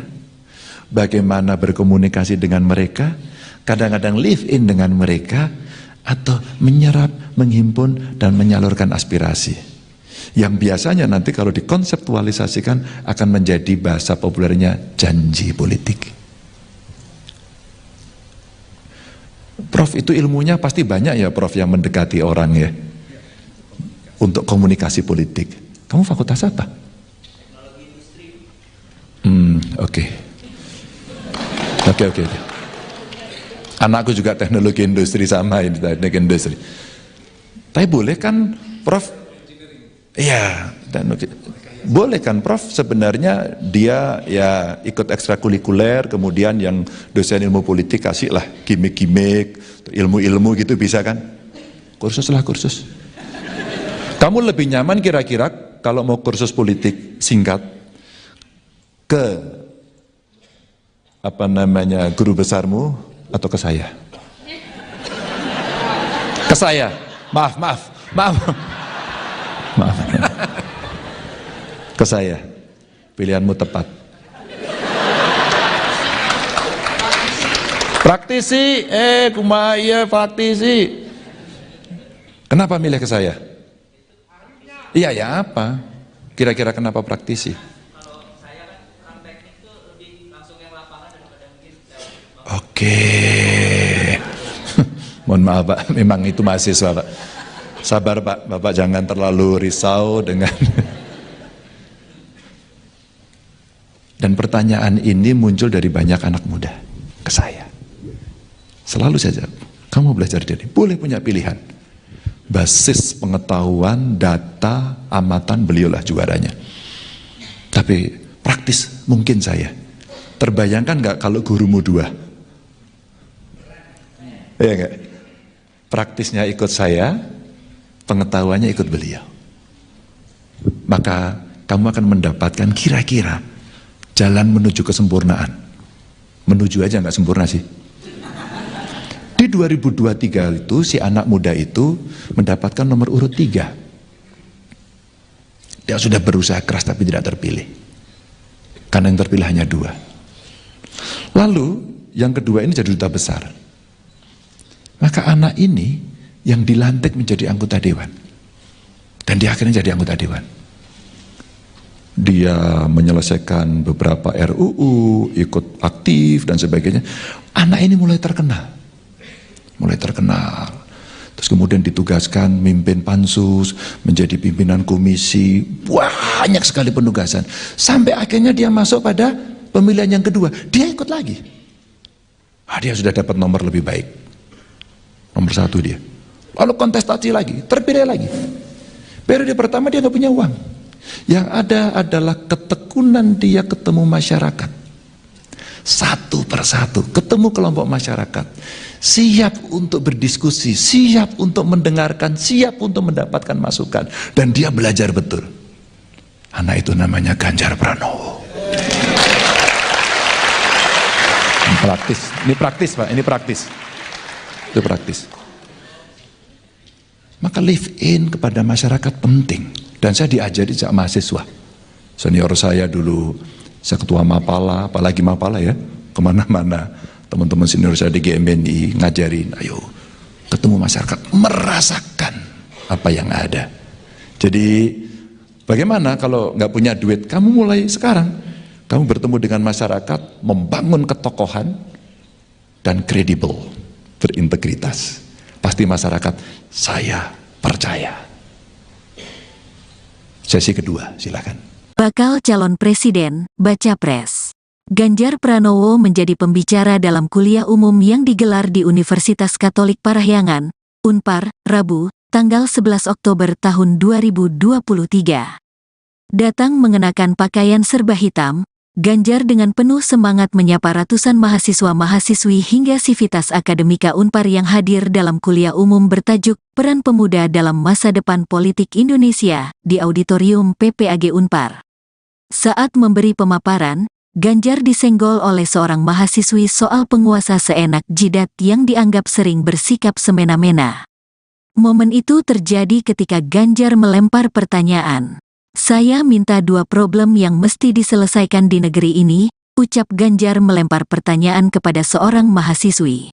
Bagaimana berkomunikasi dengan mereka, kadang-kadang live in dengan mereka, atau menyerap, menghimpun, dan menyalurkan aspirasi. Yang biasanya nanti kalau dikonseptualisasikan akan menjadi bahasa populernya janji politik. Prof, itu ilmunya pasti banyak ya Prof yang mendekati orang ya, untuk komunikasi politik. Kamu fakultas apa? Oke. Anakku juga teknologi industri, sama ini teknik industri. Tapi boleh kan Prof? Iya, boleh kan Prof sebenarnya dia ya ikut ekstrakurikuler, kemudian yang dosen ilmu politik kasih lah gimmick-gimmick, ilmu-ilmu gitu, bisa kan? Kursus. Kamu lebih nyaman kira-kira kalau mau kursus politik singkat ke guru besarmu atau ke saya? Ke saya. Maaf. Ke saya. Pilihanmu tepat. Praktisi, kumaya praktisi. Kenapa milih ke saya? Iya ya apa? Kira-kira kenapa praktisi? Oke. Mohon maaf Pak, memang itu mahasiswa Pak. Sabar Pak, Bapak jangan terlalu risau dengan dan pertanyaan ini muncul dari banyak anak muda ke saya. Selalu saja, kamu belajar dari, boleh punya pilihan. Basis pengetahuan, data, amatan, beliaulah juaranya. Tapi praktis mungkin saya. Terbayangkan nggak kalau gurumu 2? Iya enggak? Praktisnya ikut saya, pengetahuannya ikut beliau. Maka kamu akan mendapatkan kira-kira jalan menuju kesempurnaan. Menuju aja nggak sempurna sih. Di 2023 itu si anak muda itu mendapatkan nomor urut 3. Dia sudah berusaha keras tapi tidak terpilih. Karena yang terpilih hanya 2. Lalu yang kedua ini jadi duta besar. Maka anak ini yang dilantik menjadi anggota dewan. Dan dia akhirnya jadi anggota dewan. Dia menyelesaikan beberapa RUU, ikut aktif dan sebagainya. Anak ini mulai terkenal. Terus kemudian ditugaskan mimpin pansus, menjadi pimpinan komisi, banyak sekali penugasan. Sampai akhirnya dia masuk pada pemilihan yang kedua, dia ikut lagi. Dia sudah dapat nomor lebih baik. Nomor 1 dia. Lalu kontestasi lagi, terpilih lagi. Periode pertama dia nggak punya uang. Yang ada adalah ketekunan dia ketemu masyarakat. Satu persatu, ketemu kelompok masyarakat. Siap untuk berdiskusi, siap untuk mendengarkan, siap untuk mendapatkan masukan. Dan dia belajar betul. Anak itu namanya Ganjar Pranowo. Ini praktis Pak, ini praktis. Itu praktis. Maka live in kepada masyarakat penting. Dan saya diajari sejak mahasiswa. Senior saya dulu, saya ketua Mapala, apalagi Mapala ya, kemana-mana. Teman-teman senior saya di GMBNI ngajarin, ayo ketemu masyarakat, merasakan apa yang ada. Jadi bagaimana kalau nggak punya duit, kamu mulai sekarang. Kamu bertemu dengan masyarakat, membangun ketokohan, dan kredibel, berintegritas. Pasti masyarakat, saya percaya. Sesi kedua, silakan. Bakal calon presiden, baca pres. Ganjar Pranowo menjadi pembicara dalam kuliah umum yang digelar di Universitas Katolik Parahyangan, Unpar, Rabu, tanggal 11 Oktober tahun 2023. Datang mengenakan pakaian serba hitam, Ganjar dengan penuh semangat menyapa ratusan mahasiswa-mahasiswi hingga Sivitas Akademika Unpar yang hadir dalam kuliah umum bertajuk Peran Pemuda dalam Masa Depan Politik Indonesia di Auditorium PPAG Unpar. Saat memberi pemaparan, Ganjar disenggol oleh seorang mahasiswi soal penguasa seenak jidat yang dianggap sering bersikap semena-mena. Momen itu terjadi ketika Ganjar melempar pertanyaan. Saya minta 2 problem yang mesti diselesaikan di negeri ini, ucap Ganjar melempar pertanyaan kepada seorang mahasiswi.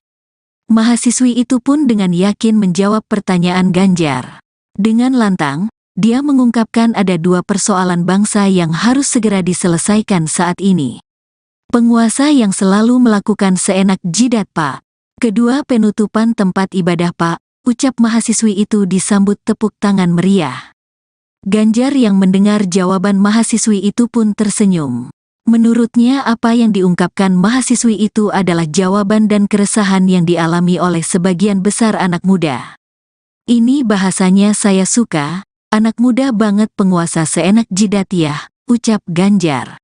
Mahasiswi itu pun dengan yakin menjawab pertanyaan Ganjar. Dengan lantang, dia mengungkapkan ada 2 persoalan bangsa yang harus segera diselesaikan saat ini. Penguasa yang selalu melakukan seenak jidat Pak. Kedua penutupan tempat ibadah Pak, ucap mahasiswi itu disambut tepuk tangan meriah. Ganjar yang mendengar jawaban mahasiswi itu pun tersenyum. Menurutnya apa yang diungkapkan mahasiswi itu adalah jawaban dan keresahan yang dialami oleh sebagian besar anak muda. Ini bahasanya saya suka, anak muda banget penguasa seenak jidat ya, ucap Ganjar.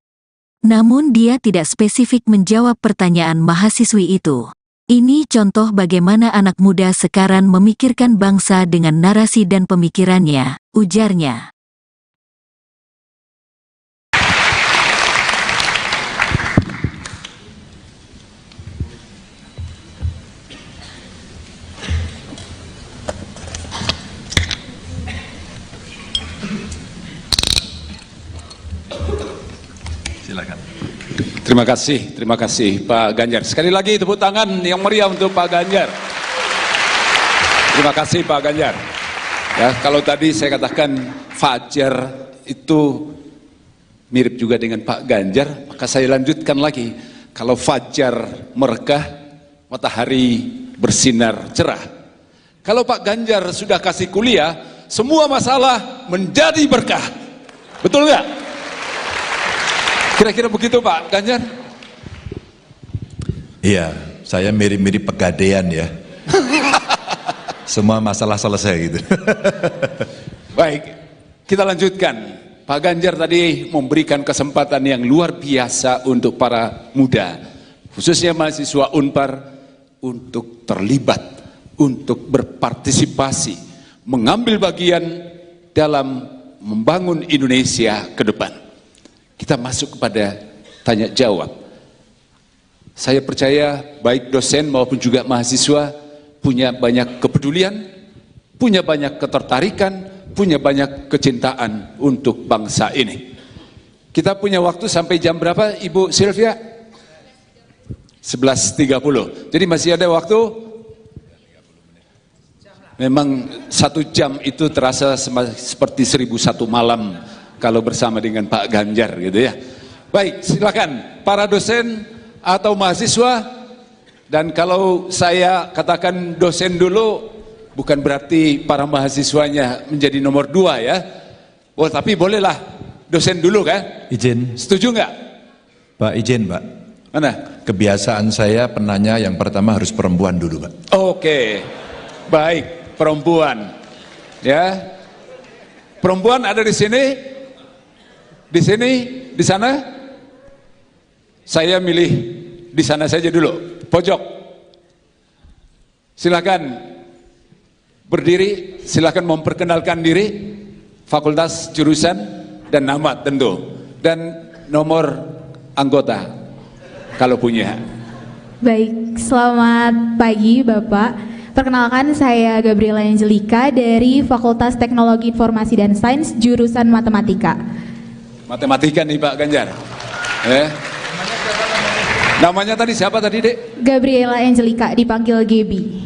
Namun dia tidak spesifik menjawab pertanyaan mahasiswi itu. Ini contoh bagaimana anak muda sekarang memikirkan bangsa dengan narasi dan pemikirannya, ujarnya. Silakan. Terima kasih Pak Ganjar. Sekali lagi tepuk tangan yang meriah untuk Pak Ganjar. Terima kasih Pak Ganjar. Ya, kalau tadi saya katakan Fajar itu mirip juga dengan Pak Ganjar, maka saya lanjutkan lagi. Kalau Fajar merekah, matahari bersinar cerah. Kalau Pak Ganjar sudah kasih kuliah, semua masalah menjadi berkah. Betul nggak? Kira-kira begitu Pak Ganjar? Iya, saya mirip-mirip Pegadaian ya. Semua masalah selesai gitu. Baik, kita lanjutkan. Pak Ganjar tadi memberikan kesempatan yang luar biasa untuk para muda, khususnya mahasiswa Unpar, untuk terlibat, untuk berpartisipasi, mengambil bagian dalam membangun Indonesia ke depan. Kita masuk kepada tanya jawab. Saya percaya baik dosen maupun juga mahasiswa punya banyak kepedulian, punya banyak ketertarikan, punya banyak kecintaan untuk bangsa ini. Kita punya waktu sampai jam berapa Ibu Sylvia? 11.30. Jadi masih ada waktu Memang 1 jam itu terasa seperti 1001 malam kalau bersama dengan Pak Ganjar gitu ya. Baik, silakan para dosen atau mahasiswa. Dan kalau saya katakan dosen dulu, bukan berarti para mahasiswanya menjadi nomor 2 ya. Oh, tapi bolehlah dosen dulu kan? Izin. Setuju nggak? Pak, izin Pak. Mana? Kebiasaan saya penanya yang pertama harus perempuan dulu Pak. Oke, baik, perempuan. Ya, perempuan ada di sini, di sana. Saya milih di sana saja dulu, pojok. Silakan berdiri, silakan memperkenalkan diri, fakultas, jurusan, dan nama tentu, dan nomor anggota kalau punya. Baik, selamat pagi Bapak. Perkenalkan, saya Gabriela Angelika dari Fakultas Teknologi Informasi dan Sains, jurusan Matematika. Matematika nih Pak Ganjar. Namanya tadi siapa tadi, Dek? Gabriela Angelika, dipanggil Gebi.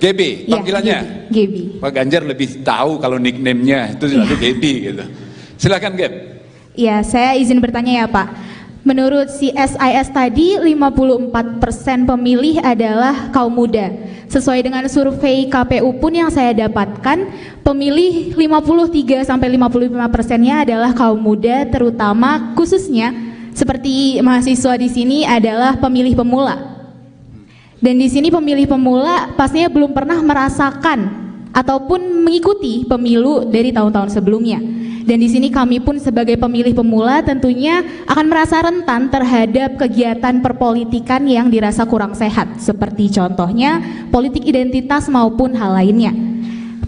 Gebi, panggilannya? Ya, Gebi. Pak Ganjar lebih tahu kalau nickname-nya itu selalu Gebi gitu. Silakan, Geb. Ya, saya izin bertanya ya Pak. Menurut CSIS tadi 54% pemilih adalah kaum muda. Sesuai dengan survei KPU pun yang saya dapatkan, pemilih 53-55%-nya adalah kaum muda, terutama khususnya seperti mahasiswa di sini adalah pemilih pemula. Dan di sini pemilih pemula pastinya belum pernah merasakan ataupun mengikuti pemilu dari tahun-tahun sebelumnya. Dan di sini kami pun sebagai pemilih pemula tentunya akan merasa rentan terhadap kegiatan perpolitikan yang dirasa kurang sehat, seperti contohnya politik identitas maupun hal lainnya.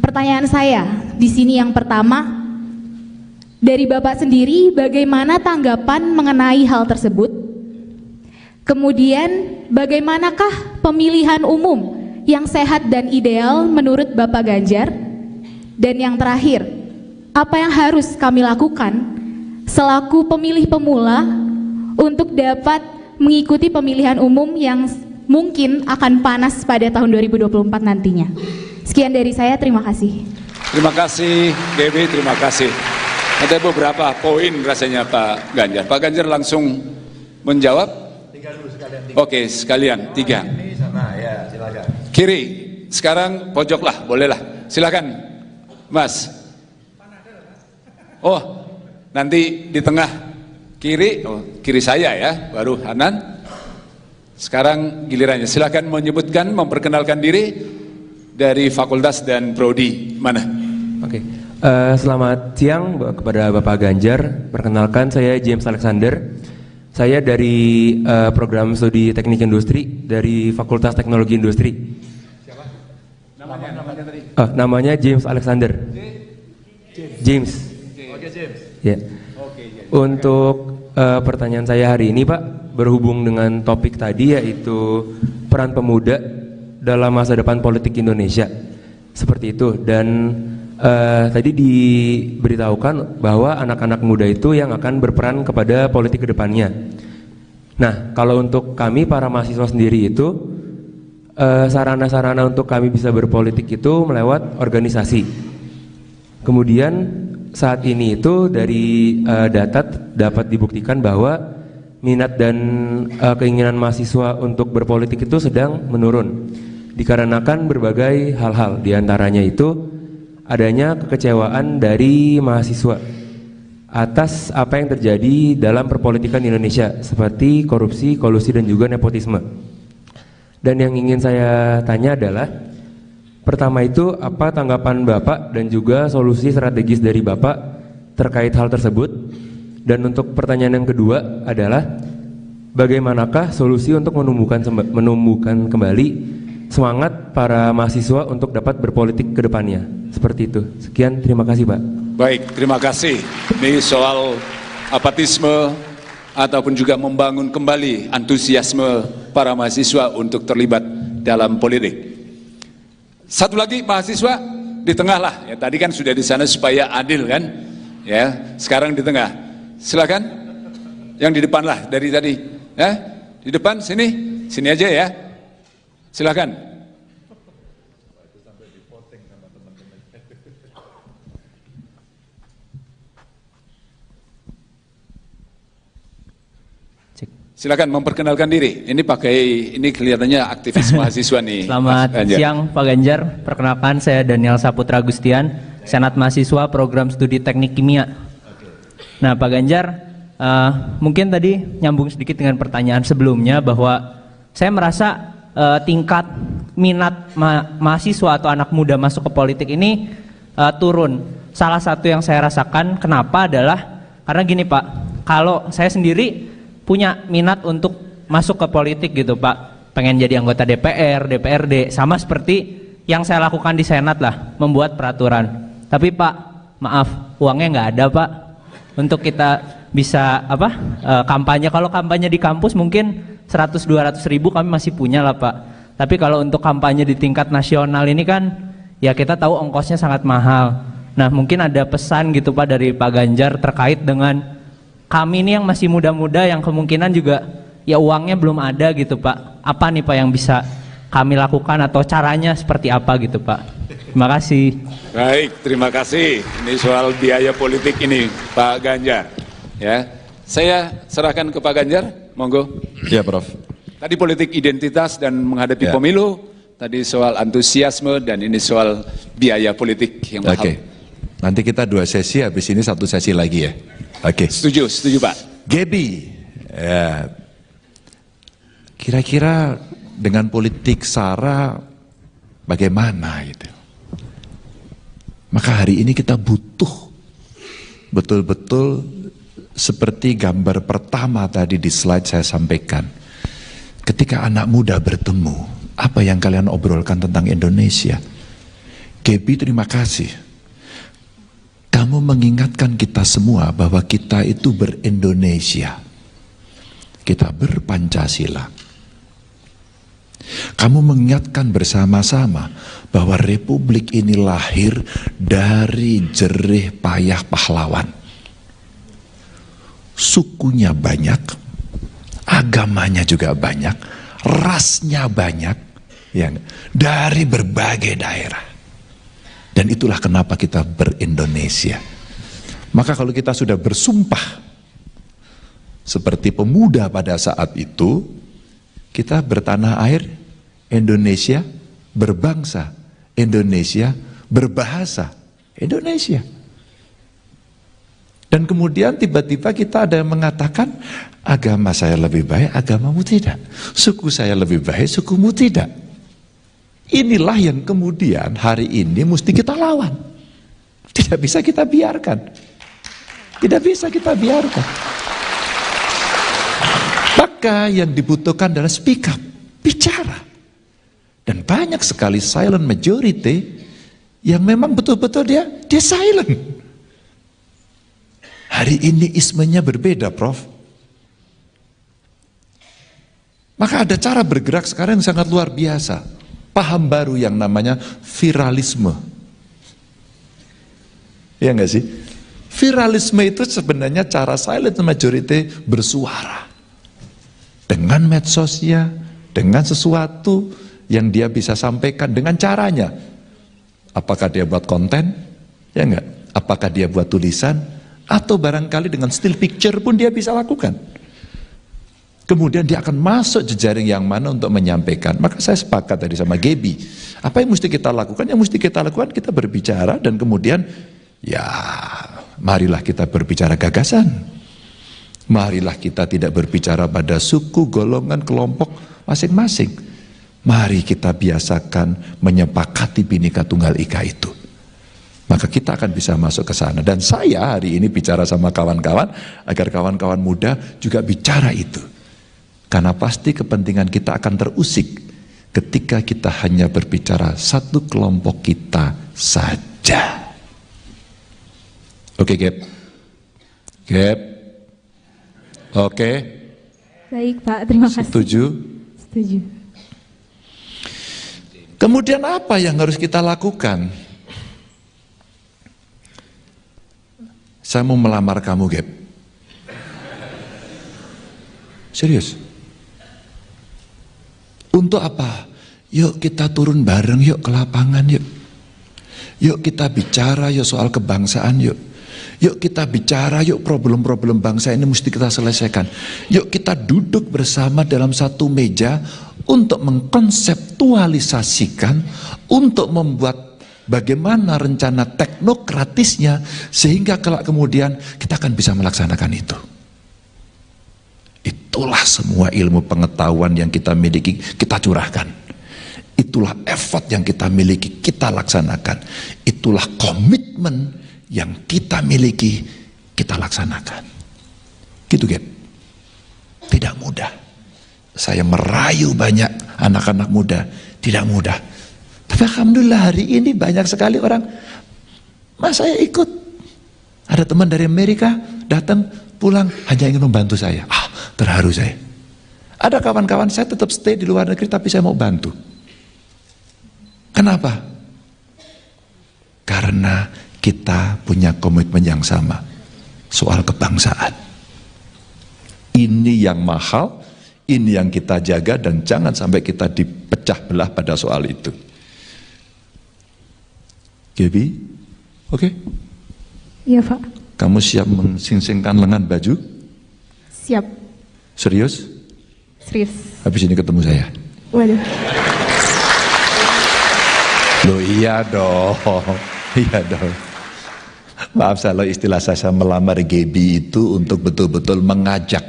Pertanyaan saya di sini yang pertama, dari Bapak sendiri bagaimana tanggapan mengenai hal tersebut? Kemudian bagaimanakah pemilihan umum yang sehat dan ideal menurut Bapak Ganjar? Dan yang terakhir, apa yang harus kami lakukan selaku pemilih pemula untuk dapat mengikuti pemilihan umum yang mungkin akan panas pada tahun 2024 nantinya? Sekian dari saya, terima kasih. Terima kasih, Dewi, terima kasih. Ada beberapa poin rasanya Pak Ganjar. Pak Ganjar langsung menjawab. 3 dulu sekalian. 3. Oke, sekalian 3. Ini sana ya, silakan. Kiri, sekarang pojok lah, bolehlah. Silakan, Mas. Oh, nanti di tengah kiri, kiri saya ya, baru Hanan. Sekarang gilirannya, silakan menyebutkan, memperkenalkan diri dari fakultas dan prodi mana. Oke. Selamat siang kepada Bapak Ganjar. Perkenalkan, saya James Alexander. Saya dari program studi teknik industri dari Fakultas Teknologi Industri. Siapa? Namanya tadi? Namanya James Alexander. James. Oke, James. Ya. Untuk pertanyaan saya hari ini, Pak, berhubung dengan topik tadi, yaitu peran pemuda dalam masa depan politik Indonesia. Seperti itu. Dan tadi diberitahukan bahwa anak-anak muda itu yang akan berperan kepada politik ke depannya. Nah, kalau untuk kami para mahasiswa sendiri itu sarana-sarana untuk kami bisa berpolitik itu melewat organisasi. Kemudian saat ini itu dari data dapat dibuktikan bahwa minat dan keinginan mahasiswa untuk berpolitik itu sedang menurun dikarenakan berbagai hal-hal, diantaranya itu adanya kekecewaan dari mahasiswa atas apa yang terjadi dalam perpolitikan Indonesia seperti korupsi, kolusi, dan juga nepotisme. Dan yang ingin saya tanya adalah, pertama itu apa tanggapan Bapak dan juga solusi strategis dari Bapak terkait hal tersebut? Dan untuk pertanyaan yang kedua adalah, bagaimanakah solusi untuk menumbuhkan kembali semangat para mahasiswa untuk dapat berpolitik ke depannya? Seperti itu. Sekian, terima kasih Pak. Baik, terima kasih. Ini soal apatisme ataupun juga membangun kembali antusiasme para mahasiswa untuk terlibat dalam politik. Satu lagi mahasiswa di tengah lah. Ya, tadi kan sudah di sana supaya adil kan? Ya, sekarang di tengah. Silakan. Yang di depan lah dari tadi. Ya, di depan sini aja ya. Silakan. Silakan memperkenalkan diri. Ini kelihatannya aktivis mahasiswa nih. Selamat siang Pak Ganjar. Perkenalkan saya Daniel Saputra Gustian, Senat Mahasiswa Program Studi Teknik Kimia. Nah Pak Ganjar, mungkin tadi nyambung sedikit dengan pertanyaan sebelumnya bahwa saya merasa tingkat minat mahasiswa atau anak muda masuk ke politik ini turun. Salah satu yang saya rasakan kenapa adalah karena gini Pak, kalau saya sendiri punya minat untuk masuk ke politik gitu Pak, pengen jadi anggota DPR, DPRD, sama seperti yang saya lakukan di Senat lah, membuat peraturan. Tapi Pak, maaf, uangnya nggak ada Pak, untuk kita bisa kampanye. Kalau kampanye di kampus mungkin 100-200 ribu kami masih punya lah Pak. Tapi kalau untuk kampanye di tingkat nasional ini kan, ya kita tahu ongkosnya sangat mahal. Nah mungkin ada pesan gitu Pak dari Pak Ganjar terkait dengan kami ini yang masih muda-muda yang kemungkinan juga ya uangnya belum ada gitu Pak. Apa nih Pak yang bisa kami lakukan atau caranya seperti apa gitu Pak? Terima kasih. Baik, terima kasih. Ini soal biaya politik ini Pak Ganjar. Ya, saya serahkan ke Pak Ganjar, monggo. Ya Prof. Tadi politik identitas dan menghadapi pemilu, tadi soal antusiasme dan ini soal biaya politik yang mahal. Oke. Nanti kita 2 sesi, habis ini 1 sesi lagi ya. Oke. Setuju Pak. Gaby, ya, kira-kira dengan politik SARA bagaimana gitu? Maka hari ini kita butuh betul-betul seperti gambar pertama tadi di slide saya sampaikan. Ketika anak muda bertemu, apa yang kalian obrolkan tentang Indonesia? Gaby, terima kasih. Kamu mengingatkan kita semua bahwa kita itu ber-Indonesia. Kita ber-Pancasila. Kamu mengingatkan bersama-sama bahwa Republik ini lahir dari jerih payah pahlawan. Sukunya banyak, agamanya juga banyak, rasnya banyak, ya, dari berbagai daerah. Dan itulah kenapa kita ber-Indonesia. Maka kalau kita sudah bersumpah seperti pemuda pada saat itu, kita bertanah air, Indonesia berbangsa, Indonesia berbahasa, Indonesia. Dan kemudian tiba-tiba kita ada yang mengatakan, agama saya lebih baik, agamamu tidak. Suku saya lebih baik, sukumu tidak. Inilah yang kemudian hari ini mesti kita lawan. Tidak bisa kita biarkan. Tidak bisa kita biarkan. Maka yang dibutuhkan adalah speak up, bicara. Dan banyak sekali silent majority yang memang betul-betul dia silent. Hari ini ismenya berbeda, Prof. Maka ada cara bergerak sekarang yang sangat luar biasa. Paham baru yang namanya viralisme. Ya enggak sih? Viralisme itu sebenarnya cara silent majority bersuara. Dengan medsosnya, dengan sesuatu yang dia bisa sampaikan dengan caranya. Apakah dia buat konten? Ya enggak? Apakah dia buat tulisan? Atau barangkali dengan still picture pun dia bisa lakukan. Kemudian dia akan masuk jejaring yang mana untuk menyampaikan. Maka saya sepakat tadi sama Gaby. Apa yang mesti kita lakukan? Yang mesti kita lakukan kita berbicara dan kemudian ya marilah kita berbicara gagasan. Marilah kita tidak berbicara pada suku, golongan, kelompok masing-masing. Mari kita biasakan menyepakati Bhinneka Tunggal Ika itu. Maka kita akan bisa masuk ke sana. Dan saya hari ini bicara sama kawan-kawan agar kawan-kawan muda juga bicara itu. Karena pasti kepentingan kita akan terusik ketika kita hanya berbicara satu kelompok kita saja. Oke, Gap? Gap? Oke? Baik Pak, terima kasih. Setuju? Setuju. Kemudian apa yang harus kita lakukan? Saya mau melamar kamu, Gap. Serius? Untuk apa? Yuk kita turun bareng yuk ke lapangan yuk. Yuk kita bicara yuk soal kebangsaan yuk. Yuk kita bicara, yuk problem-problem bangsa ini mesti kita selesaikan. Yuk kita duduk bersama dalam satu meja untuk mengkonseptualisasikan, untuk membuat bagaimana rencana teknokratisnya, sehingga kelak kemudian kita akan bisa melaksanakan itu. Itulah semua ilmu pengetahuan yang kita miliki, kita curahkan. Itulah effort yang kita miliki, kita laksanakan. Itulah komitmen yang kita miliki, kita laksanakan. Gitu, Gap. Tidak mudah. Saya merayu banyak anak-anak muda, tidak mudah. Tapi alhamdulillah hari ini banyak sekali orang, Mas saya ikut. Ada teman dari Amerika datang, pulang, hanya ingin membantu saya. Terharu saya. Ada kawan-kawan saya tetap stay di luar negeri, tapi saya mau bantu. Kenapa? Karena kita punya komitmen yang sama soal kebangsaan. Ini yang mahal, ini yang kita jaga, dan jangan sampai kita dipecah belah pada soal itu. Gaby, oke? Iya, Pak. Kamu siap mensingsingkan lengan baju? Siap. Serius? Serius. Habis ini ketemu saya. Waduh. Loh iya dong, iya dong. Maaf kalau istilah saya melamar Gaby itu untuk betul-betul mengajak.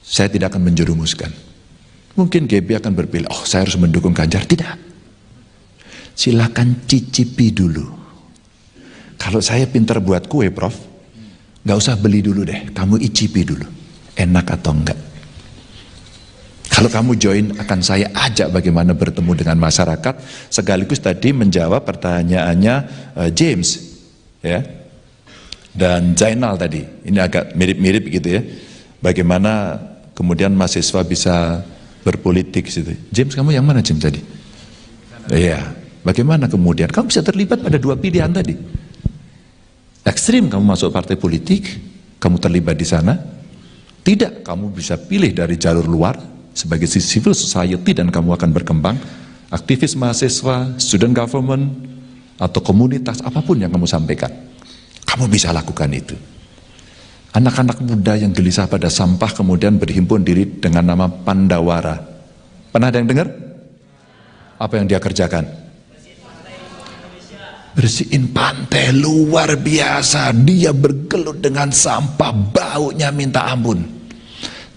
Saya tidak akan menjerumuskan. Mungkin Gaby akan berpilih, oh saya harus mendukung Ganjar. Tidak. Silakan cicipi dulu. Kalau saya pintar buat kue, Prof, gak usah beli dulu deh, kamu icipi dulu. Enak atau enggak. Kalau kamu join, akan saya ajak bagaimana bertemu dengan masyarakat, sekaligus tadi menjawab pertanyaannya James, ya, dan Zainal tadi. Ini agak mirip-mirip gitu ya. Bagaimana kemudian mahasiswa bisa berpolitik gitu. James, kamu yang mana James tadi? Iya. Bagaimana kemudian kamu bisa terlibat pada dua pilihan tadi? Ekstrim kamu masuk partai politik, kamu terlibat di sana. Tidak, kamu bisa pilih dari jalur luar sebagai civil society dan kamu akan berkembang, aktivis mahasiswa, student government, atau komunitas, apapun yang kamu sampaikan, kamu bisa lakukan itu. Anak-anak muda yang gelisah pada sampah kemudian berhimpun diri dengan nama Pandawara. Pernah ada yang dengar? Apa yang dia kerjakan? Bersihin pantai, luar biasa. Dia bergelut dengan sampah, baunya minta ampun.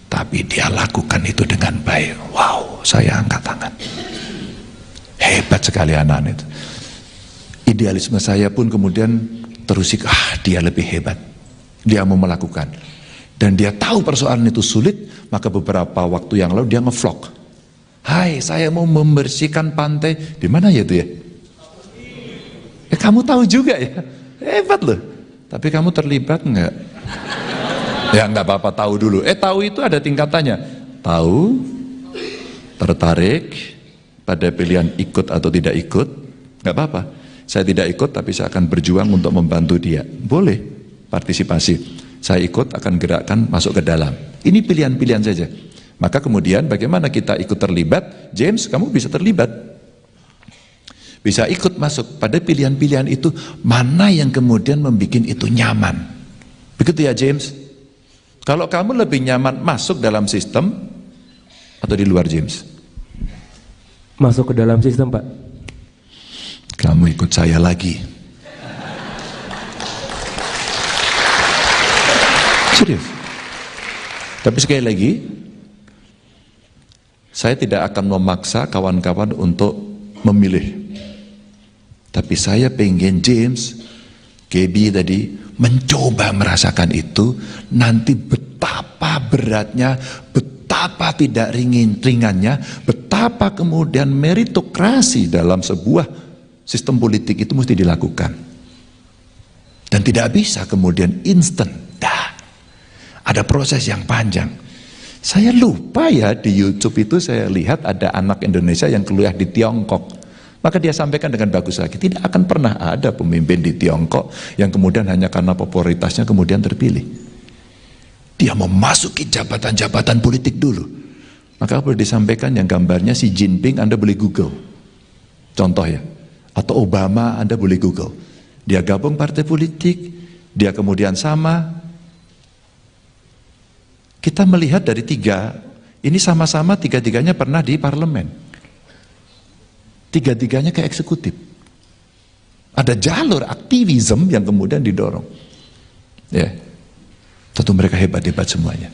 Tapi dia lakukan itu dengan baik. Wow, saya angkat tangan. Hebat sekali anak itu. Idealisme saya pun kemudian terusik, dia lebih hebat. Dia mau melakukan. Dan dia tahu persoalan itu sulit, maka beberapa waktu yang lalu dia nge-vlog. Hai, saya mau membersihkan pantai. Di mana ya itu ya? Kamu tahu juga ya? Hebat loh. Tapi kamu terlibat enggak? Ya enggak apa-apa, tahu dulu. Tahu itu ada tingkatannya. Tahu, tertarik pada pilihan ikut atau tidak ikut, enggak apa-apa. Saya tidak ikut tapi saya akan berjuang untuk membantu dia. Boleh partisipasi. Saya ikut akan gerakkan masuk ke dalam. Ini pilihan-pilihan saja. Maka kemudian bagaimana kita ikut terlibat? James, kamu bisa terlibat. Bisa ikut masuk pada pilihan-pilihan itu, mana yang kemudian membuat itu nyaman. Begitu ya James? Kalau kamu lebih nyaman masuk dalam sistem atau di luar James? Masuk ke dalam sistem, Pak. Kamu ikut saya lagi. Serius. Tapi sekali lagi, saya tidak akan memaksa kawan-kawan untuk memilih. Tapi saya pengen James, Gaby tadi mencoba merasakan itu, nanti betapa beratnya, betapa tidak ringannya, betapa kemudian meritokrasi dalam sebuah sistem politik itu mesti dilakukan. Dan tidak bisa kemudian instan. Ada proses yang panjang. Saya lupa ya, di YouTube itu saya lihat ada anak Indonesia yang kuliah di Tiongkok. Maka dia sampaikan dengan bagus lagi, tidak akan pernah ada pemimpin di Tiongkok yang kemudian hanya karena popularitasnya kemudian terpilih. Dia memasuki jabatan-jabatan politik dulu. Maka boleh disampaikan yang gambarnya Xi Jinping, Anda boleh Google. Contoh ya. Atau Obama, Anda boleh Google. dia gabung partai politik, dia kemudian sama. Kita melihat dari tiga, ini sama-sama tiga-tiganya pernah di parlemen. Tiga-tiganya ke eksekutif. Ada jalur aktivisme yang kemudian didorong. Ya, tentu mereka hebat-hebat semuanya.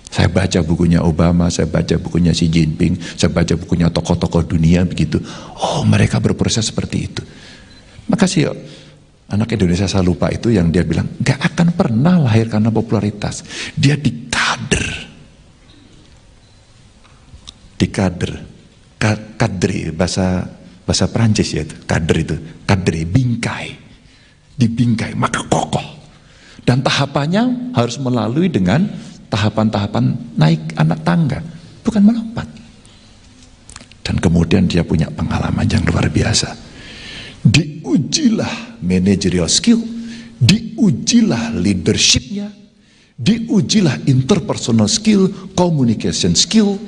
Saya baca bukunya Obama, saya baca bukunya Xi Jinping, saya baca bukunya tokoh-tokoh dunia begitu. Oh, mereka berproses seperti itu. Makasih anak Indonesia saya lupa itu yang dia bilang, gak akan pernah lahir karena popularitas. Dia kadri, bahasa Prancis ya itu, kadri, bingkai, dibingkai, maka kokoh. Dan tahapannya harus melalui dengan tahapan-tahapan naik anak tangga, bukan melompat. Dan kemudian dia punya pengalaman yang luar biasa. Diujilah managerial skill, diujilah leadershipnya, diujilah interpersonal skill, communication skill.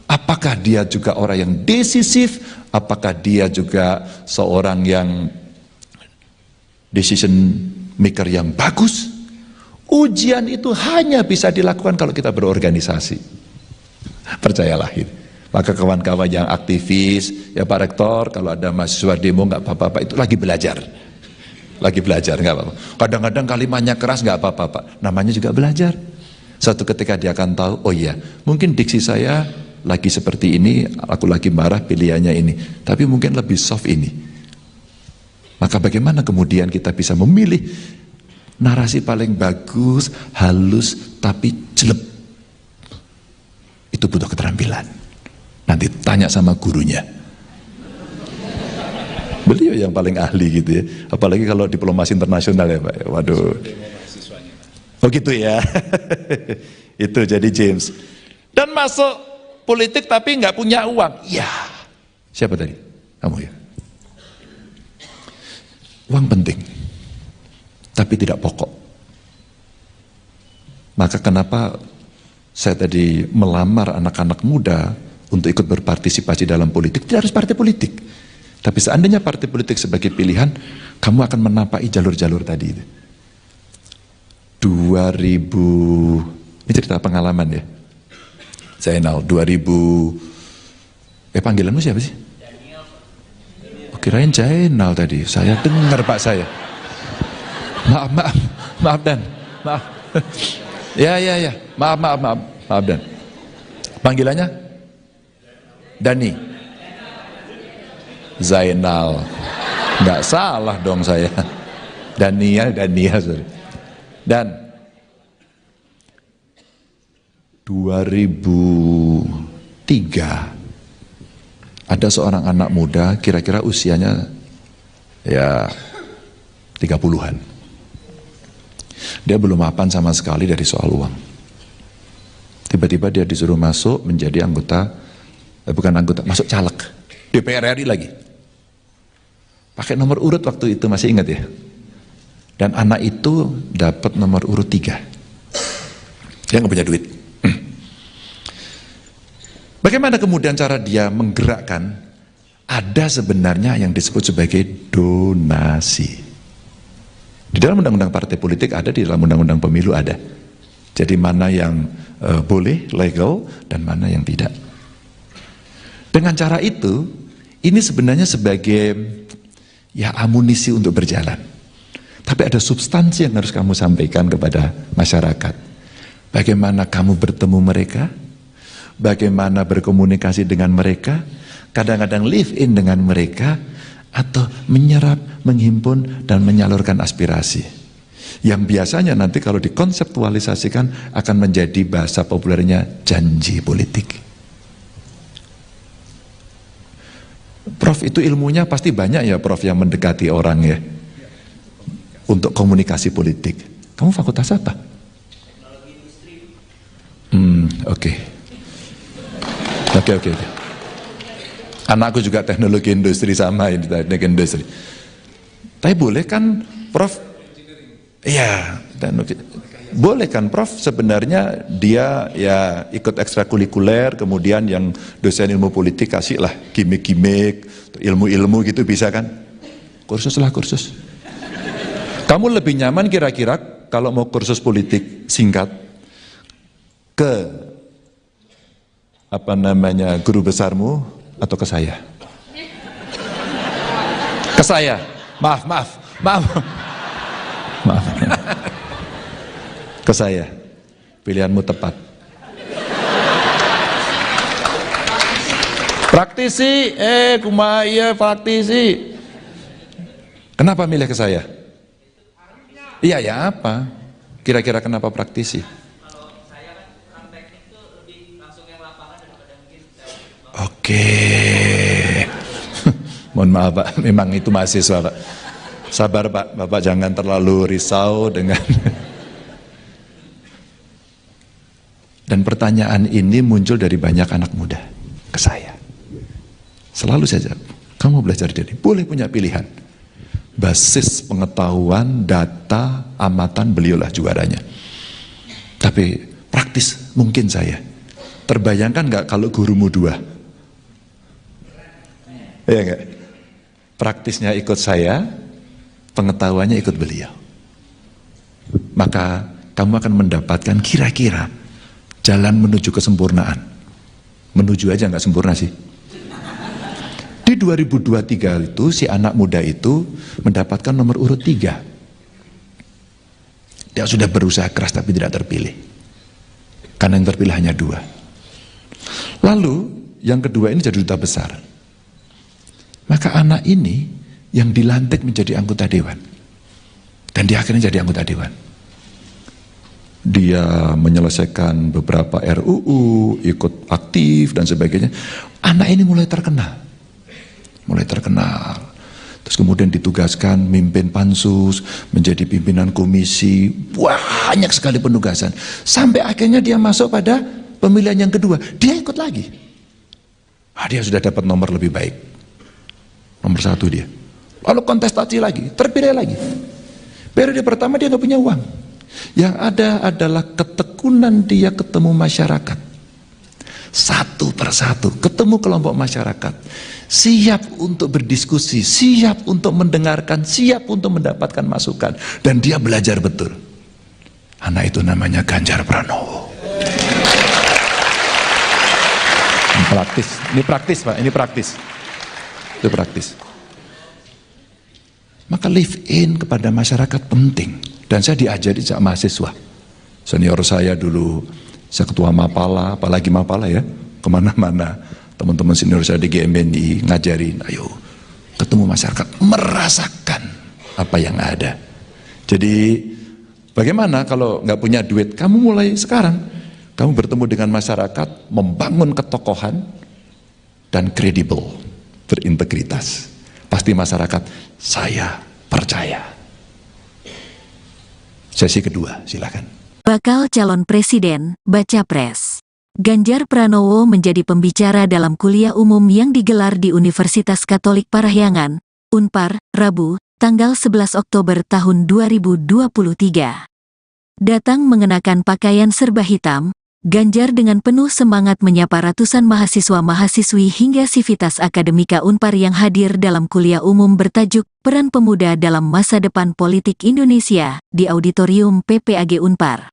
Apakah dia juga orang yang decisif? Apakah dia juga seorang yang decision maker yang bagus? Ujian itu hanya bisa dilakukan kalau kita berorganisasi. Percayalah ini. Maka kawan-kawan yang aktivis, ya Pak Rektor, kalau ada mahasiswa demo nggak apa-apa, itu lagi belajar. Lagi belajar, nggak apa-apa. Kadang-kadang kalimatnya keras nggak apa-apa, Pak. Namanya juga belajar. Suatu ketika dia akan tahu, oh iya, mungkin diksi saya lagi seperti ini, aku lagi marah, pilihannya ini. Tapi mungkin lebih soft ini. Maka bagaimana kemudian kita bisa memilih narasi paling bagus, halus, tapi jelek. Itu butuh keterampilan. Nanti tanya sama gurunya. Beliau yang paling ahli gitu ya. Apalagi kalau diplomasi internasional ya Pak. Waduh. Oh gitu ya. Itu jadi James. Dan masuk politik tapi nggak punya uang. Ya. Siapa tadi? Kamu ya. Uang penting. Tapi tidak pokok. Maka kenapa saya tadi melamar anak-anak muda untuk ikut berpartisipasi dalam politik? Tidak harus partai politik. Tapi seandainya partai politik sebagai pilihan, kamu akan menapai jalur-jalur tadi itu. 2000, ini cerita pengalaman ya. Zainal, 2000, panggilanmu siapa sih? Oh, kirain Zainal tadi, saya dengar Pak saya. Maaf Dan, maaf. Ya, maaf Dan. Panggilannya? Dani, Zainal, nggak salah dong saya. Dania sorry. Dan 2003 ada seorang anak muda, kira-kira usianya ya 30-an. Dia belum mapan sama sekali dari soal uang. Tiba-tiba dia disuruh masuk menjadi masuk caleg DPR RI lagi. Pakai nomor urut waktu itu, masih ingat ya? Dan anak itu dapat nomor urut 3. Dia nggak punya duit. Bagaimana kemudian cara dia menggerakkan? Ada sebenarnya yang disebut sebagai donasi. Di dalam undang-undang partai politik ada, di dalam undang-undang pemilu ada. Jadi mana yang boleh, legal, dan mana yang tidak. Dengan cara itu, ini sebenarnya sebagai ya amunisi untuk berjalan. Tapi ada substansi yang harus kamu sampaikan kepada masyarakat. Bagaimana kamu bertemu mereka, bagaimana berkomunikasi dengan mereka, kadang-kadang live in dengan mereka, atau menyerap, menghimpun, dan menyalurkan aspirasi. Yang biasanya nanti kalau dikonseptualisasikan akan menjadi bahasa populernya janji politik. Prof itu ilmunya pasti banyak ya Prof yang mendekati orang ya. Untuk komunikasi politik. Kamu fakultas apa? Oke. Anakku juga teknologi industri sama ini, teknologi industri. Tapi boleh kan Prof? Iya, teknologi. Boleh kan Prof sebenarnya dia ya ikut ekstrakurikuler, kemudian yang dosen ilmu politik kasih lah gimmick-gimmick, ilmu-ilmu gitu bisa kan? Kursus lah kursus. Kamu lebih nyaman kira-kira kalau mau kursus politik singkat ke guru besarmu atau ke saya? Ke saya. Maaf. Ke saya. Pilihanmu tepat. Praktisi, kumaya praktisi. Kenapa milih ke saya? Iya ya apa? Kira-kira kenapa praktisi? Oke. Mohon maaf Pak, memang itu mahasiswa Pak. Sabar Pak, Bapak jangan terlalu risau dengan dan pertanyaan ini muncul dari banyak anak muda ke saya. Selalu saja, kamu belajar jadi, boleh punya pilihan. Basis pengetahuan, data, amatan, beliaulah juaranya. Tapi praktis, mungkin saya. Terbayangkan nggak kalau gurumu dua? Iya nggak? Praktisnya ikut saya, pengetahuannya ikut beliau. Maka kamu akan mendapatkan kira-kira jalan menuju kesempurnaan. Menuju aja nggak sempurna sih. Di 2023 itu si anak muda itu mendapatkan nomor urut 3. Dia sudah berusaha keras tapi tidak terpilih. Karena yang terpilih hanya 2. Lalu yang kedua ini jadi duta besar. Maka anak ini yang dilantik menjadi anggota dewan. Dan dia akhirnya jadi anggota dewan. Dia menyelesaikan beberapa RUU, ikut aktif dan sebagainya. Anak ini mulai terkenal. Terus kemudian ditugaskan mimpin pansus, menjadi pimpinan komisi, banyak sekali penugasan. Sampai akhirnya dia masuk pada pemilihan yang kedua, dia ikut lagi. Dia sudah dapat nomor lebih baik, nomor 1 dia. Lalu kontestasi lagi, terpilih lagi. Periode pertama dia nggak punya uang. Yang ada adalah ketekunan dia ketemu masyarakat. Satu persatu, ketemu kelompok masyarakat. Siap untuk berdiskusi, siap untuk mendengarkan, siap untuk mendapatkan masukan. Dan dia belajar betul. Anak itu namanya Ganjar Pranowo. Ini praktis Pak, ini praktis. Itu praktis. Maka live in kepada masyarakat penting. Dan saya diajari sejak mahasiswa. Senior saya dulu, saya ketua Mapala, apalagi Mapala ya, kemana-mana. Teman-teman senior saya di GMBNI ngajarin, ayo ketemu masyarakat, merasakan apa yang ada. Jadi bagaimana kalau nggak punya duit, kamu mulai sekarang. Kamu bertemu dengan masyarakat, membangun ketokohan, dan kredibel, berintegritas. Pasti masyarakat, saya percaya. Sesi kedua, silakan. Bakal calon presiden, baca pres. Ganjar Pranowo menjadi pembicara dalam kuliah umum yang digelar di Universitas Katolik Parahyangan, Unpar, Rabu, tanggal 11 Oktober tahun 2023. Datang mengenakan pakaian serba hitam, Ganjar dengan penuh semangat menyapa ratusan mahasiswa-mahasiswi hingga sivitas akademika Unpar yang hadir dalam kuliah umum bertajuk Peran Pemuda dalam Masa Depan Politik Indonesia di Auditorium PPAG Unpar.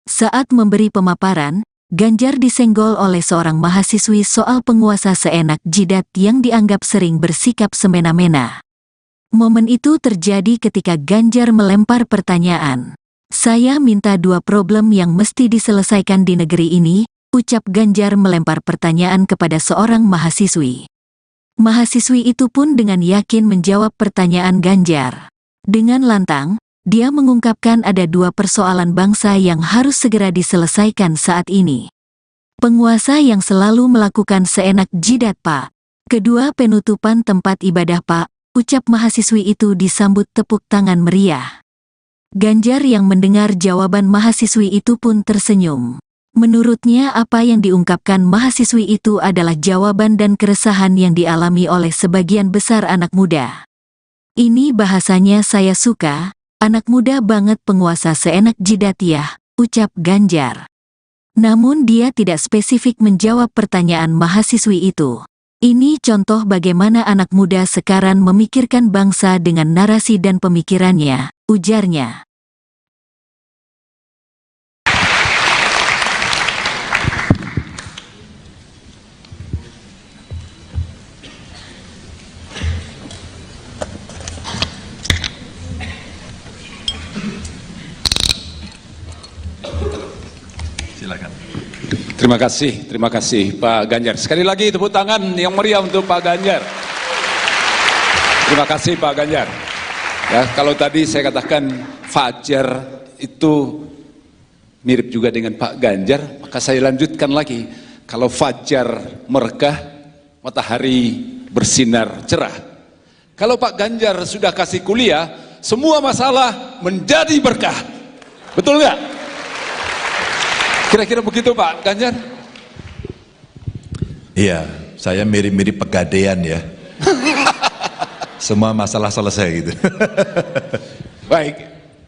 Saat memberi pemaparan, Ganjar disenggol oleh seorang mahasiswi soal penguasa seenak jidat yang dianggap sering bersikap semena-mena. Momen itu terjadi ketika Ganjar melempar pertanyaan. Saya minta 2 problem yang mesti diselesaikan di negeri ini, ucap Ganjar melempar pertanyaan kepada seorang mahasiswi. Mahasiswi itu pun dengan yakin menjawab pertanyaan Ganjar. Dengan lantang, dia mengungkapkan ada 2 persoalan bangsa yang harus segera diselesaikan saat ini. Penguasa yang selalu melakukan seenak jidat Pak. Kedua penutupan tempat ibadah Pak, ucap mahasiswi itu disambut tepuk tangan meriah. Ganjar yang mendengar jawaban mahasiswi itu pun tersenyum. Menurutnya apa yang diungkapkan mahasiswi itu adalah jawaban dan keresahan yang dialami oleh sebagian besar anak muda. Ini bahasanya saya suka. Anak muda banget penguasa seenak jidat ya, ucap Ganjar. Namun dia tidak spesifik menjawab pertanyaan mahasiswi itu. Ini contoh bagaimana anak muda sekarang memikirkan bangsa dengan narasi dan pemikirannya, ujarnya. Silakan. Terima kasih Pak Ganjar. Sekali lagi tepuk tangan yang meriah untuk Pak Ganjar. Terima kasih Pak Ganjar. Ya, kalau tadi saya katakan Fajar itu mirip juga dengan Pak Ganjar, maka saya lanjutkan lagi. Kalau Fajar merekah, matahari bersinar cerah. Kalau Pak Ganjar sudah kasih kuliah, semua masalah menjadi berkah. Betul nggak? Kira-kira begitu Pak Ganjar? Iya, saya mirip-mirip Pegadaian ya. Semua masalah selesai gitu. Baik,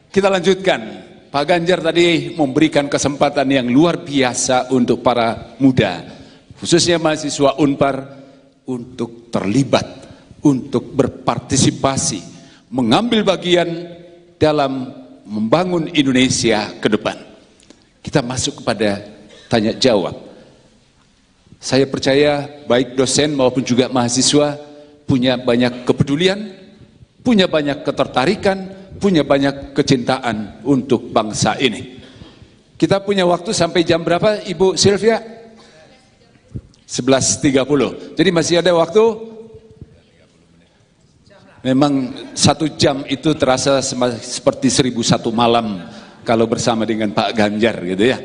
kita lanjutkan. Pak Ganjar tadi memberikan kesempatan yang luar biasa untuk para muda, khususnya mahasiswa Unpar, untuk terlibat, untuk berpartisipasi, mengambil bagian dalam membangun Indonesia ke depan. Kita masuk kepada tanya jawab. Saya percaya baik dosen maupun juga mahasiswa punya banyak kepedulian, punya banyak ketertarikan, punya banyak kecintaan untuk bangsa ini. Kita punya waktu sampai jam berapa Ibu Sylvia? 11.30. Jadi masih ada waktu? Memang 1 jam itu terasa seperti 1001 malam kalau bersama dengan Pak Ganjar gitu ya.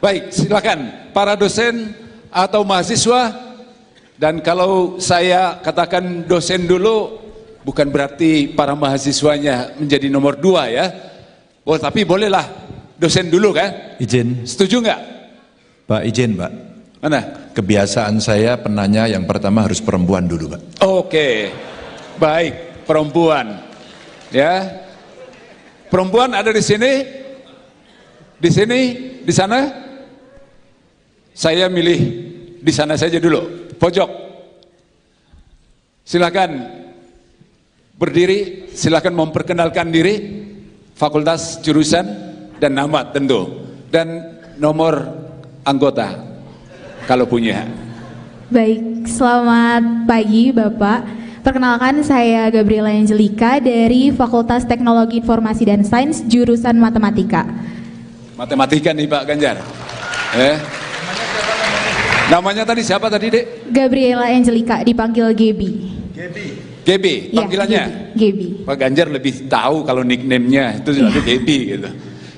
Baik, silakan para dosen atau mahasiswa. Dan kalau saya katakan dosen dulu, bukan berarti para mahasiswanya menjadi nomor 2 ya. Oh, tapi bolehlah dosen dulu kan? Izin. Setuju nggak? Pak, izin Pak. Mana? Kebiasaan saya penanya yang pertama harus perempuan dulu Pak. Oke, baik, perempuan. Ya, perempuan ada di sini. Di sini, di sana, saya milih di sana saja dulu, pojok. Silakan berdiri, silakan memperkenalkan diri, fakultas, jurusan, dan nama tentu, dan nomor anggota kalau punya. Baik, selamat pagi Bapak. Perkenalkan, saya Gabriela Angelika dari Fakultas Teknologi Informasi dan Sains, jurusan Matematika. Matematika nih Pak Ganjar. Namanya tadi siapa tadi Dek? Gabriela Angelika, dipanggil Gebi. Gebi, panggilannya? Ya, Gebi. Pak Ganjar lebih tahu kalau nickname-nya itu selalu Gebi gitu.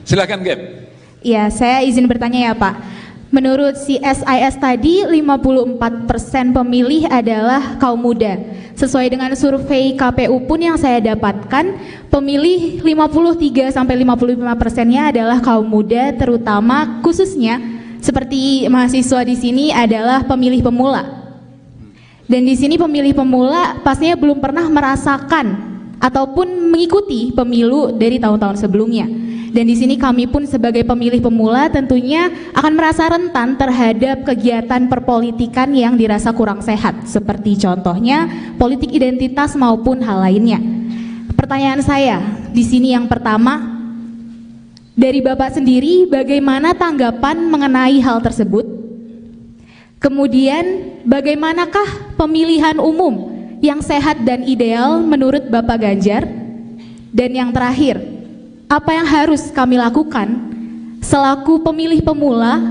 Silakan Geb. Ya, saya izin bertanya ya Pak. Menurut CSIS tadi 54% pemilih adalah kaum muda. Sesuai dengan survei KPU pun yang saya dapatkan, pemilih 53-55%-nya adalah kaum muda, terutama khususnya seperti mahasiswa di sini adalah pemilih pemula. Dan di sini pemilih pemula pastinya belum pernah merasakan ataupun mengikuti pemilu dari tahun-tahun sebelumnya. Dan di sini kami pun sebagai pemilih pemula tentunya akan merasa rentan terhadap kegiatan perpolitikan yang dirasa kurang sehat, seperti contohnya politik identitas maupun hal lainnya. Pertanyaan saya di sini yang pertama, dari Bapak sendiri bagaimana tanggapan mengenai hal tersebut? Kemudian bagaimanakah pemilihan umum yang sehat dan ideal menurut Bapak Ganjar? Dan yang terakhir, apa yang harus kami lakukan selaku pemilih pemula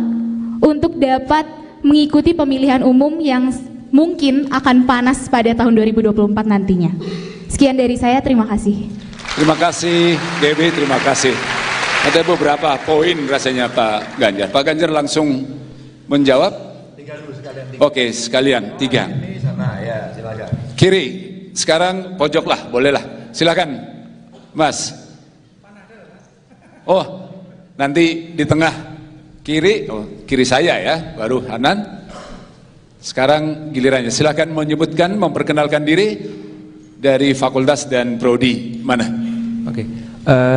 untuk dapat mengikuti pemilihan umum yang mungkin akan panas pada tahun 2024 nantinya? Sekian dari saya, terima kasih. Terima kasih Gebi, terima kasih. Ada beberapa poin rasanya Pak Ganjar. Pak Ganjar langsung menjawab? 3 dulu sekalian. Oke, sekalian 3. Ini sana ya, silakan. Kiri, sekarang pojok lah, bolehlah. Silakan Mas. Oh, nanti di tengah kiri, kiri saya ya, baru Hanan. Sekarang gilirannya, silakan menyebutkan, memperkenalkan diri dari fakultas dan prodi mana. Oke,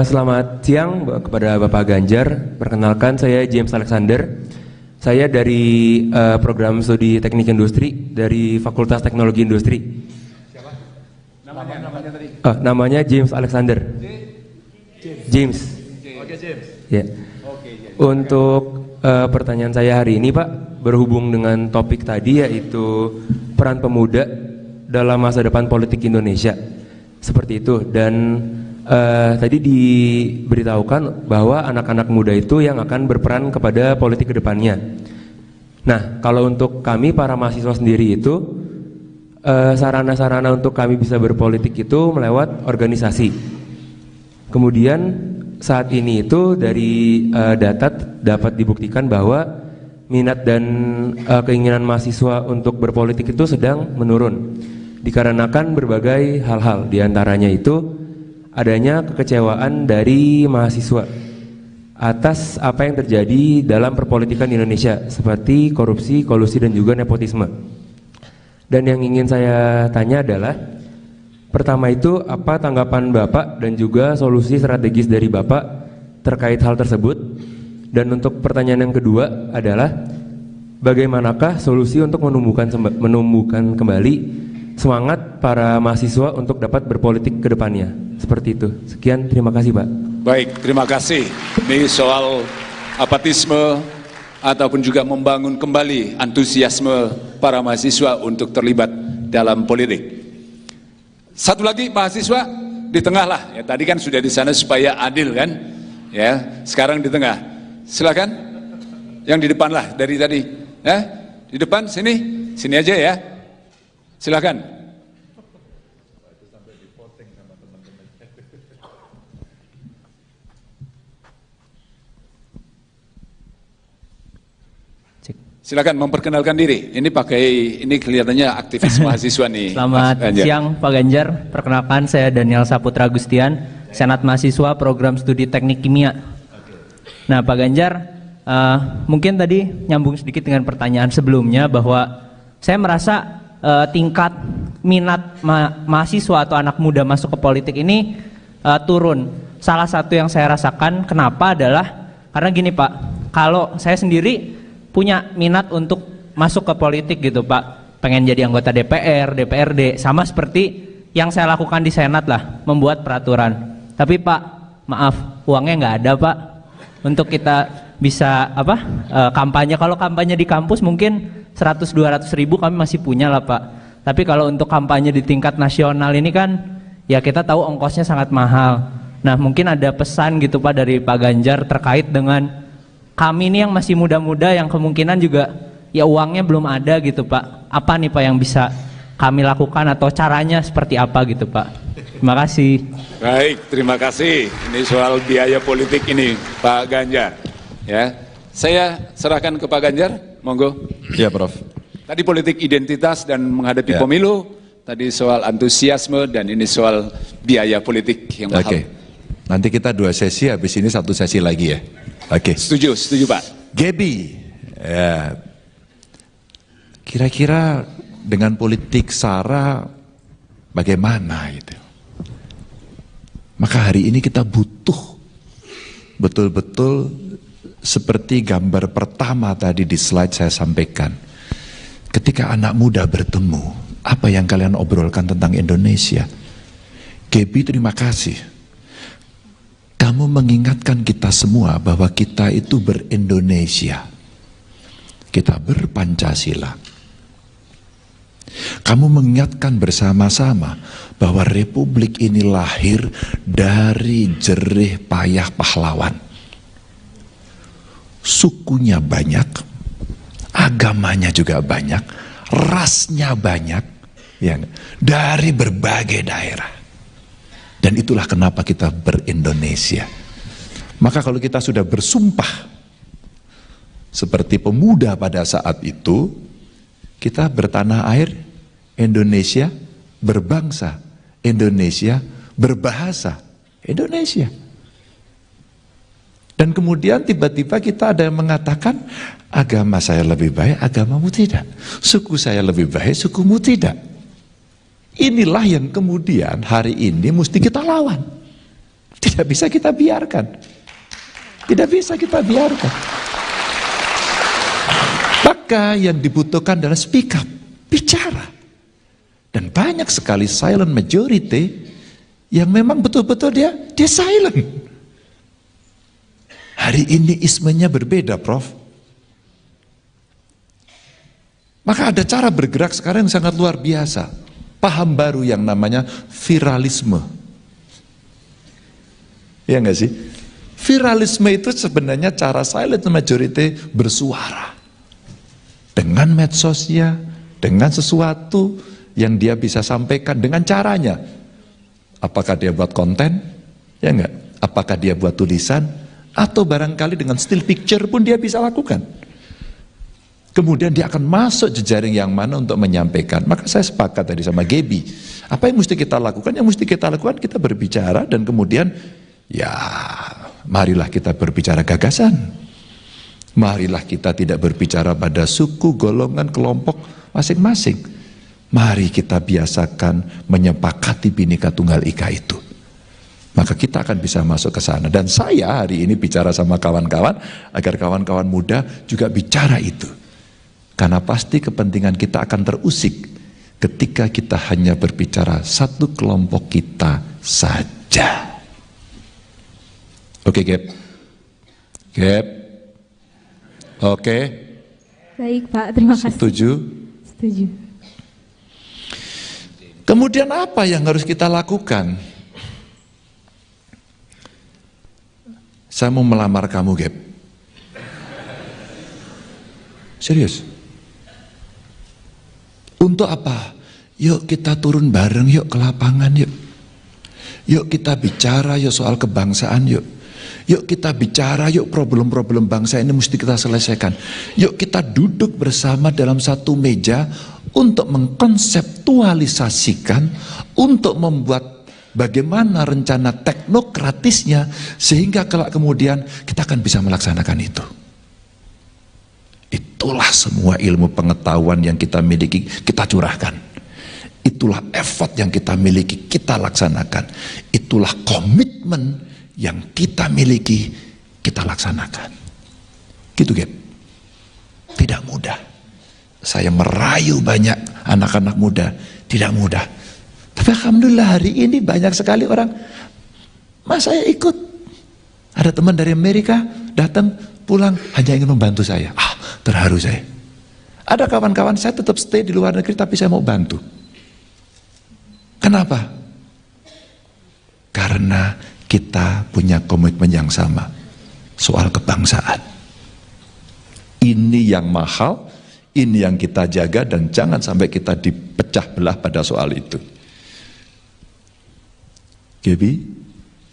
selamat siang kepada Bapak Ganjar. Perkenalkan, saya James Alexander. Saya dari program studi teknik industri dari Fakultas Teknologi Industri. Siapa? Namanya tadi? Namanya James Alexander. James. Oke, James. Ya. Untuk pertanyaan saya hari ini Pak, berhubung dengan topik tadi yaitu peran pemuda dalam masa depan politik Indonesia. Seperti itu, dan tadi diberitahukan bahwa anak-anak muda itu yang akan berperan kepada politik kedepannya. Nah, kalau untuk kami para mahasiswa sendiri itu sarana-sarana untuk kami bisa berpolitik itu melewat organisasi. Kemudian saat ini itu dari data dapat dibuktikan bahwa minat dan keinginan mahasiswa untuk berpolitik itu sedang menurun dikarenakan berbagai hal-hal, diantaranya itu adanya kekecewaan dari mahasiswa atas apa yang terjadi dalam perpolitikan Indonesia seperti korupsi, kolusi, dan juga nepotisme. Dan yang ingin saya tanya adalah, pertama itu apa tanggapan Bapak dan juga solusi strategis dari Bapak terkait hal tersebut? Dan untuk pertanyaan yang kedua adalah, bagaimanakah solusi untuk menumbuhkan kembali semangat para mahasiswa untuk dapat berpolitik ke depannya? Seperti itu. Sekian, terima kasih Pak. Baik, terima kasih. Ini soal apatisme ataupun juga membangun kembali antusiasme para mahasiswa untuk terlibat dalam politik. Satu lagi mahasiswa di tengah lah. Ya, tadi kan sudah di sana supaya adil kan. Ya, sekarang di tengah. Silakan. Yang di depan lah dari tadi. Ya, di depan sini aja ya. Silakan. Silakan memperkenalkan diri. Ini kelihatannya aktivis mahasiswa nih. Selamat siang Pak Ganjar. Perkenalkan saya Daniel Saputra Gustian, Senat Mahasiswa Program Studi Teknik Kimia. Nah Pak Ganjar, mungkin tadi nyambung sedikit dengan pertanyaan sebelumnya bahwa saya merasa tingkat minat mahasiswa atau anak muda masuk ke politik ini turun. Salah satu yang saya rasakan kenapa adalah karena gini Pak, kalau saya sendiri punya minat untuk masuk ke politik gitu Pak, pengen jadi anggota DPR, DPRD, sama seperti yang saya lakukan di Senat lah, membuat peraturan. Tapi Pak, maaf, uangnya nggak ada Pak, untuk kita bisa kampanye. Kalau kampanye di kampus mungkin 100-200 ribu kami masih punya lah Pak. Tapi kalau untuk kampanye di tingkat nasional ini kan, ya kita tahu ongkosnya sangat mahal. Nah mungkin ada pesan gitu Pak dari Pak Ganjar terkait dengan kami ini yang masih muda-muda yang kemungkinan juga ya uangnya belum ada gitu Pak. Apa nih Pak yang bisa kami lakukan atau caranya seperti apa gitu Pak? Terima kasih. Baik, terima kasih. Ini soal biaya politik ini Pak Ganjar. Ya, saya serahkan ke Pak Ganjar, monggo. Ya Prof. Tadi politik identitas dan menghadapi pemilu, tadi soal antusiasme, dan ini soal biaya politik yang mahal. Oke. Nanti kita 2 sesi, habis ini 1 sesi lagi ya. Oke. Setuju Pak. Gaby, ya, kira-kira dengan politik SARA bagaimana gitu? Maka hari ini kita butuh betul-betul seperti gambar pertama tadi di slide saya sampaikan. Ketika anak muda bertemu, apa yang kalian obrolkan tentang Indonesia? Gaby, terima kasih. Kamu mengingatkan kita semua bahwa kita itu ber-Indonesia. Kita ber-Pancasila. Kamu mengingatkan bersama-sama bahwa republik ini lahir dari jerih payah pahlawan. Sukunya banyak, agamanya juga banyak, rasnya banyak, ya, dari berbagai daerah. Dan itulah kenapa kita ber-Indonesia. Maka kalau kita sudah bersumpah seperti pemuda pada saat itu, kita bertanah air, Indonesia berbangsa, Indonesia berbahasa, Indonesia. Dan kemudian tiba-tiba kita ada yang mengatakan, agama saya lebih baik, agamamu tidak. Suku saya lebih baik, sukumu tidak. Inilah yang kemudian hari ini mesti kita lawan. Tidak bisa kita biarkan. Tidak bisa kita biarkan. Maka yang dibutuhkan adalah speak up, bicara. Dan banyak sekali silent majority yang memang betul-betul dia silent. Hari ini ismenya berbeda, Prof. Maka ada cara bergerak sekarang yang sangat luar biasa. Paham baru yang namanya viralisme. Ya nggak sih? Viralisme itu sebenarnya cara silent majority bersuara. Dengan medsosnya, dengan sesuatu yang dia bisa sampaikan dengan caranya. Apakah dia buat konten? Ya enggak? Apakah dia buat tulisan? Atau barangkali dengan still picture pun dia bisa lakukan. Kemudian dia akan masuk jejaring yang mana untuk menyampaikan. Maka saya sepakat tadi sama Gaby. Apa yang mesti kita lakukan? Yang mesti kita lakukan, kita berbicara dan kemudian ya marilah kita berbicara gagasan. Marilah kita tidak berbicara pada suku, golongan, kelompok masing-masing. Mari kita biasakan menyepakati Bhinneka Tunggal Ika itu. Maka kita akan bisa masuk ke sana. Dan saya hari ini bicara sama kawan-kawan agar kawan-kawan muda juga bicara itu. Karena pasti kepentingan kita akan terusik ketika kita hanya berbicara satu kelompok kita saja. Oke, Gap? Gap? Oke? Baik, Pak. Terima kasih. Setuju? Setuju. Kemudian apa yang harus kita lakukan? Saya mau melamar kamu, Gap. Serius? Untuk apa? Yuk kita turun bareng yuk ke lapangan yuk. Yuk kita bicara yuk soal kebangsaan yuk. Yuk kita bicara yuk problem-problem bangsa ini mesti kita selesaikan. Yuk kita duduk bersama dalam satu meja untuk mengkonseptualisasikan, untuk membuat bagaimana rencana teknokratisnya sehingga kelak kemudian kita akan bisa melaksanakan itu. Itulah semua ilmu pengetahuan yang kita miliki, kita curahkan. Itulah effort yang kita miliki, kita laksanakan. Itulah komitmen yang kita miliki, kita laksanakan. Gitu, Gap. Tidak mudah. Saya merayu banyak anak-anak muda, tidak mudah. Tapi alhamdulillah hari ini banyak sekali orang, Mas saya ikut. Ada teman dari Amerika datang pulang hanya ingin membantu saya. Terharu saya. Ada kawan-kawan saya tetap stay di luar negeri tapi saya mau bantu. Kenapa? Karena kita punya komitmen yang sama soal kebangsaan. Ini yang mahal, ini yang kita jaga dan jangan sampai kita dipecah belah pada soal itu. Gaby,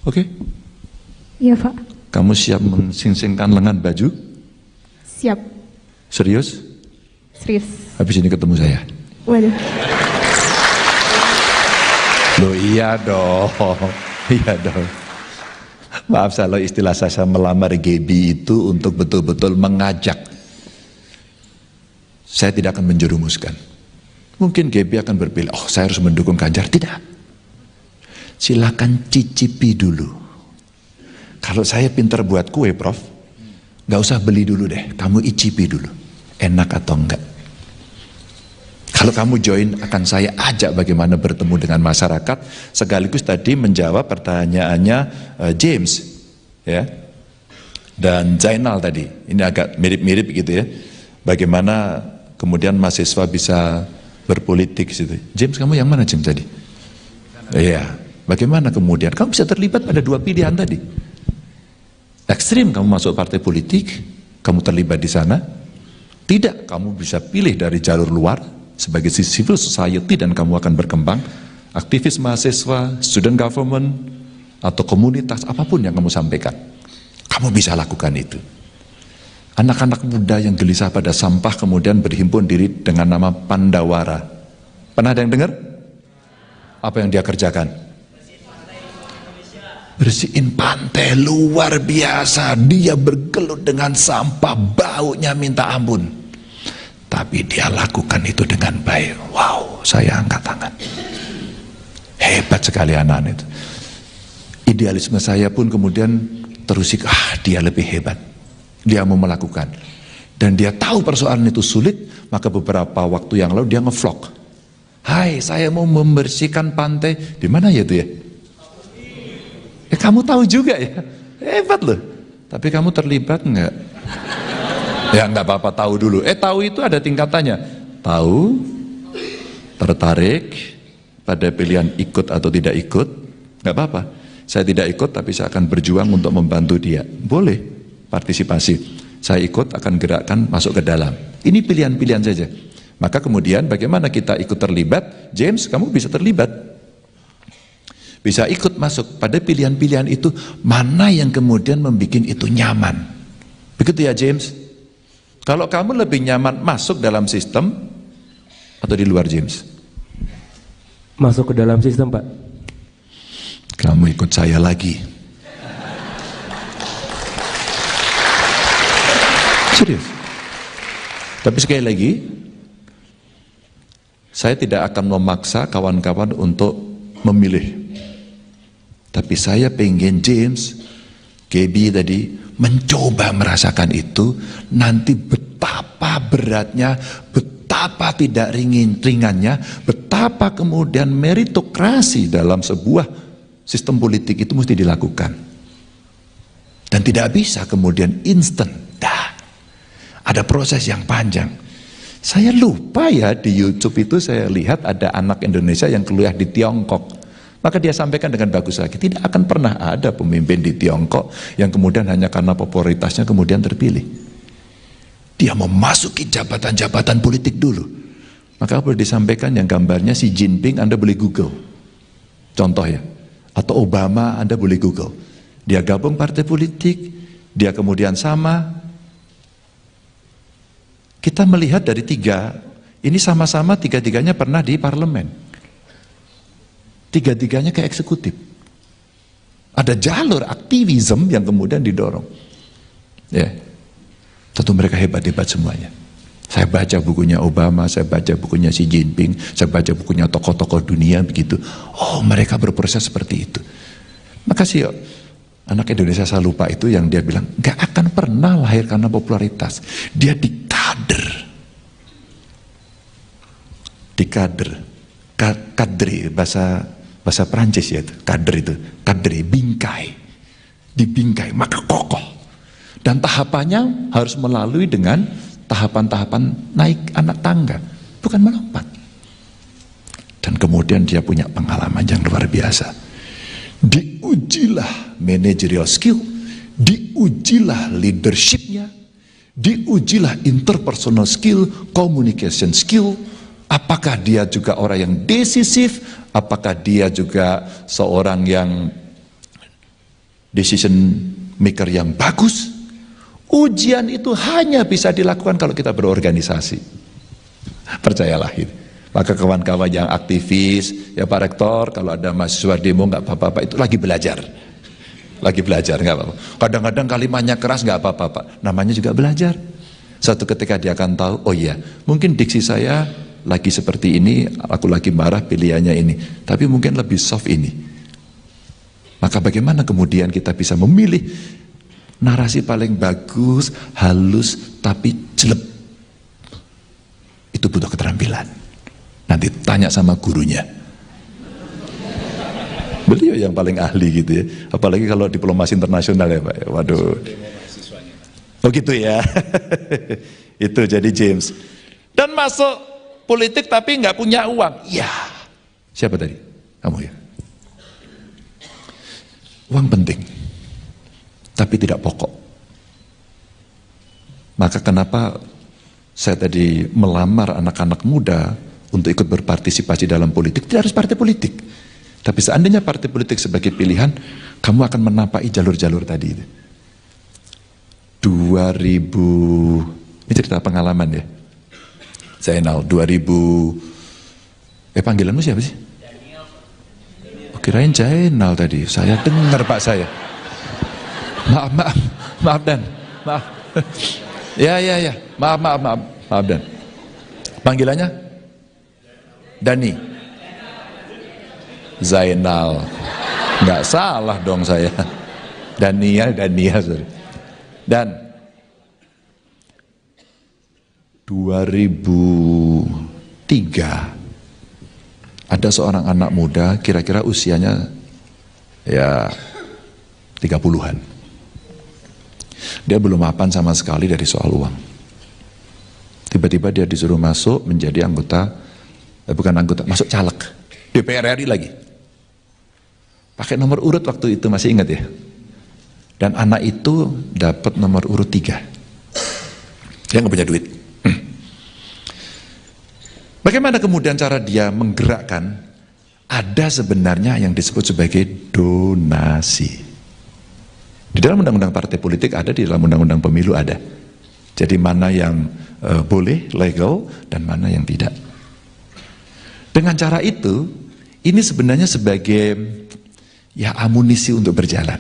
oke? Iya, Pak. Kamu siap mensingsingkan lengan baju? Siap. Serius? Serius. Habis ini ketemu saya. Waduh. Loh iya dong. Iya dong. Maaf kalau istilah saya melamar Gaby itu untuk betul-betul mengajak. Saya tidak akan menjerumuskan. Mungkin Gaby akan berpilih, oh saya harus mendukung Ganjar. Tidak. Silakan cicipi dulu. Kalau saya pinter buat kue, Prof, gak usah beli dulu deh, kamu icipi dulu, enak atau enggak. Kalau kamu join akan saya ajak bagaimana bertemu dengan masyarakat, sekaligus tadi menjawab pertanyaannya James, ya, dan Zainal tadi. Ini agak mirip-mirip gitu ya. Bagaimana kemudian mahasiswa bisa berpolitik gitu. James, kamu yang mana James tadi? Iya. Bagaimana kemudian kamu bisa terlibat pada dua pilihan tadi? Ekstrim kamu masuk partai politik, kamu terlibat di sana. Tidak, kamu bisa pilih dari jalur luar sebagai civil society dan kamu akan berkembang. Aktivis mahasiswa, student government, atau komunitas, apapun yang kamu sampaikan. Kamu bisa lakukan itu. Anak-anak muda yang gelisah pada sampah kemudian berhimpun diri dengan nama Pandawara. Pernah ada yang dengar? Apa yang dia kerjakan? Bersihin pantai, luar biasa. Dia bergelut dengan sampah, baunya minta ampun. Tapi dia lakukan itu dengan baik. Wow, saya angkat tangan. Hebat sekali anak-anak itu. Idealisme saya pun kemudian terusik, dia lebih hebat. Dia mau melakukan. Dan dia tahu persoalan itu sulit, maka beberapa waktu yang lalu dia nge-vlog. Hai, saya mau membersihkan pantai. Di mana ya itu ya? Kamu tahu juga ya, hebat loh. Tapi kamu terlibat nggak? Ya nggak apa-apa, tahu dulu. Tahu itu ada tingkatannya. Tahu, tertarik pada pilihan ikut atau tidak ikut, nggak apa-apa. Saya tidak ikut tapi saya akan berjuang untuk membantu dia. Boleh, partisipasi. Saya ikut akan gerakkan masuk ke dalam. Ini pilihan-pilihan saja. Maka kemudian bagaimana kita ikut terlibat? James, kamu bisa terlibat. Bisa ikut masuk pada pilihan-pilihan itu, mana yang kemudian membuat itu nyaman. Begitu ya James? Kalau kamu lebih nyaman masuk dalam sistem atau di luar James? Masuk ke dalam sistem, Pak. Kamu ikut saya lagi. Serius. Tapi sekali lagi, saya tidak akan memaksa kawan-kawan untuk memilih. Tapi saya pengen James, KB tadi, mencoba merasakan itu, nanti betapa beratnya, betapa tidak ringannya, betapa kemudian meritokrasi dalam sebuah sistem politik itu mesti dilakukan. Dan tidak bisa kemudian instan. Ada proses yang panjang. Saya lupa ya, di YouTube itu saya lihat ada anak Indonesia yang kuliah di Tiongkok. Maka dia sampaikan dengan bagus lagi, tidak akan pernah ada pemimpin di Tiongkok yang kemudian hanya karena popularitasnya kemudian terpilih. Dia memasuki jabatan-jabatan politik dulu. Maka boleh disampaikan yang gambarnya Xi Jinping, Anda boleh Google. Contoh ya. Atau Obama, Anda boleh Google. Dia gabung partai politik, dia kemudian sama. Kita melihat dari tiga, ini sama-sama tiga-tiganya pernah di parlemen. Tiga-tiganya ke eksekutif. Ada jalur aktivisme yang kemudian didorong. Ya, tentu mereka hebat-hebat semuanya. Saya baca bukunya Obama, saya baca bukunya Xi Jinping, saya baca bukunya tokoh-tokoh dunia begitu. Oh, mereka berproses seperti itu. Makasih ya. Anak Indonesia saya lupa itu yang dia bilang, gak akan pernah lahir karena popularitas. Dia dikader. Kadri, bahasa Prancis ya itu, kader itu. Kadri, bingkai. Dibingkai, maka kokoh. Dan tahapannya harus melalui dengan tahapan-tahapan naik anak tangga. Bukan melompat. Dan kemudian dia punya pengalaman yang luar biasa. Diujilah managerial skill, diujilah leadershipnya, diujilah interpersonal skill, communication skill. Apakah dia juga orang yang decisif, apakah dia juga seorang yang decision maker yang bagus. Ujian itu hanya bisa dilakukan kalau kita berorganisasi. Percayalah ini. Maka kawan-kawan yang aktivis, ya Pak Rektor, kalau ada mahasiswa demo nggak apa-apa, itu lagi belajar, nggak apa-apa. Kadang-kadang kalimatnya keras nggak apa-apa, Pak. Namanya juga belajar. Suatu ketika dia akan tahu, oh iya, mungkin diksi saya lagi seperti ini, aku lagi marah, pilihannya ini, tapi mungkin lebih soft ini. Maka bagaimana kemudian kita bisa memilih narasi paling bagus, halus, tapi jelek? Itu butuh keterampilan. Nanti tanya sama gurunya. Beliau yang paling ahli gitu ya. Apalagi kalau diplomasi internasional ya Pak. Waduh. Oh gitu ya. Itu jadi James. Dan masuk politik tapi nggak punya uang. Ya. Siapa tadi? Kamu ya. Uang penting. Tapi tidak pokok. Maka kenapa saya tadi melamar anak-anak muda untuk ikut berpartisipasi dalam politik? Tidak harus partai politik, tapi seandainya partai politik sebagai pilihan, kamu akan menapaki jalur-jalur tadi itu. 2000, ini cerita pengalaman ya, Zainal, 2000, panggilanmu siapa sih? Oh, kirain Zainal tadi, saya dengar Pak saya. Maaf Dan, maaf. Ya, maaf Dan. Panggilannya? Dani, Zainal, nggak salah dong saya. Dania, sorry. Dan 2003 ada seorang anak muda, kira-kira usianya ya 30-an. Dia belum mapan sama sekali dari soal uang. Tiba-tiba dia disuruh masuk menjadi anggota, masuk caleg, DPR RI lagi. Pakai nomor urut waktu itu, masih ingat ya? Dan anak itu dapat nomor urut 3. Dia nggak punya duit. Bagaimana kemudian cara dia menggerakkan? Ada sebenarnya yang disebut sebagai donasi. Di dalam undang-undang partai politik ada, di dalam undang-undang pemilu ada. Jadi mana yang boleh, legal, dan mana yang tidak. Dengan cara itu, ini sebenarnya sebagai ya amunisi untuk berjalan.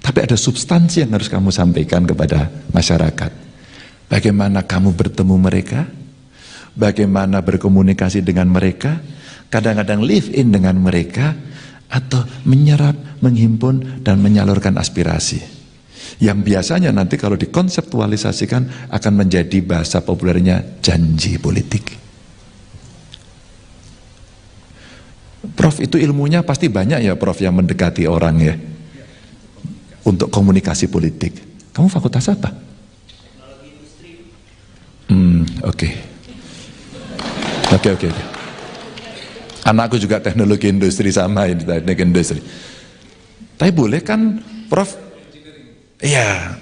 Tapi ada substansi yang harus kamu sampaikan kepada masyarakat. Bagaimana kamu bertemu mereka, bagaimana berkomunikasi dengan mereka, kadang-kadang live in dengan mereka, atau menyerap, menghimpun, dan menyalurkan aspirasi. Yang biasanya nanti kalau dikonseptualisasikan akan menjadi bahasa populernya janji politik. Prof, itu ilmunya pasti banyak ya Prof yang mendekati orang ya, untuk komunikasi politik. Kamu fakultas apa? Oke. Anakku juga teknologi industri, sama ini teknik industri. Tapi boleh kan Prof? Iya,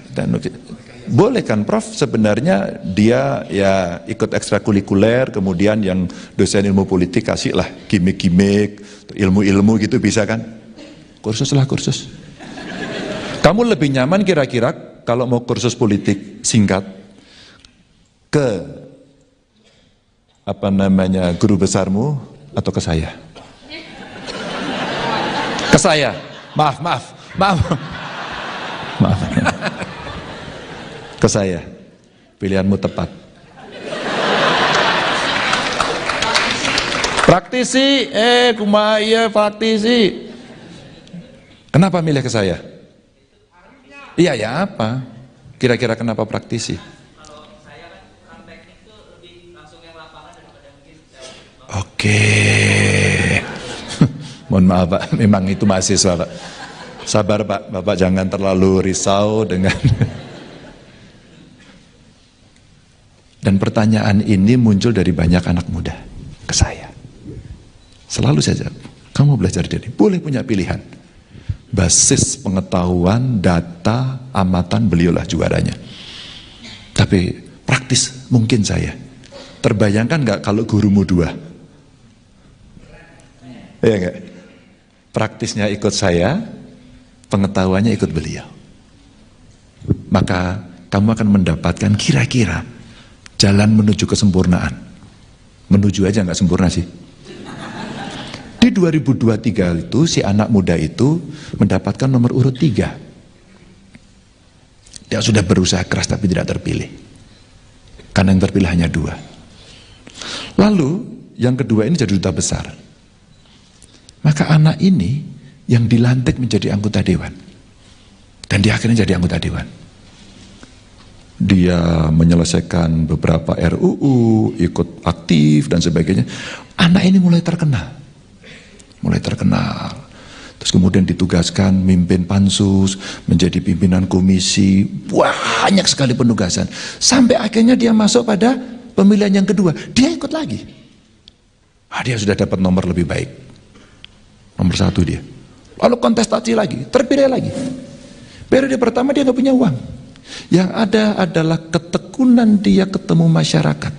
boleh kan Prof sebenarnya dia ya ikut ekstrakurikuler, kemudian yang dosen ilmu politik kasihlah gimmick-gimmick, ilmu-ilmu gitu, bisa kan? Kursus. Kamu lebih nyaman kira-kira kalau mau kursus politik singkat ke guru besarmu atau ke saya? Ke saya. Maaf. Ke saya. Pilihanmu tepat. Praktisi, praktisi. Kenapa milih ke saya? Iya ya apa? Kira-kira kenapa praktisi? Oke. Mohon maaf Pak, memang itu mahasiswa Pak. Sabar Pak, Bapak jangan terlalu risau dengan dan pertanyaan ini muncul dari banyak anak muda ke saya. Selalu saja, kamu belajar dari, boleh punya pilihan. Basis pengetahuan, data, amatan, beliaulah juaranya. Tapi praktis mungkin saya. Terbayangkan nggak kalau gurumu 2? Iya nggak? Praktisnya ikut saya, pengetahuannya ikut beliau. Maka kamu akan mendapatkan kira-kira jalan menuju kesempurnaan. Menuju aja nggak sempurna sih. Di 2023 itu si anak muda itu mendapatkan nomor urut 3. Dia sudah berusaha keras tapi tidak terpilih. Karena yang terpilih hanya 2. Lalu yang kedua ini jadi duta besar. Maka anak ini yang dilantik menjadi anggota dewan. Dan dia akhirnya jadi anggota dewan. Dia menyelesaikan beberapa RUU, ikut aktif dan sebagainya. Anak ini mulai terkenal. Terus kemudian ditugaskan mimpin pansus, menjadi pimpinan komisi, banyak sekali penugasan. Sampai akhirnya dia masuk pada pemilihan yang kedua, dia ikut lagi. Dia sudah dapat nomor lebih baik. Nomor 1 dia. Lalu kontestasi lagi, terpilih lagi. Periode pertama dia nggak punya uang. Yang ada adalah ketekunan dia ketemu masyarakat.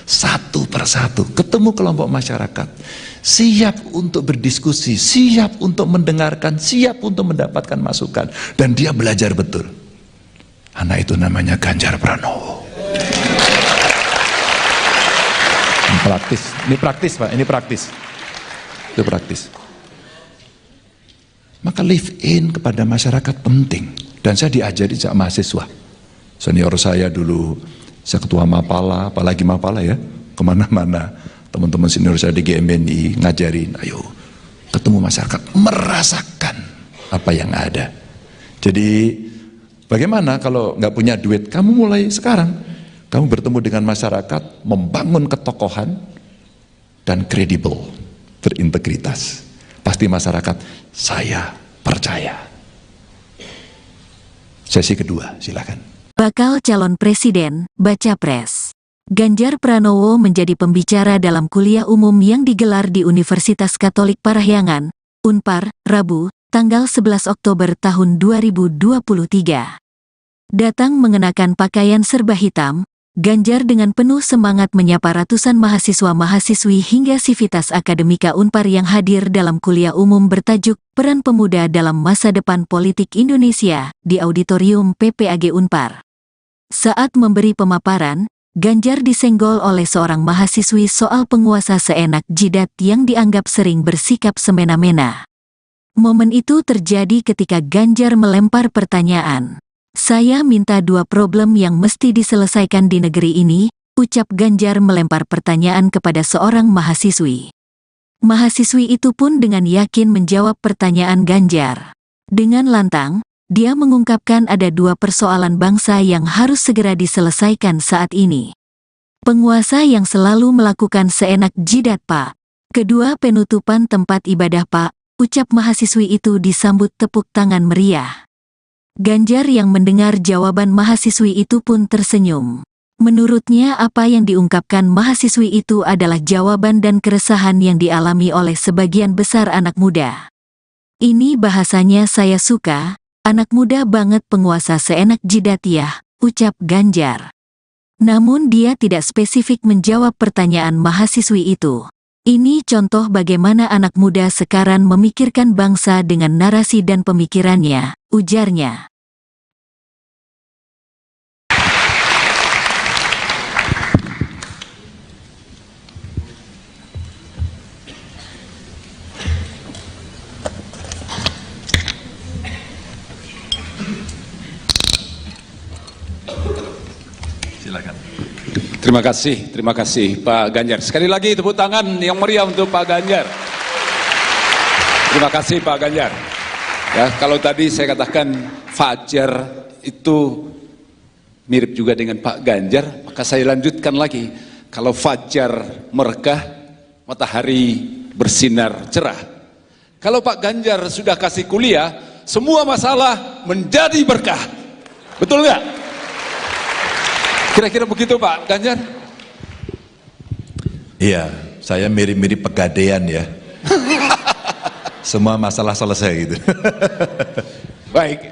Satu persatu, ketemu kelompok masyarakat. Siap untuk berdiskusi, siap untuk mendengarkan, siap untuk mendapatkan masukan. Dan dia belajar betul. Anak itu namanya Ganjar Pranowo. Ini praktis Pak, ini praktis. Itu praktis. Maka live in kepada masyarakat penting. Dan saya diajari sejak mahasiswa. Senior saya dulu, saya ketua Mapala, apalagi Mapala ya, kemana-mana. Teman-teman senior saya di GMNI ngajarin, ayo ketemu masyarakat, merasakan apa yang ada. Jadi bagaimana kalau nggak punya duit, kamu mulai sekarang. Kamu bertemu dengan masyarakat, membangun ketokohan dan kredibel, berintegritas. Pasti masyarakat, saya percaya. sesi kedua, silakan. Bakal calon presiden, baca pres. Ganjar Pranowo menjadi pembicara dalam kuliah umum yang digelar di Universitas Katolik Parahyangan, Unpar, Rabu, tanggal 11 Oktober tahun 2023. Datang mengenakan pakaian serba hitam, Ganjar dengan penuh semangat menyapa ratusan mahasiswa-mahasiswi hingga Sivitas Akademika Unpar yang hadir dalam kuliah umum bertajuk Peran Pemuda dalam Masa Depan Politik Indonesia di Auditorium PPAG Unpar. Saat memberi pemaparan, Ganjar disenggol oleh seorang mahasiswi soal penguasa seenak jidat yang dianggap sering bersikap semena-mena. Momen itu terjadi ketika Ganjar melempar pertanyaan. "Saya minta 2 problem yang mesti diselesaikan di negeri ini," ucap Ganjar melempar pertanyaan kepada seorang mahasiswi. Mahasiswi itu pun dengan yakin menjawab pertanyaan Ganjar. Dengan lantang, dia mengungkapkan ada 2 persoalan bangsa yang harus segera diselesaikan saat ini. Penguasa yang selalu melakukan seenak jidat, Pak. Kedua, penutupan tempat ibadah, Pak, ucap mahasiswi itu disambut tepuk tangan meriah. Ganjar yang mendengar jawaban mahasiswi itu pun tersenyum. Menurutnya apa yang diungkapkan mahasiswi itu adalah jawaban dan keresahan yang dialami oleh sebagian besar anak muda. "Ini bahasanya saya suka, anak muda banget penguasa seenak jidat ya," ucap Ganjar. Namun dia tidak spesifik menjawab pertanyaan mahasiswi itu. Ini contoh bagaimana anak muda sekarang memikirkan bangsa dengan narasi dan pemikirannya, ujarnya. Silakan. Terima kasih Pak Ganjar. Sekali lagi tepuk tangan yang meriah untuk Pak Ganjar. Terima kasih Pak Ganjar. Ya, kalau tadi saya katakan Fajar itu mirip juga dengan Pak Ganjar, maka saya lanjutkan lagi. Kalau Fajar merekah, matahari bersinar cerah. Kalau Pak Ganjar sudah kasih kuliah, semua masalah menjadi berkah. Betul nggak? Kira-kira begitu Pak Ganjar? Iya, saya mirip-mirip Pegadaian ya. Semua masalah selesai gitu. Baik,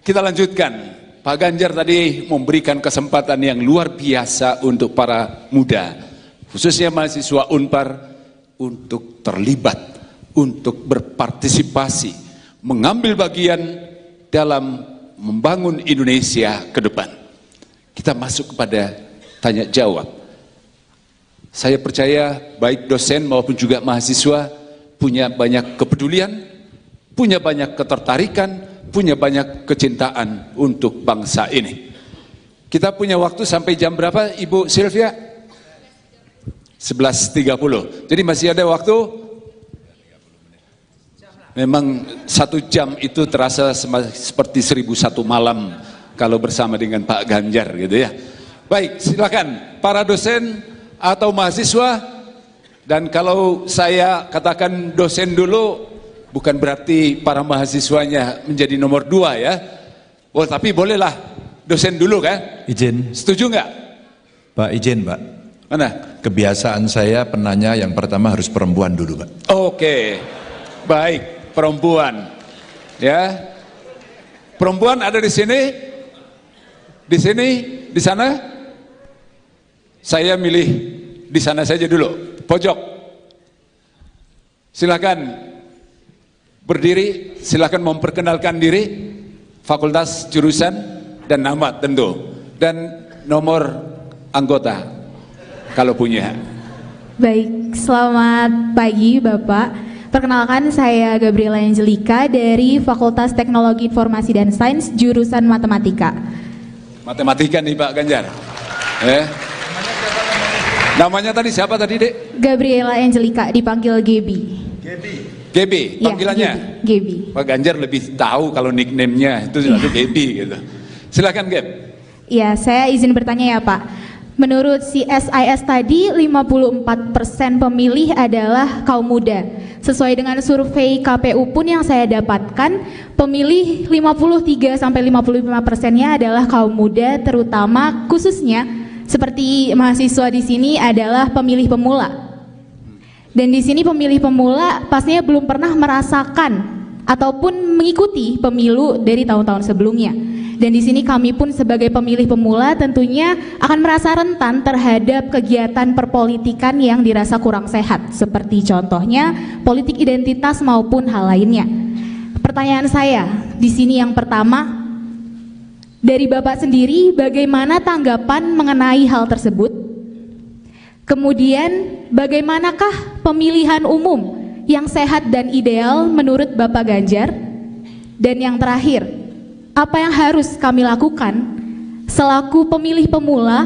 kita lanjutkan. Pak Ganjar tadi memberikan kesempatan yang luar biasa untuk para muda, khususnya mahasiswa Unpar, untuk terlibat, untuk berpartisipasi, mengambil bagian dalam membangun Indonesia ke depan. Kita masuk kepada tanya jawab. Saya percaya baik dosen maupun juga mahasiswa punya banyak kepedulian, punya banyak ketertarikan, punya banyak kecintaan untuk bangsa ini. Kita punya waktu sampai jam berapa Ibu Sylvia? 11.30. Jadi masih ada waktu. Memang 1 jam itu terasa seperti 1001 malam kalau bersama dengan Pak Ganjar gitu ya. Baik, silakan para dosen atau mahasiswa. Dan kalau saya katakan dosen dulu, bukan berarti para mahasiswanya menjadi nomor 2 ya. Oh, tapi bolehlah dosen dulu kan? Izin. Setuju nggak? Pak, izin Pak. Mana? Kebiasaan saya penanya yang pertama harus perempuan dulu Pak. Oke, baik, perempuan. Ya, perempuan ada di sini, di sini, di sana. Saya milih di sana saja dulu, pojok. Silakan berdiri, silakan memperkenalkan diri, fakultas, jurusan, dan nama tentu, dan nomor anggota kalau punya. Baik, selamat pagi Bapak. Perkenalkan, saya Gabriela Angelika dari Fakultas Teknologi Informasi dan Sains, jurusan Matematika. Matematika nih Pak Ganjar. Namanya tadi siapa tadi Dek? Gabriela Angelika, dipanggil Gebi. Gebi, panggilannya? Ya, Gebi. Pak Ganjar lebih tahu kalau nickname-nya itu selalu Gebi gitu. Silakan Geb. Ya, saya izin bertanya ya Pak. Menurut CSIS tadi 54% pemilih adalah kaum muda. Sesuai dengan survei KPU pun yang saya dapatkan, pemilih 53-55%-nya adalah kaum muda, terutama khususnya seperti mahasiswa di sini adalah pemilih pemula. Dan di sini pemilih pemula pastinya belum pernah merasakan ataupun mengikuti pemilu dari tahun-tahun sebelumnya. Dan di sini kami pun sebagai pemilih pemula tentunya akan merasa rentan terhadap kegiatan perpolitikan yang dirasa kurang sehat, seperti contohnya politik identitas maupun hal lainnya. Pertanyaan saya di sini yang pertama, dari Bapak sendiri bagaimana tanggapan mengenai hal tersebut? Kemudian bagaimanakah pemilihan umum yang sehat dan ideal menurut Bapak Ganjar? Dan yang terakhir, apa yang harus kami lakukan selaku pemilih pemula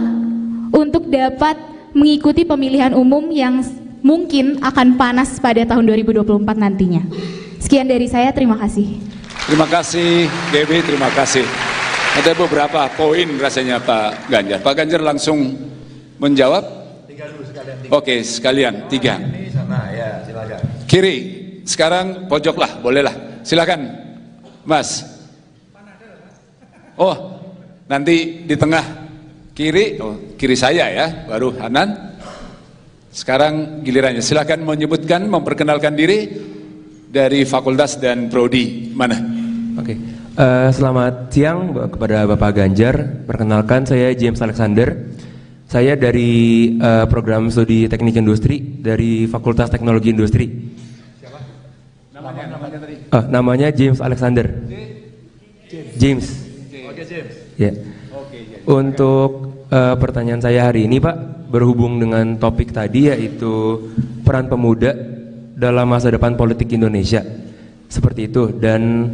untuk dapat mengikuti pemilihan umum yang mungkin akan panas pada tahun 2024 nantinya? Sekian dari saya, terima kasih. Terima kasih, Dewi, terima kasih. Ada beberapa poin rasanya Pak Ganjar. Pak Ganjar langsung menjawab? Tiga dulu sekalian. Oke, sekalian, tiga. Ini sana, ya, silakan. Kiri, sekarang pojok lah, bolehlah. Silakan, Mas. Oh, nanti di tengah kiri, kiri saya ya, baru Hanan. Sekarang gilirannya, silakan menyebutkan, memperkenalkan diri dari fakultas dan prodi mana. Oke, selamat siang kepada Bapak Ganjar. Perkenalkan, saya James Alexander. Saya dari program studi teknik industri dari Fakultas Teknologi Industri. Siapa? Namanya tadi? Namanya James Alexander. James. Ya. Untuk pertanyaan saya hari ini, Pak, berhubung dengan topik tadi, yaitu peran pemuda dalam masa depan politik Indonesia, seperti itu. Dan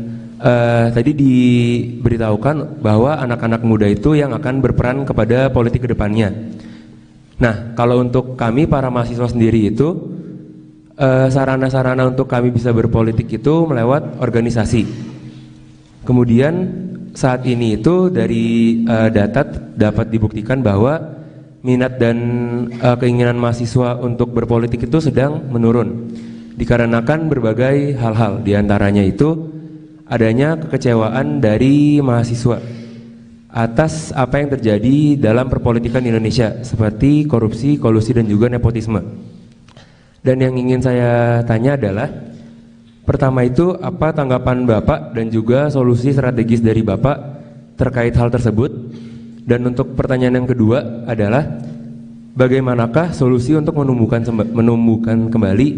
tadi diberitahukan bahwa anak-anak muda itu yang akan berperan kepada politik kedepannya. Nah, kalau untuk kami para mahasiswa sendiri itu sarana-sarana untuk kami bisa berpolitik itu melewat organisasi. Kemudian saat ini itu dari data dapat dibuktikan bahwa minat dan keinginan mahasiswa untuk berpolitik itu sedang menurun dikarenakan berbagai hal-hal, diantaranya itu adanya kekecewaan dari mahasiswa atas apa yang terjadi dalam perpolitikan Indonesia seperti korupsi, kolusi, dan juga nepotisme. Dan yang ingin saya tanya adalah, pertama itu apa tanggapan Bapak dan juga solusi strategis dari Bapak terkait hal tersebut? Dan untuk pertanyaan yang kedua adalah, bagaimanakah solusi untuk menumbuhkan kembali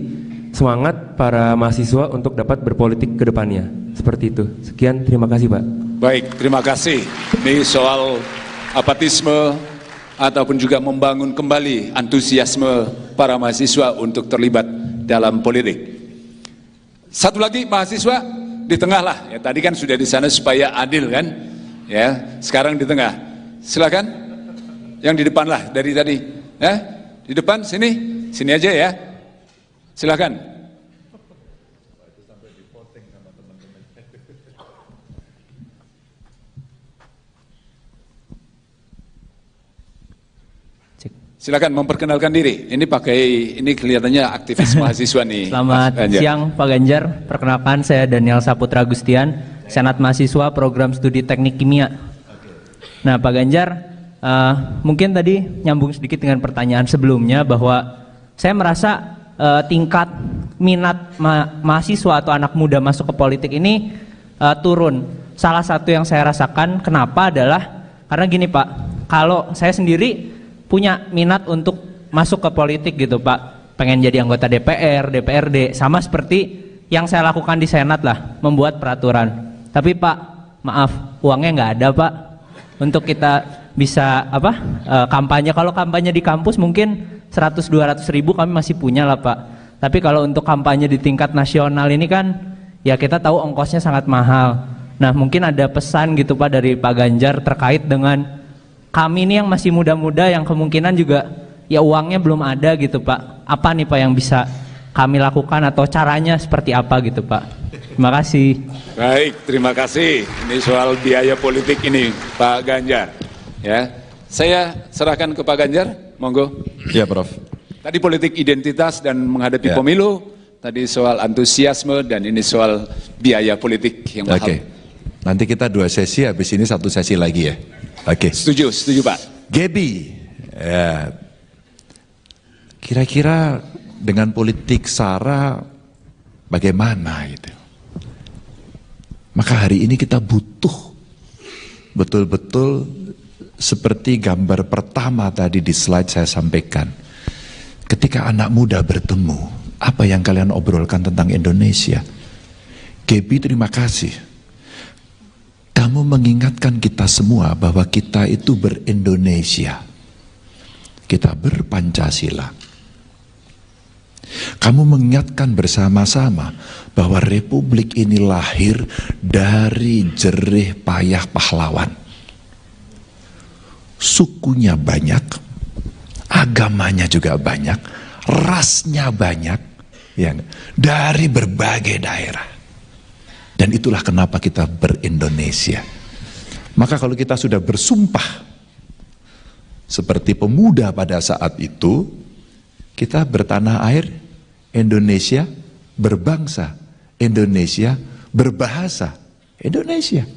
semangat para mahasiswa untuk dapat berpolitik ke depannya? Seperti itu. Sekian, terima kasih Pak. Baik, terima kasih. Ini soal apatisme ataupun juga membangun kembali antusiasme para mahasiswa untuk terlibat dalam politik. Satu lagi mahasiswa di tengah lah, ya tadi kan sudah di sana supaya adil kan, ya sekarang di tengah. Silakan, yang di depan lah dari tadi, ya di depan sini aja ya. Silakan. Silakan memperkenalkan diri. Ini kelihatannya aktivis mahasiswa nih. Selamat siang Pak Ganjar. Perkenalkan, saya Daniel Saputra Gustian, Senat Mahasiswa Program Studi Teknik Kimia. Nah Pak Ganjar, mungkin tadi nyambung sedikit dengan pertanyaan sebelumnya bahwa saya merasa tingkat minat mahasiswa atau anak muda masuk ke politik ini turun. Salah satu yang saya rasakan kenapa adalah karena gini Pak, kalau saya sendiri punya minat untuk masuk ke politik gitu Pak, pengen jadi anggota DPR, DPRD, sama seperti yang saya lakukan di Senat lah, membuat peraturan. Tapi Pak, maaf, uangnya nggak ada Pak, untuk kita bisa kampanye. Kalau kampanye di kampus mungkin 100-200 ribu kami masih punya lah Pak. Tapi kalau untuk kampanye di tingkat nasional ini kan, ya kita tahu ongkosnya sangat mahal. Nah mungkin ada pesan gitu Pak dari Pak Ganjar terkait dengan kami ini yang masih muda-muda yang kemungkinan juga ya uangnya belum ada gitu Pak. Apa nih Pak yang bisa kami lakukan atau caranya seperti apa gitu Pak? Terima kasih. Baik, terima kasih. Ini soal biaya politik ini Pak Ganjar. Ya, Saya serahkan ke Pak Ganjar, monggo. Ya, Prof. Tadi politik identitas dan menghadapi Ya. pemilu, tadi soal antusiasme dan ini soal biaya politik yang mahal. Oke. Nanti kita 2 sesi, habis ini 1 sesi lagi ya. Oke. Setuju Pak. Gaby, ya, kira-kira dengan politik SARA bagaimana itu? Maka hari ini kita butuh betul-betul seperti gambar pertama tadi di slide saya sampaikan. Ketika anak muda bertemu, apa yang kalian obrolkan tentang Indonesia? Gaby, terima kasih. Kamu mengingatkan kita semua bahwa kita itu ber-Indonesia. Kita ber-Pancasila. Kamu mengingatkan bersama-sama bahwa republik ini lahir dari jerih payah pahlawan. Sukunya banyak, agamanya juga banyak, rasnya banyak, ya, dari berbagai daerah. Dan itulah kenapa kita ber-Indonesia. Maka kalau kita sudah bersumpah seperti pemuda pada saat itu, kita bertanah air, Indonesia berbangsa, Indonesia berbahasa, Indonesia.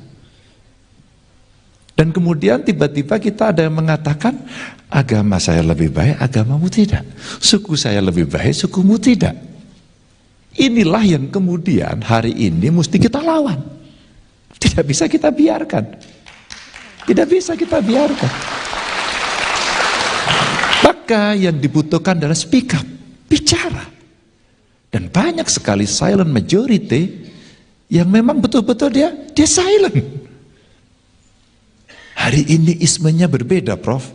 Dan kemudian tiba-tiba kita ada yang mengatakan, agama saya lebih baik, agamamu tidak. Suku saya lebih baik, sukumu tidak. Inilah yang kemudian hari ini mesti kita lawan. Tidak bisa kita biarkan. Tidak bisa kita biarkan. Maka yang dibutuhkan adalah speak up, bicara. Dan banyak sekali silent majority yang memang betul-betul dia silent. Hari ini ismenya berbeda, Prof.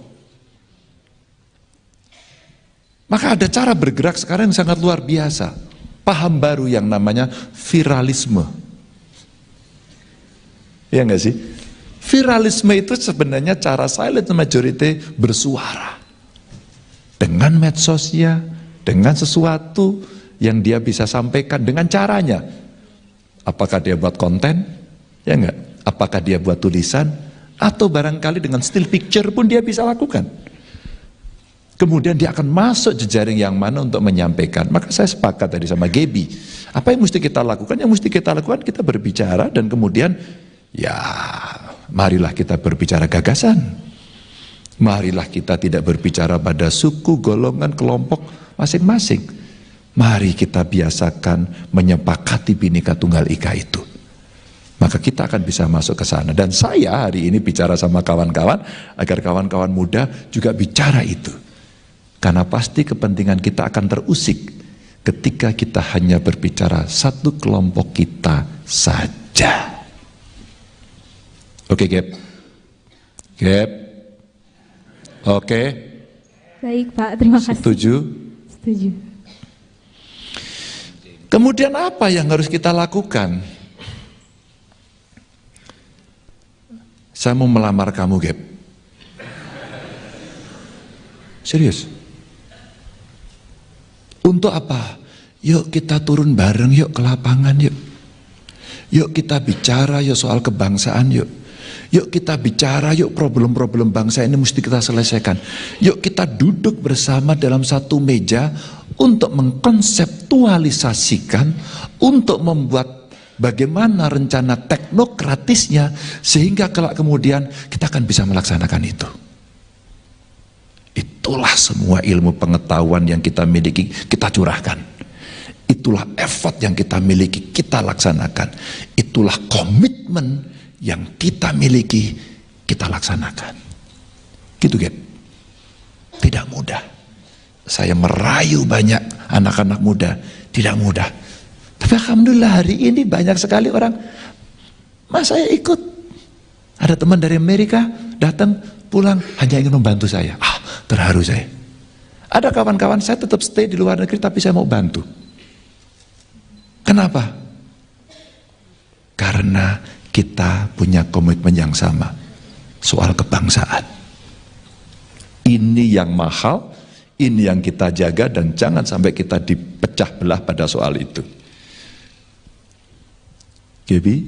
Maka ada cara bergerak sekarang yang sangat luar biasa. Paham baru yang namanya viralisme. Iya nggak sih? Viralisme itu sebenarnya cara silent majority bersuara. Dengan medsosnya, dengan sesuatu yang dia bisa sampaikan dengan caranya. Apakah dia buat konten? Ya enggak? Apakah dia buat tulisan? Atau barangkali dengan still picture pun dia bisa lakukan. Kemudian dia akan masuk jejaring yang mana untuk menyampaikan. Maka saya sepakat tadi sama Gaby. Apa yang mesti kita lakukan? Yang mesti kita lakukan, kita berbicara dan kemudian ya marilah kita berbicara gagasan. Marilah kita tidak berbicara pada suku, golongan, kelompok masing-masing. Mari kita biasakan menyepakati Bhinneka Tunggal Ika itu. Maka kita akan bisa masuk ke sana. Dan saya hari ini bicara sama kawan-kawan, agar kawan-kawan muda juga bicara itu. Karena pasti kepentingan kita akan terusik ketika kita hanya berbicara satu kelompok kita saja. Oke, Gap? Gap? Oke? Baik Pak, terima kasih. Setuju? Setuju. Kemudian apa yang harus kita lakukan? Saya mau melamar kamu, Gap. Serius. Untuk apa? Yuk kita turun bareng yuk ke lapangan yuk. Yuk kita bicara yuk soal kebangsaan yuk. Yuk kita bicara yuk problem-problem bangsa ini mesti kita selesaikan. Yuk kita duduk bersama dalam satu meja untuk mengkonseptualisasikan, untuk membuat bagaimana rencana teknokratisnya sehingga kelak kemudian kita akan bisa melaksanakan itu. Itulah semua ilmu pengetahuan yang kita miliki, kita curahkan. Itulah effort yang kita miliki, kita laksanakan. Itulah komitmen yang kita miliki, kita laksanakan. Gitu, Gap. Tidak mudah. Saya merayu banyak anak-anak muda, tidak mudah. Tapi alhamdulillah hari ini banyak sekali orang, Mas saya ikut. Ada teman dari Amerika datang pulang hanya ingin membantu saya. Terharu saya. Ada kawan-kawan saya tetap stay di luar negeri tapi saya mau bantu. Kenapa? Karena kita punya komitmen yang sama soal kebangsaan. Ini yang mahal, ini yang kita jaga dan jangan sampai kita dipecah belah pada soal itu. Gaby,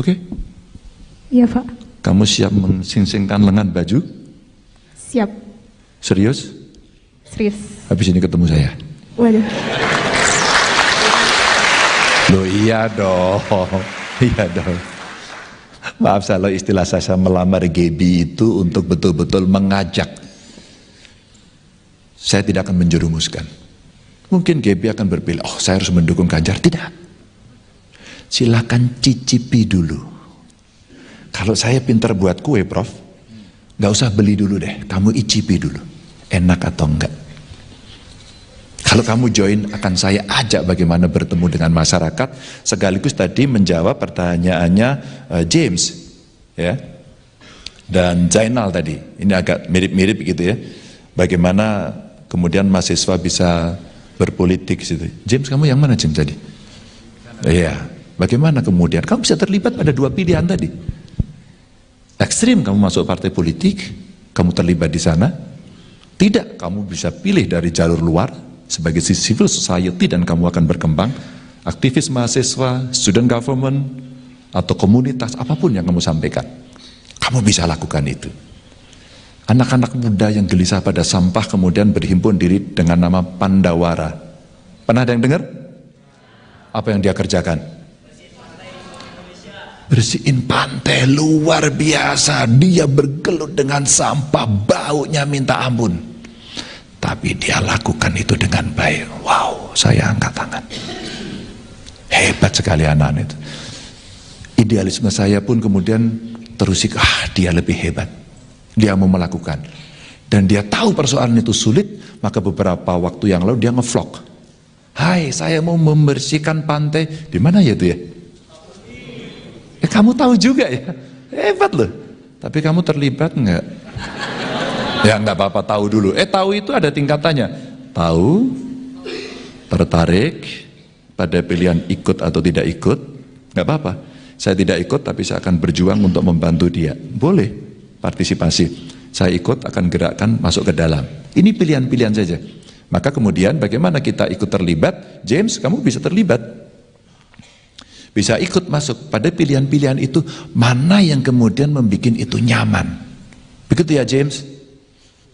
oke? Iya Pak. Kamu siap mensingsingkan lengan baju? Siap. Serius? Serius. Habis ini ketemu saya. Waduh. Loh iya dong. Iya dong. Maaf kalau istilah saya melamar Gaby itu untuk betul-betul mengajak. Saya tidak akan menjerumuskan. Mungkin Gaby akan berpilih, oh saya harus mendukung Ganjar. Tidak. Silakan cicipi dulu. Kalau saya pintar buat kue, Prof, gak usah beli dulu deh. Kamu icipi dulu. Enak atau enggak. Kalau kamu join, akan saya ajak bagaimana bertemu dengan masyarakat, sekaligus tadi menjawab pertanyaannya James, ya, dan Zainal tadi. Ini agak mirip-mirip gitu ya. Bagaimana kemudian mahasiswa bisa berpolitik gitu. James, kamu yang mana James tadi? Iya. Bagaimana kemudian kamu bisa terlibat pada dua pilihan tadi? Ekstrim kamu masuk partai politik, kamu terlibat di sana. Tidak, kamu bisa pilih dari jalur luar sebagai civil society dan kamu akan berkembang, aktivis mahasiswa, student government, atau komunitas, apapun yang kamu sampaikan. Kamu bisa lakukan itu. Anak-anak muda yang gelisah pada sampah kemudian berhimpun diri dengan nama Pandawara. Pernah ada yang dengar? Apa yang dia kerjakan? Bersihin pantai, luar biasa. Dia bergelut dengan sampah, baunya minta ampun. Tapi dia lakukan itu dengan baik. Wow, saya angkat tangan. Hebat sekali anak itu. Idealisme saya pun kemudian terusik, dia lebih hebat. Dia mau melakukan. Dan dia tahu persoalan itu sulit, maka beberapa waktu yang lalu dia nge-vlog. Hai, saya mau membersihkan pantai. Di mana ya itu ya? Kamu tahu juga ya? Hebat loh. Tapi kamu terlibat enggak? Ya enggak apa-apa, tahu dulu. Tahu itu ada tingkatannya. Tahu, tertarik pada pilihan ikut atau tidak ikut, enggak apa-apa. Saya tidak ikut tapi saya akan berjuang untuk membantu dia. Boleh partisipasi. Saya ikut akan gerakkan masuk ke dalam. Ini pilihan-pilihan saja. Maka kemudian bagaimana kita ikut terlibat? James, kamu bisa terlibat. Bisa ikut masuk pada pilihan-pilihan itu, mana yang kemudian membuat itu nyaman. Begitu ya James?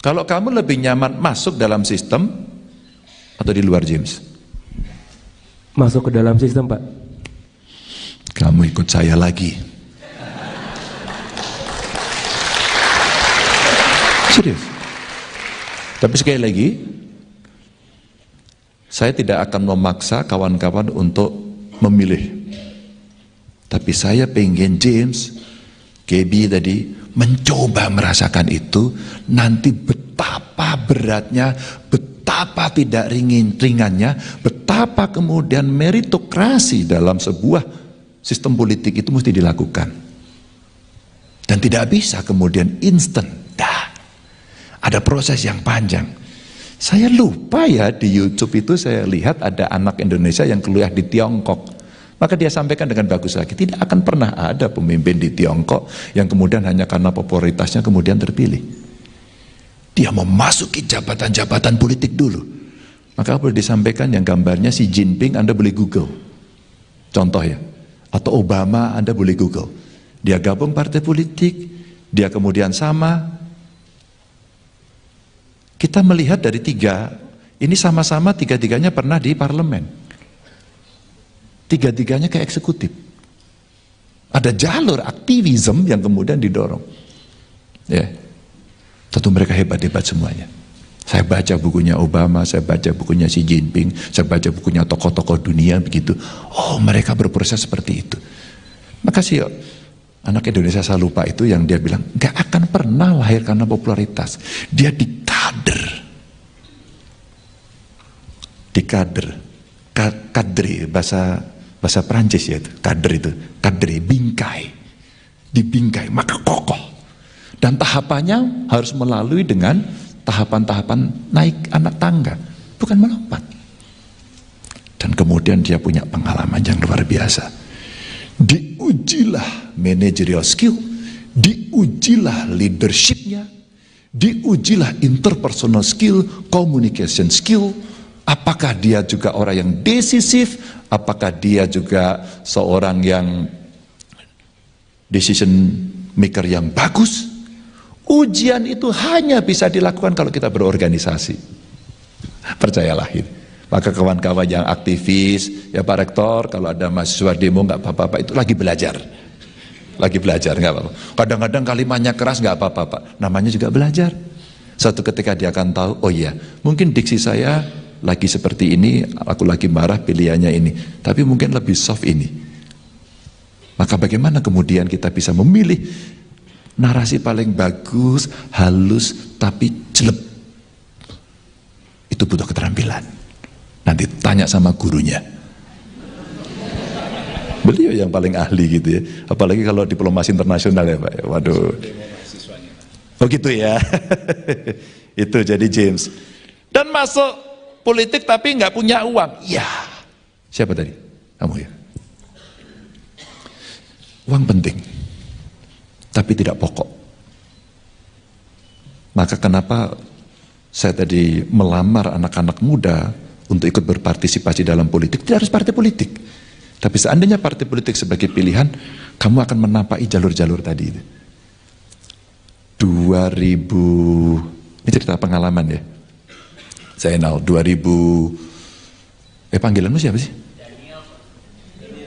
Kalau kamu lebih nyaman masuk dalam sistem atau di luar James? Masuk ke dalam sistem, Pak. Kamu ikut saya lagi. Serius. Tapi sekali lagi, saya tidak akan memaksa kawan-kawan untuk memilih. Tapi saya pengen James, Gaby tadi mencoba merasakan itu, nanti betapa beratnya, betapa tidak ringannya, betapa kemudian meritokrasi dalam sebuah sistem politik itu mesti dilakukan. Dan tidak bisa kemudian instan. Ada proses yang panjang. Saya lupa ya, di YouTube itu saya lihat ada anak Indonesia yang kuliah di Tiongkok. Maka dia sampaikan dengan bagus lagi, tidak akan pernah ada pemimpin di Tiongkok yang kemudian hanya karena popularitasnya kemudian terpilih. Dia memasuki jabatan-jabatan politik dulu. Maka boleh disampaikan yang gambarnya Xi Jinping, Anda boleh Google. Contoh ya. Atau Obama, Anda boleh Google. Dia gabung partai politik, dia kemudian sama. Kita melihat dari tiga, ini sama-sama tiga-tiganya pernah di parlemen. Tiga-tiganya ke eksekutif. Ada jalur aktivisme yang kemudian didorong. Ya, tentu mereka hebat-hebat semuanya. Saya baca bukunya Obama, saya baca bukunya Xi Jinping, saya baca bukunya tokoh-tokoh dunia begitu. Oh, mereka berproses seperti itu. Makasih anak Indonesia saya lupa itu yang dia bilang, gak akan pernah lahir karena popularitas. Dia kadri bahasa Prancis ya itu, kadri bingkai, dibingkai maka kokoh. Dan tahapannya harus melalui dengan tahapan-tahapan naik anak tangga, bukan melompat. Dan kemudian dia punya pengalaman yang luar biasa. Diujilah managerial skill, diujilah leadershipnya, diujilah interpersonal skill, communication skill. Apakah dia juga orang yang decisif? Apakah dia juga seorang yang decision maker yang bagus? Ujian itu hanya bisa dilakukan kalau kita berorganisasi. Percayalah ini. Maka kawan-kawan yang aktivis, ya Pak Rektor, kalau ada mahasiswa demo nggak apa-apa, itu lagi belajar. Lagi belajar, nggak apa-apa. Kadang-kadang kalimatnya keras nggak apa-apa, Pak. Namanya juga belajar. Suatu ketika dia akan tahu, oh iya, mungkin diksi saya lagi seperti ini, aku lagi marah, pilihannya ini. Tapi mungkin lebih soft ini. Maka bagaimana kemudian kita bisa memilih narasi paling bagus, halus, tapi jelek. Itu butuh keterampilan. Nanti tanya sama gurunya. Beliau yang paling ahli gitu ya. Apalagi kalau diplomasi internasional ya Pak. Waduh. Oh gitu ya. Itu jadi James. Dan masuk politik tapi nggak punya uang. Ya. Siapa tadi? Kamu ya. Uang penting. Tapi tidak pokok. Maka kenapa saya tadi melamar anak-anak muda untuk ikut berpartisipasi dalam politik? Tidak harus partai politik. Tapi seandainya partai politik sebagai pilihan, kamu akan menapai jalur-jalur tadi. 2000, ini cerita pengalaman ya. Zainal, 2000, panggilanmu siapa sih?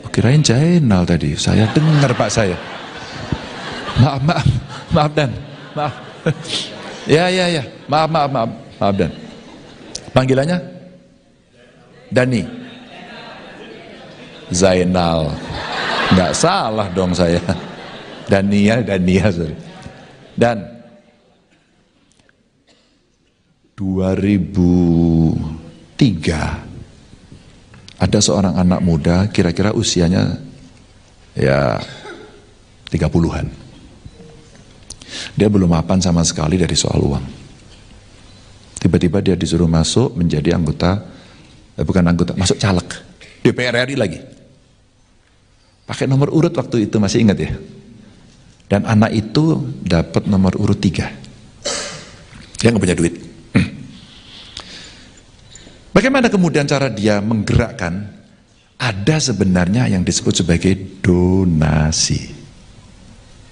Oh, kirain Zainal tadi, saya dengar Pak saya. Maaf Dan, maaf. Ya, maaf Dan. Panggilannya? Dani, Zainal, nggak salah dong saya. Dania sorry. Dan 2003 ada seorang anak muda, kira-kira usianya ya 30-an. Dia belum mapan sama sekali dari soal uang. Tiba-tiba dia disuruh masuk menjadi anggota, masuk caleg DPR RI lagi. Pakai nomor urut waktu itu, masih ingat ya? Dan anak itu dapat nomor urut 3. Dia nggak punya duit. Bagaimana kemudian cara dia menggerakkan? Ada sebenarnya yang disebut sebagai donasi.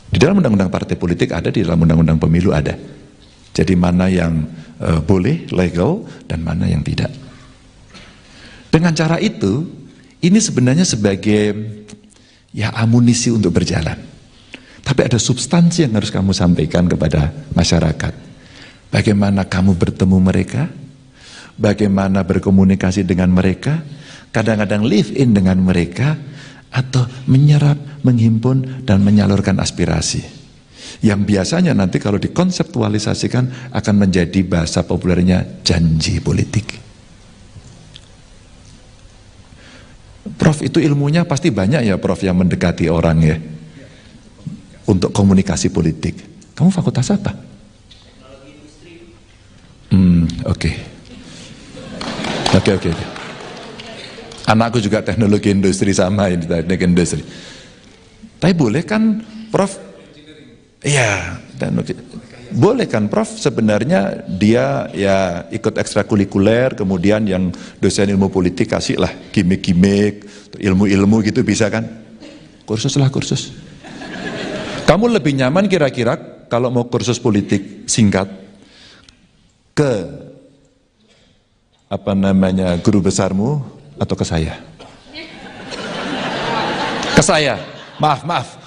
Di dalam undang-undang partai politik ada, di dalam undang-undang pemilu ada. Jadi mana yang boleh, legal, dan mana yang tidak. Dengan cara itu, ini sebenarnya sebagai ya amunisi untuk berjalan. Tapi ada substansi yang harus kamu sampaikan kepada masyarakat. Bagaimana kamu bertemu mereka, bagaimana berkomunikasi dengan mereka, kadang-kadang live in dengan mereka, atau menyerap, menghimpun, dan menyalurkan aspirasi. Yang biasanya nanti kalau dikonseptualisasikan akan menjadi bahasa populernya janji politik. Prof, itu ilmunya pasti banyak ya Prof yang mendekati orang ya untuk komunikasi politik. Kamu fakultas apa? Oke. Anakku juga teknologi industri, sama ini teknik industri. Tapi boleh kan Prof? Iya, teknologi. Boleh kan Prof sebenarnya dia ya ikut ekstrakurikuler, kemudian yang dosen ilmu politik kasih lah gimmick-gimmick, ilmu-ilmu gitu, bisa kan? Kursus lah, kursus. Kamu lebih nyaman kira-kira kalau mau kursus politik singkat ke guru besarmu atau ke saya? Ke saya. Maaf.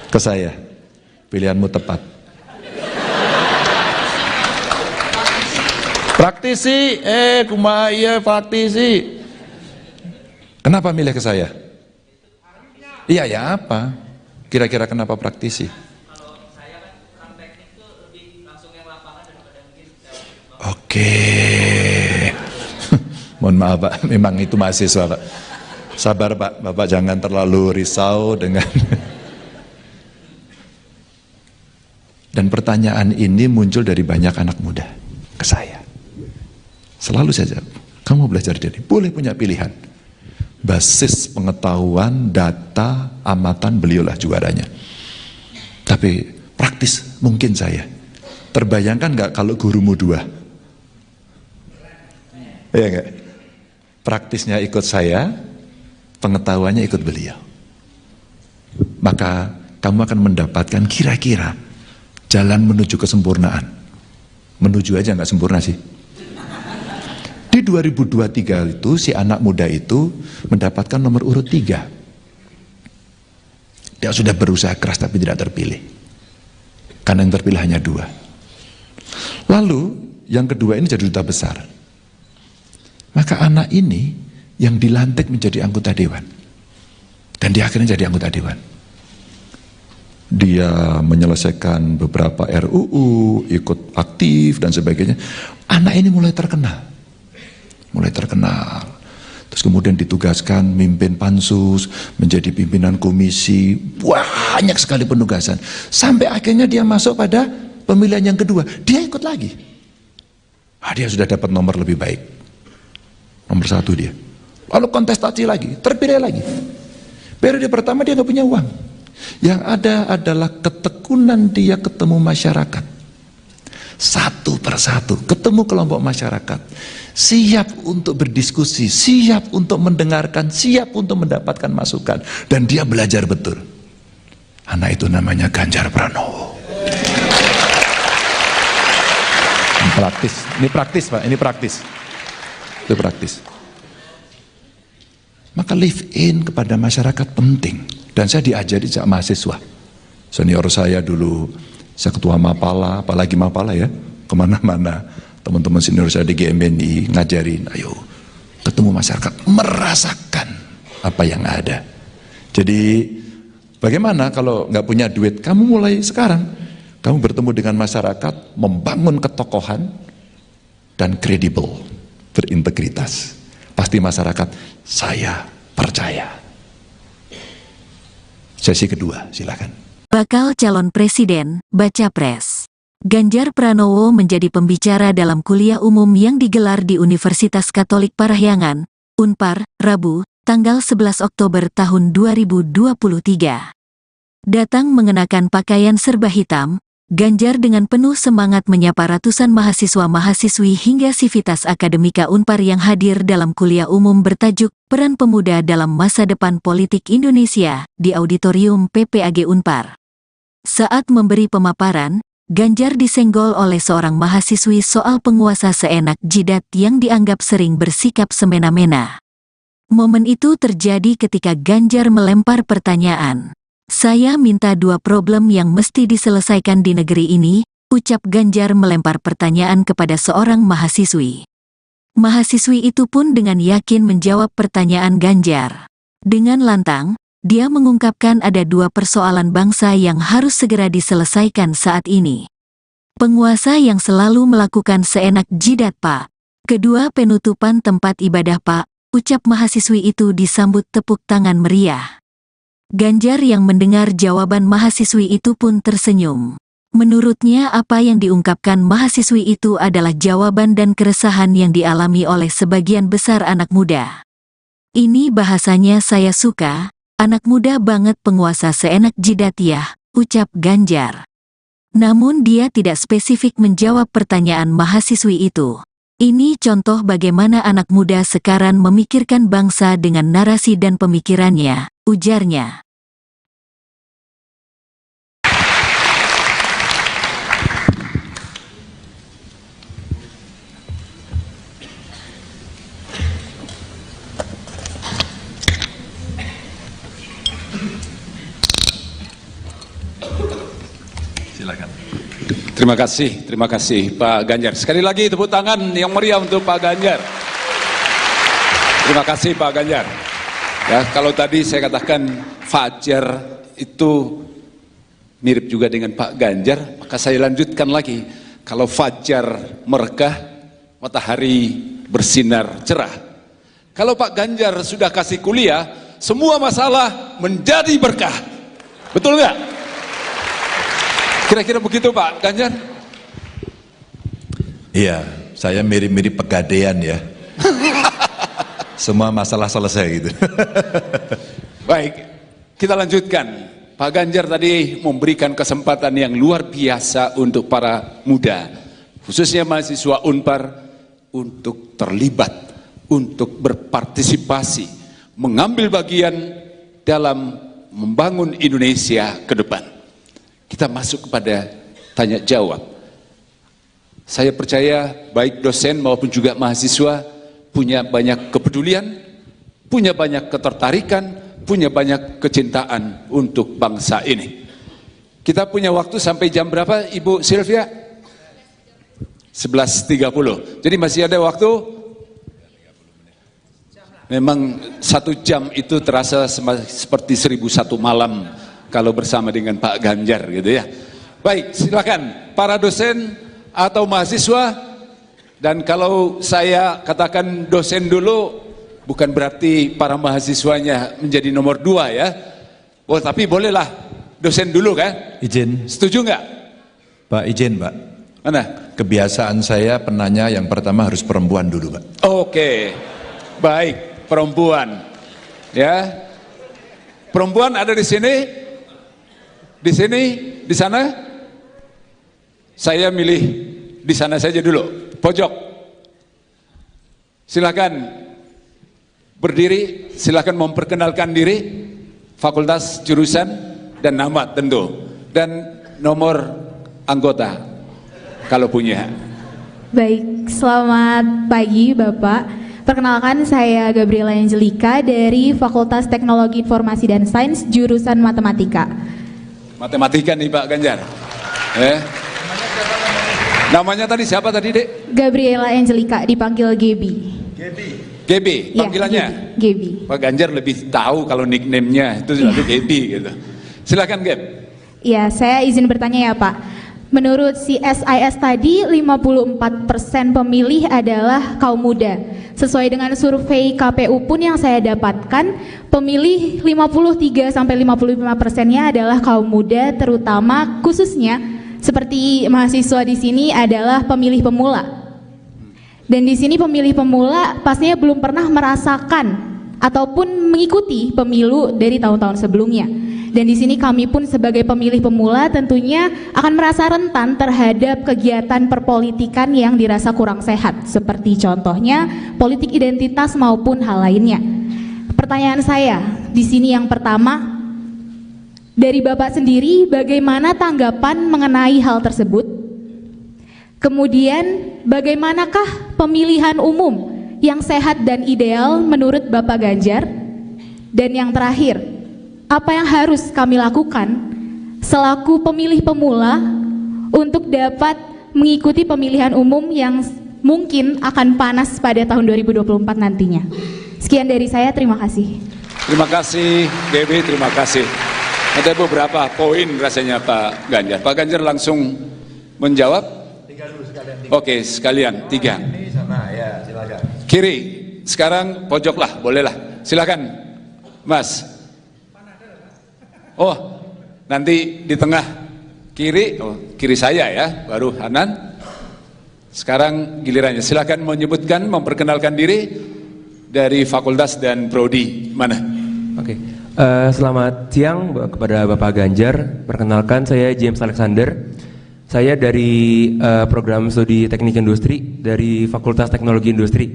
Ke saya. Pilihanmu tepat. Praktisi, kumaya praktisi. Kenapa milih ke saya? Iya ya apa? Kira-kira kenapa praktisi? Kalau saya kan orang teknik tuh lebih langsung yang lapangan daripada mungkin. Oke. Mohon maaf Pak, memang itu mahasiswa Pak. Sabar Pak, Bapak jangan terlalu risau dengan. Dan pertanyaan ini muncul dari banyak anak muda ke saya. Selalu saja, kamu belajar jadi, boleh punya pilihan. Basis pengetahuan, data, amatan, beliaulah juaranya. Tapi praktis mungkin saya. Terbayangkan nggak kalau gurumu 2? Iya nggak? Praktisnya ikut saya, pengetahuannya ikut beliau. Maka kamu akan mendapatkan kira-kira jalan menuju kesempurnaan. Menuju aja nggak sempurna sih. Di 2023 itu si anak muda itu mendapatkan nomor urut 3. Dia sudah berusaha keras tapi tidak terpilih. Karena yang terpilih hanya 2. Lalu yang kedua ini jadi duta besar. Maka anak ini yang dilantik menjadi anggota dewan. Dan dia akhirnya jadi anggota dewan. Dia menyelesaikan beberapa RUU, ikut aktif dan sebagainya. Anak ini mulai terkenal. Terus kemudian ditugaskan mimpin pansus, menjadi pimpinan komisi, banyak sekali penugasan. Sampai akhirnya dia masuk pada pemilihan yang kedua, dia ikut lagi. Dia sudah dapat nomor lebih baik, nomor 1 dia. Lalu kontestasi lagi, terpilih lagi. Periode pertama dia nggak punya uang. Yang ada adalah ketekunan dia ketemu masyarakat. Satu persatu, ketemu kelompok masyarakat. Siap untuk berdiskusi, siap untuk mendengarkan, siap untuk mendapatkan masukan. Dan dia belajar betul. Anak itu namanya Ganjar Pranowo. Ini praktis Pak, ini praktis. Itu praktis. Maka live in kepada masyarakat penting. Dan saya diajari sejak mahasiswa. Senior saya dulu, saya ketua Mapala, apalagi Mapala ya, kemana-mana. Teman-teman senior saya di GMBNI ngajarin, ayo ketemu masyarakat, merasakan apa yang ada. Jadi bagaimana kalau nggak punya duit, kamu mulai sekarang. Kamu bertemu dengan masyarakat, membangun ketokohan, dan kredibel, berintegritas. Pasti masyarakat, saya percaya. Sesi kedua, silakan. Bakal calon presiden, baca pres. Ganjar Pranowo menjadi pembicara dalam kuliah umum yang digelar di Universitas Katolik Parahyangan, Unpar, Rabu, tanggal 11 Oktober tahun 2023. Datang mengenakan pakaian serba hitam, Ganjar dengan penuh semangat menyapa ratusan mahasiswa-mahasiswi hingga sivitas akademika Unpar yang hadir dalam kuliah umum bertajuk Peran Pemuda dalam Masa Depan Politik Indonesia di Auditorium PPAG Unpar. Saat memberi pemaparan, Ganjar disenggol oleh seorang mahasiswi soal penguasa seenak jidat yang dianggap sering bersikap semena-mena. Momen itu terjadi ketika Ganjar melempar pertanyaan. Saya minta 2 problem yang mesti diselesaikan di negeri ini, ucap Ganjar melempar pertanyaan kepada seorang mahasiswi. Mahasiswi itu pun dengan yakin menjawab pertanyaan Ganjar. Dengan lantang, dia mengungkapkan ada 2 persoalan bangsa yang harus segera diselesaikan saat ini. Penguasa yang selalu melakukan seenak jidat Pak. Kedua penutupan tempat ibadah Pak, ucap mahasiswi itu disambut tepuk tangan meriah. Ganjar yang mendengar jawaban mahasiswi itu pun tersenyum. Menurutnya apa yang diungkapkan mahasiswi itu adalah jawaban dan keresahan yang dialami oleh sebagian besar anak muda. Ini bahasanya saya suka. Anak muda banget penguasa seenak jidat ya, ucap Ganjar. Namun dia tidak spesifik menjawab pertanyaan mahasiswi itu. Ini contoh bagaimana anak muda sekarang memikirkan bangsa dengan narasi dan pemikirannya, ujarnya. Silakan. Terima kasih Pak Ganjar. Sekali lagi tepuk tangan yang meriah untuk Pak Ganjar. Terima kasih Pak Ganjar. Ya, kalau tadi saya katakan Fajar itu mirip juga dengan Pak Ganjar, maka saya lanjutkan lagi. Kalau Fajar merekah, matahari bersinar cerah. Kalau Pak Ganjar sudah kasih kuliah, semua masalah menjadi berkah. Betul nggak? Kira-kira begitu Pak Ganjar? Iya, saya mirip-mirip Pegadaian ya. Semua masalah selesai gitu. Baik, kita lanjutkan. Pak Ganjar tadi memberikan kesempatan yang luar biasa untuk para muda, khususnya mahasiswa Unpar, untuk terlibat, untuk berpartisipasi, mengambil bagian dalam membangun Indonesia ke depan. Kita masuk kepada tanya jawab. Saya percaya baik dosen maupun juga mahasiswa punya banyak kepedulian, punya banyak ketertarikan, punya banyak kecintaan untuk bangsa ini. Kita punya waktu sampai jam berapa, Ibu Sylvia? 11.30. Jadi masih ada waktu. Memang 1 jam itu terasa seperti 1001 malam kalau bersama dengan Pak Ganjar gitu ya. Baik, silakan para dosen atau mahasiswa. Dan kalau saya katakan dosen dulu, bukan berarti para mahasiswanya menjadi nomor 2 ya. Oh, tapi bolehlah dosen dulu kan? Izin. Setuju nggak? Pak, izin Pak. Mana? Kebiasaan saya penanya yang pertama harus perempuan dulu Pak. Oke, baik. Perempuan, ya, perempuan ada di sini, di sana. Saya milih di sana saja dulu, pojok. Silakan berdiri, silakan memperkenalkan diri, fakultas, jurusan, dan nama tentu, dan nomor anggota kalau punya. Baik, selamat pagi Bapak. Perkenalkan, saya Gabriela Angelika dari Fakultas Teknologi Informasi dan Sains, jurusan Matematika. Matematika nih Pak Ganjar. Namanya tadi siapa tadi, Dek? Gabriela Angelika, dipanggil Gebi. Gebi, panggilannya? Ya, Gebi. Pak Ganjar lebih tahu kalau nickname-nya itu selalu Gebi gitu. Silakan, Geb. Ya, saya izin bertanya ya Pak. Menurut CSIS tadi, 54% pemilih adalah kaum muda. Sesuai dengan survei KPU pun yang saya dapatkan, pemilih 53-55%-nya adalah kaum muda, terutama khususnya seperti mahasiswa di sini adalah pemilih pemula. Dan di sini pemilih pemula pastinya belum pernah merasakan ataupun mengikuti pemilu dari tahun-tahun sebelumnya. Dan di sini kami pun sebagai pemilih pemula tentunya akan merasa rentan terhadap kegiatan perpolitikan yang dirasa kurang sehat, seperti contohnya politik identitas maupun hal lainnya. Pertanyaan saya di sini yang pertama, dari Bapak sendiri bagaimana tanggapan mengenai hal tersebut? Kemudian bagaimanakah pemilihan umum yang sehat dan ideal menurut Bapak Ganjar? Dan yang terakhir, apa yang harus kami lakukan selaku pemilih pemula untuk dapat mengikuti pemilihan umum yang mungkin akan panas pada tahun 2024 nantinya? Sekian dari saya, terima kasih. Terima kasih, Gebi, terima kasih. Ada beberapa poin rasanya Pak Ganjar. Pak Ganjar langsung menjawab? 3 dulu sekalian. Oke, sekalian, 3. Ini sana, ya silakan. Kiri, sekarang pojok lah, bolehlah. Silakan, Mas. Oh, nanti di tengah kiri, kiri saya ya, baru Hanan. Sekarang gilirannya, silakan menyebutkan, memperkenalkan diri dari fakultas dan prodi mana. Oke, selamat siang kepada Bapak Ganjar. Perkenalkan, saya James Alexander. Saya dari program studi teknik industri dari Fakultas Teknologi Industri.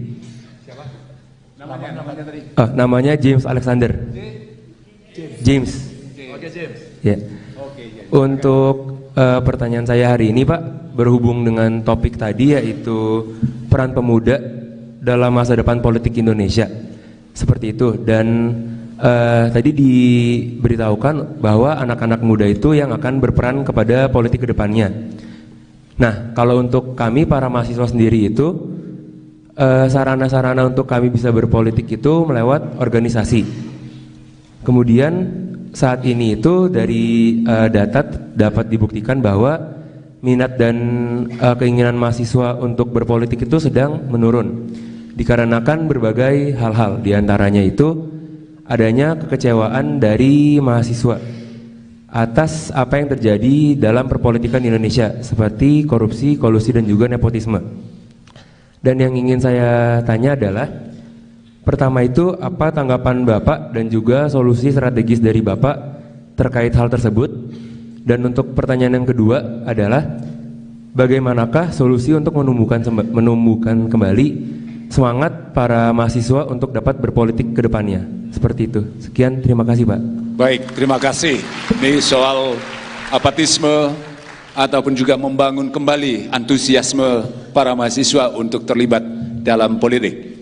Siapa? Namanya tadi? Namanya James Alexander. James. Oke, James. Ya. Untuk pertanyaan saya hari ini Pak, berhubung dengan topik tadi yaitu peran pemuda dalam masa depan politik Indonesia. Seperti itu, dan tadi diberitahukan bahwa anak-anak muda itu yang akan berperan kepada politik ke depannya. Nah, kalau untuk kami para mahasiswa sendiri itu sarana-sarana untuk kami bisa berpolitik itu melewat organisasi. Kemudian saat ini itu dari data dapat dibuktikan bahwa minat dan keinginan mahasiswa untuk berpolitik itu sedang menurun dikarenakan berbagai hal-hal, diantaranya itu adanya kekecewaan dari mahasiswa atas apa yang terjadi dalam perpolitikan Indonesia seperti korupsi, kolusi, dan juga nepotisme. Dan yang ingin saya tanya adalah, pertama itu apa tanggapan Bapak dan juga solusi strategis dari Bapak terkait hal tersebut? Dan untuk pertanyaan yang kedua adalah, bagaimanakah solusi untuk menumbuhkan kembali semangat para mahasiswa untuk dapat berpolitik ke depannya? Seperti itu. Sekian, terima kasih Pak. Baik, terima kasih. Ini soal apatisme ataupun juga membangun kembali antusiasme para mahasiswa untuk terlibat dalam politik.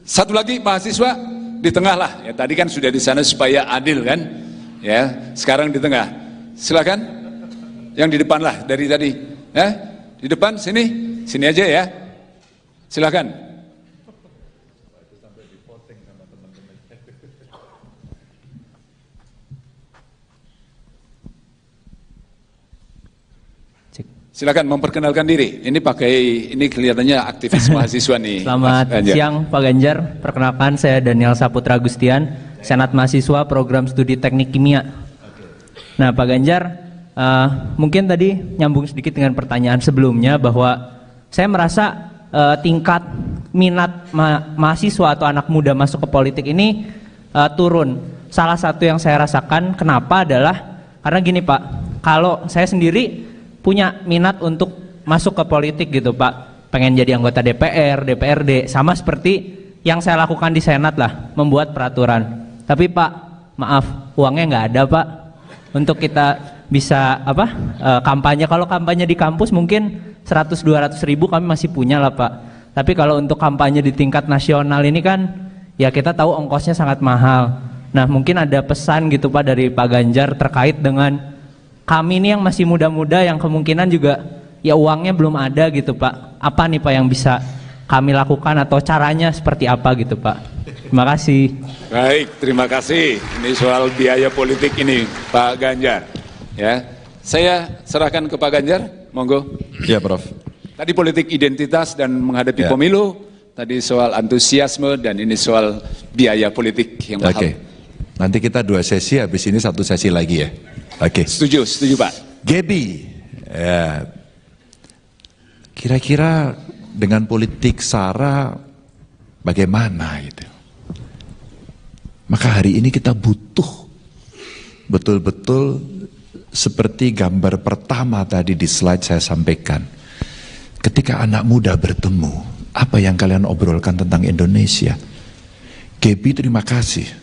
Satu lagi mahasiswa di tengah lah. Ya, tadi kan sudah di sana supaya adil kan. Ya, sekarang di tengah. Silakan. Yang di depan lah dari tadi. Ya, di depan sini aja ya. Silakan. Silakan memperkenalkan diri. Ini kelihatannya aktivis mahasiswa nih. Selamat siang Pak Ganjar. Perkenalkan saya Daniel Saputra Agustian, Senat Mahasiswa Program Studi Teknik Kimia. Nah Pak Ganjar, mungkin tadi nyambung sedikit dengan pertanyaan sebelumnya bahwa saya merasa tingkat minat mahasiswa atau anak muda masuk ke politik ini turun. Salah satu yang saya rasakan kenapa adalah karena gini Pak, kalau saya sendiri punya minat untuk masuk ke politik gitu Pak, pengen jadi anggota DPR, DPRD, sama seperti yang saya lakukan di Senat lah, membuat peraturan. Tapi Pak, maaf, uangnya nggak ada Pak, untuk kita bisa kampanye. Kalau kampanye di kampus mungkin 100-200 ribu kami masih punya lah Pak. Tapi kalau untuk kampanye di tingkat nasional ini kan, ya kita tahu ongkosnya sangat mahal. Nah mungkin ada pesan gitu Pak dari Pak Ganjar terkait dengan kami ini yang masih muda-muda yang kemungkinan juga ya uangnya belum ada gitu Pak. Apa nih Pak yang bisa kami lakukan atau caranya seperti apa gitu Pak? Terima kasih. Baik, terima kasih. Ini soal biaya politik ini Pak Ganjar. Ya, saya serahkan ke Pak Ganjar, monggo. Ya Prof. Tadi politik identitas dan menghadapi pemilu, tadi soal antusiasme dan ini soal biaya politik yang mahal. Oke. Nanti kita 2 sesi, habis ini 1 sesi lagi ya. Oke. Setuju Pak. Gaby, ya, kira-kira dengan politik SARA bagaimana gitu? Maka hari ini kita butuh betul-betul seperti gambar pertama tadi di slide saya sampaikan. Ketika anak muda bertemu, apa yang kalian obrolkan tentang Indonesia? Gaby, terima kasih.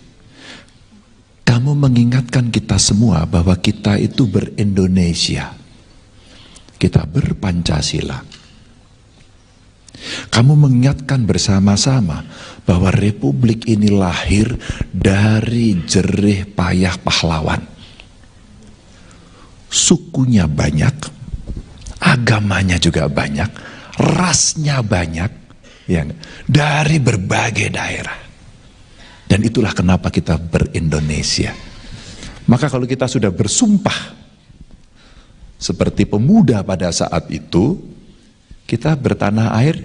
Kamu mengingatkan kita semua bahwa kita itu ber-Indonesia. Kita ber-Pancasila. Kamu mengingatkan bersama-sama bahwa republik ini lahir dari jerih payah pahlawan. Sukunya banyak, agamanya juga banyak, rasnya banyak, ya, dari berbagai daerah. Dan itulah kenapa kita ber-Indonesia. Maka kalau kita sudah bersumpah seperti pemuda pada saat itu, kita bertanah air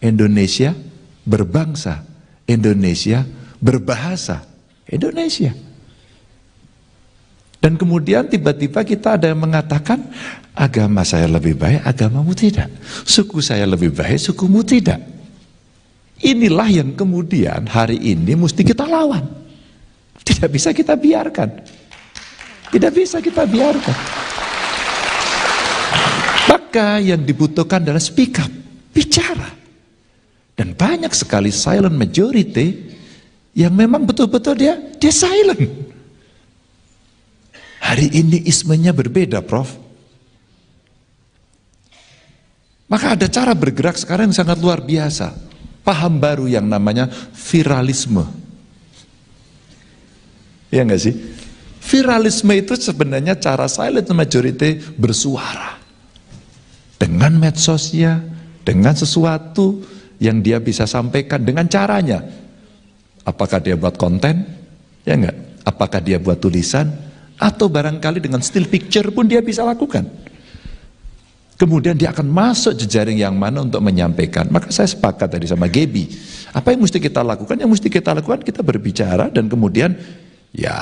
Indonesia, berbangsa Indonesia, berbahasa Indonesia. Dan kemudian tiba-tiba kita ada yang mengatakan, agama saya lebih baik, agamamu tidak. Suku saya lebih baik, sukumu tidak. Inilah yang kemudian hari ini mesti kita lawan. Tidak bisa kita biarkan. Tidak bisa kita biarkan. Maka yang dibutuhkan adalah speak up, bicara. Dan banyak sekali silent majority yang memang betul-betul dia silent. Hari ini ismenya berbeda, Prof. Maka ada cara bergerak sekarang yang sangat luar biasa. Paham baru yang namanya viralisme. Ya enggak sih? Viralisme itu sebenarnya cara silent majority bersuara. Dengan medsosnya, dengan sesuatu yang dia bisa sampaikan dengan caranya. Apakah dia buat konten? Ya enggak? Apakah dia buat tulisan? Atau barangkali dengan still picture pun dia bisa lakukan. Kemudian dia akan masuk jejaring yang mana untuk menyampaikan. Maka saya sepakat tadi sama Gaby. Apa yang mesti kita lakukan? Yang mesti kita lakukan, kita berbicara dan kemudian ya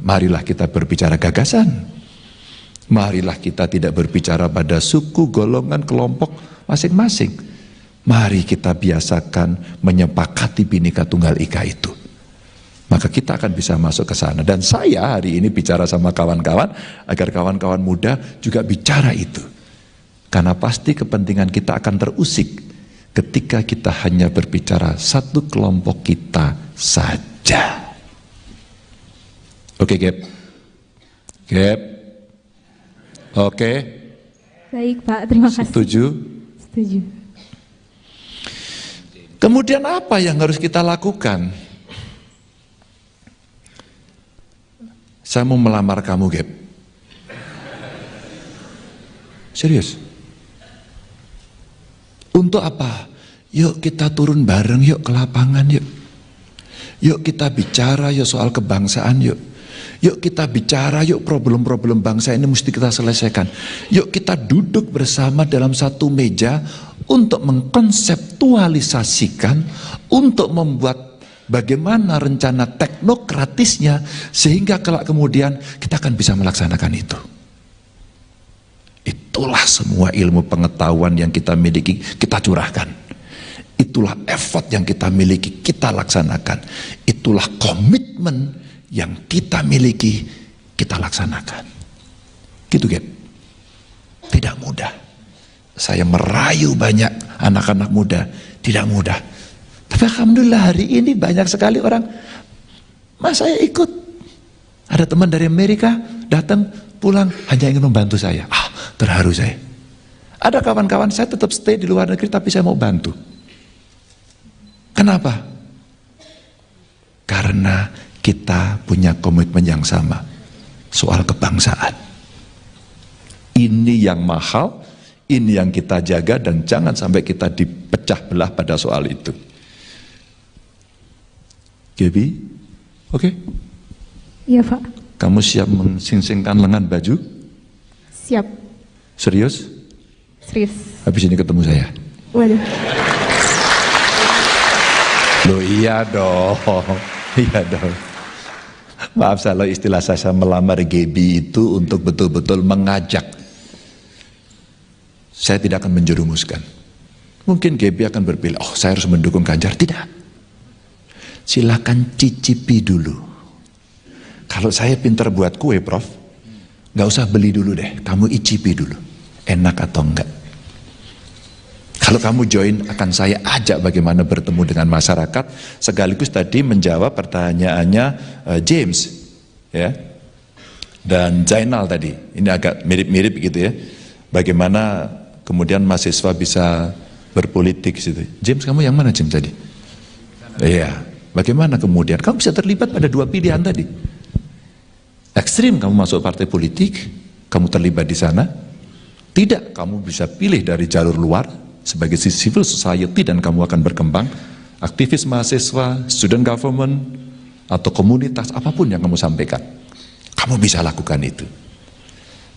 marilah kita berbicara gagasan. Marilah kita tidak berbicara pada suku, golongan, kelompok masing-masing. Mari kita biasakan menyepakati Bhinneka Tunggal Ika itu. Maka kita akan bisa masuk ke sana. Dan saya hari ini bicara sama kawan-kawan agar kawan-kawan muda juga bicara itu. Karena pasti kepentingan kita akan terusik ketika kita hanya berbicara satu kelompok kita saja. Oke, Gap. Gap. Oke. Baik Pak, terima kasih. Setuju? Setuju. Kemudian apa yang harus kita lakukan? Saya mau melamar kamu, Gap. Serius. Untuk apa? Yuk kita turun bareng yuk ke lapangan yuk. Yuk kita bicara yuk soal kebangsaan yuk. Yuk kita bicara yuk problem-problem bangsa ini mesti kita selesaikan. Yuk kita duduk bersama dalam satu meja untuk mengkonseptualisasikan, untuk membuat bagaimana rencana teknokratisnya sehingga kelak kemudian kita akan bisa melaksanakan itu. Itulah semua ilmu pengetahuan yang kita miliki, kita curahkan. Itulah effort yang kita miliki, kita laksanakan. Itulah komitmen yang kita miliki, kita laksanakan. Gitu, Gap. Tidak mudah. Saya merayu banyak anak-anak muda, tidak mudah. Tapi alhamdulillah hari ini banyak sekali orang, Mas saya ikut. Ada teman dari Amerika datang pulang hanya ingin membantu saya. Terharu saya. Ada kawan-kawan saya tetap stay di luar negeri tapi saya mau bantu. Kenapa? Karena kita punya komitmen yang sama soal kebangsaan. Ini yang mahal, ini yang kita jaga dan jangan sampai kita dipecah belah pada soal itu. Gaby, oke? Iya Pak. Kamu siap mensingsingkan lengan baju? Siap. Serius? Serius. Habis ini ketemu saya. Waduh. Loh iya dong, iya dong. Maaf kalau istilah saya melamar Gaby itu untuk betul-betul mengajak. Saya tidak akan menjerumuskan. Mungkin Gaby akan berpilih, oh saya harus mendukung Ganjar. Tidak. Silakan cicipi dulu. Kalau saya pinter buat kue, Prof, nggak usah beli dulu deh, kamu icipi dulu, enak atau enggak. Kalau kamu join akan saya ajak bagaimana bertemu dengan masyarakat, sekaligus tadi menjawab pertanyaannya James, ya, dan Zainal tadi. Ini agak mirip-mirip gitu ya. Bagaimana kemudian mahasiswa bisa berpolitik gitu. James, kamu yang mana James tadi? Iya. Bagaimana kemudian kamu bisa terlibat pada dua pilihan tadi? Ekstrim kamu masuk partai politik, kamu terlibat di sana. Tidak, kamu bisa pilih dari jalur luar sebagai civil society dan kamu akan berkembang. Aktivis mahasiswa, student government, atau komunitas apapun yang kamu sampaikan. Kamu bisa lakukan itu.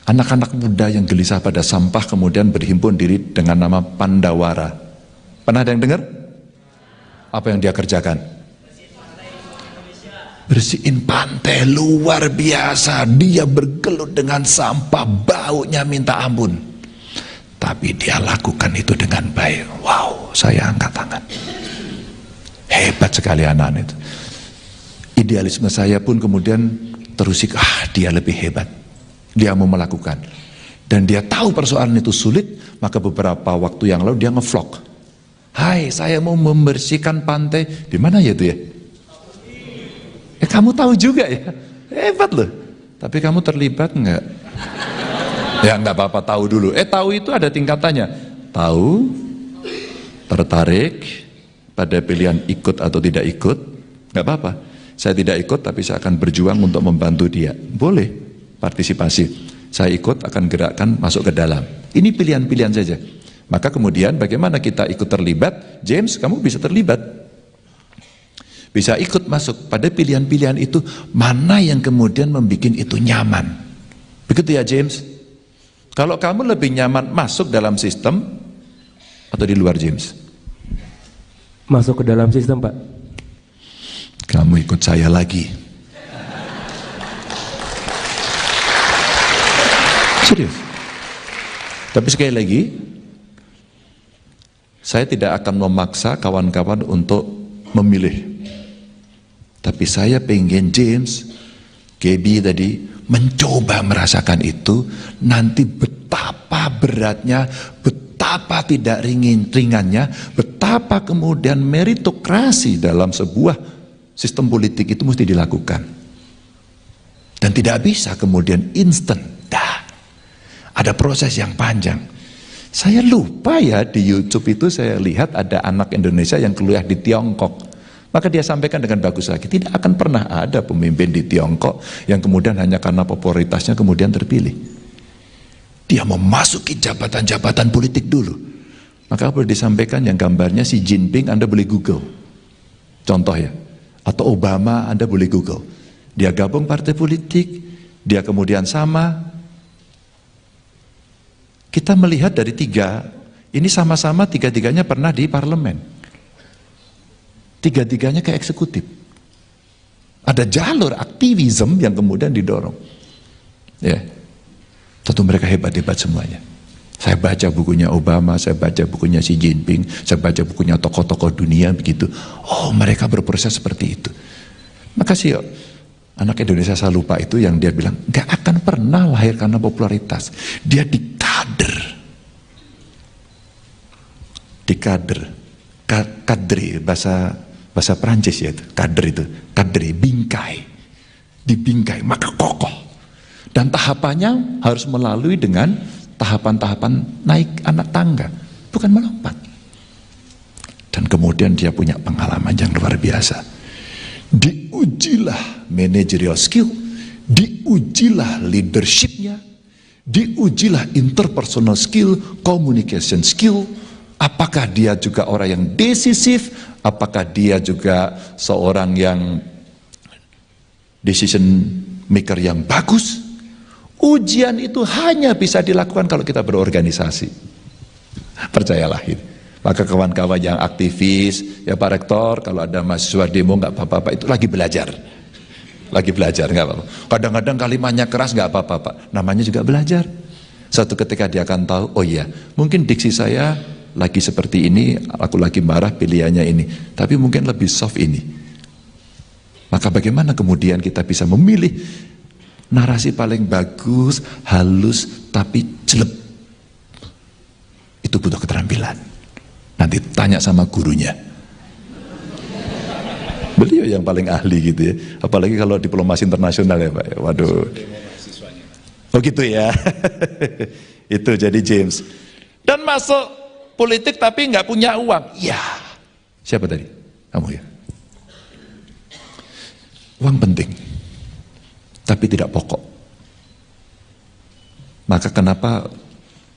Anak-anak muda yang gelisah pada sampah kemudian berhimpun diri dengan nama Pandawara. Pernah ada yang dengar? Apa yang dia kerjakan? Bersihin pantai, luar biasa. Dia bergelut dengan sampah, baunya minta ampun. Tapi dia lakukan itu dengan baik. Wow, saya angkat tangan. Hebat sekali anak-anak itu. Idealisme saya pun kemudian terusik, dia lebih hebat. Dia mau melakukan. Dan dia tahu persoalan itu sulit, maka beberapa waktu yang lalu dia ngevlog. Hai, saya mau membersihkan pantai. Di mana ya itu ya? Kamu tahu juga ya, hebat loh. Tapi kamu terlibat enggak? Ya enggak apa-apa, tahu dulu. Tahu itu ada tingkatannya. Tahu, tertarik pada pilihan ikut atau tidak ikut, enggak apa-apa. Saya tidak ikut tapi saya akan berjuang untuk membantu dia. Boleh partisipasi. Saya ikut akan gerakkan masuk ke dalam. Ini pilihan-pilihan saja. Maka kemudian bagaimana kita ikut terlibat? James, kamu bisa terlibat. Bisa ikut masuk pada pilihan-pilihan itu, mana yang kemudian membuat itu nyaman. Begitu ya James? Kalau kamu lebih nyaman masuk dalam sistem atau di luar James? Masuk ke dalam sistem, Pak. Kamu ikut saya lagi. Serius. Tapi sekali lagi, saya tidak akan memaksa kawan-kawan untuk memilih. Tapi saya pengen James, Gaby tadi mencoba merasakan itu, nanti betapa beratnya, betapa tidak ringannya, betapa kemudian meritokrasi dalam sebuah sistem politik itu mesti dilakukan. Dan tidak bisa kemudian instan. Ada proses yang panjang. Saya lupa ya, di YouTube itu saya lihat ada anak Indonesia yang kuliah di Tiongkok. Maka dia sampaikan dengan bagus lagi, tidak akan pernah ada pemimpin di Tiongkok yang kemudian hanya karena popularitasnya kemudian terpilih. Dia memasuki jabatan-jabatan politik dulu. Maka boleh disampaikan yang gambarnya Xi Jinping, Anda boleh Google. Contoh ya. Atau Obama, Anda boleh Google. Dia gabung partai politik, dia kemudian sama. Kita melihat dari tiga, ini sama-sama tiga-tiganya pernah di parlemen. Tiga-tiganya ke eksekutif. Ada jalur aktivisme yang kemudian didorong. Ya. Tentu mereka hebat-hebat semuanya. Saya baca bukunya Obama, saya baca bukunya Xi Jinping, saya baca bukunya tokoh-tokoh dunia begitu. Oh, mereka berproses seperti itu. Makasih anak Indonesia saya lupa itu yang dia bilang, gak akan pernah lahir karena popularitas. Dia dikader. Kadri, bahasa Prancis ya itu, kader itu, kadri, bingkai, dibingkai, maka kokoh. Dan tahapannya harus melalui dengan tahapan-tahapan naik anak tangga, bukan melompat. Dan kemudian dia punya pengalaman yang luar biasa. Diujilah managerial skill, diujilah leadershipnya, diujilah interpersonal skill, communication skill. Apakah dia juga orang yang decisif? Apakah dia juga seorang yang decision maker yang bagus? Ujian itu hanya bisa dilakukan kalau kita berorganisasi. Percayalah ini. Maka kawan-kawan yang aktivis, ya Pak Rektor, kalau ada mahasiswa demo nggak apa-apa, itu lagi belajar. Lagi belajar, nggak apa-apa. Kadang-kadang kalimatnya keras nggak apa-apa, Pak. Namanya juga belajar. Suatu ketika dia akan tahu, oh iya, mungkin diksi saya lagi seperti ini, aku lagi marah, pilihannya ini. Tapi mungkin lebih soft ini. Maka bagaimana kemudian kita bisa memilih narasi paling bagus, halus, tapi jelek. Itu butuh keterampilan. Nanti tanya sama gurunya. Beliau yang paling ahli gitu ya. Apalagi kalau diplomasi internasional ya Pak. Waduh. Oh gitu ya. Itu jadi James. Dan masuk politik tapi nggak punya uang. Ya. Siapa tadi? Kamu ya. Uang penting. Tapi tidak pokok. Maka kenapa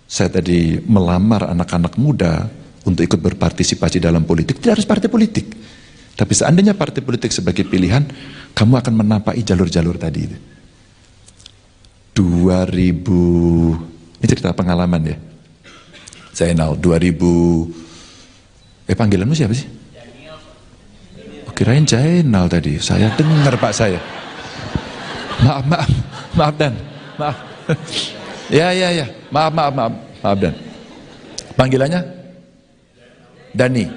saya tadi melamar anak-anak muda untuk ikut berpartisipasi dalam politik? Tidak harus partai politik. Tapi seandainya partai politik sebagai pilihan, kamu akan menampai jalur-jalur tadi. 2000, ini cerita pengalaman ya. Zainal, 2000, panggilanmu siapa sih? Oh, kirain Zainal tadi, saya dengar Pak saya. Maaf Dan, maaf. Ya, maaf Dan. Panggilannya? Dani.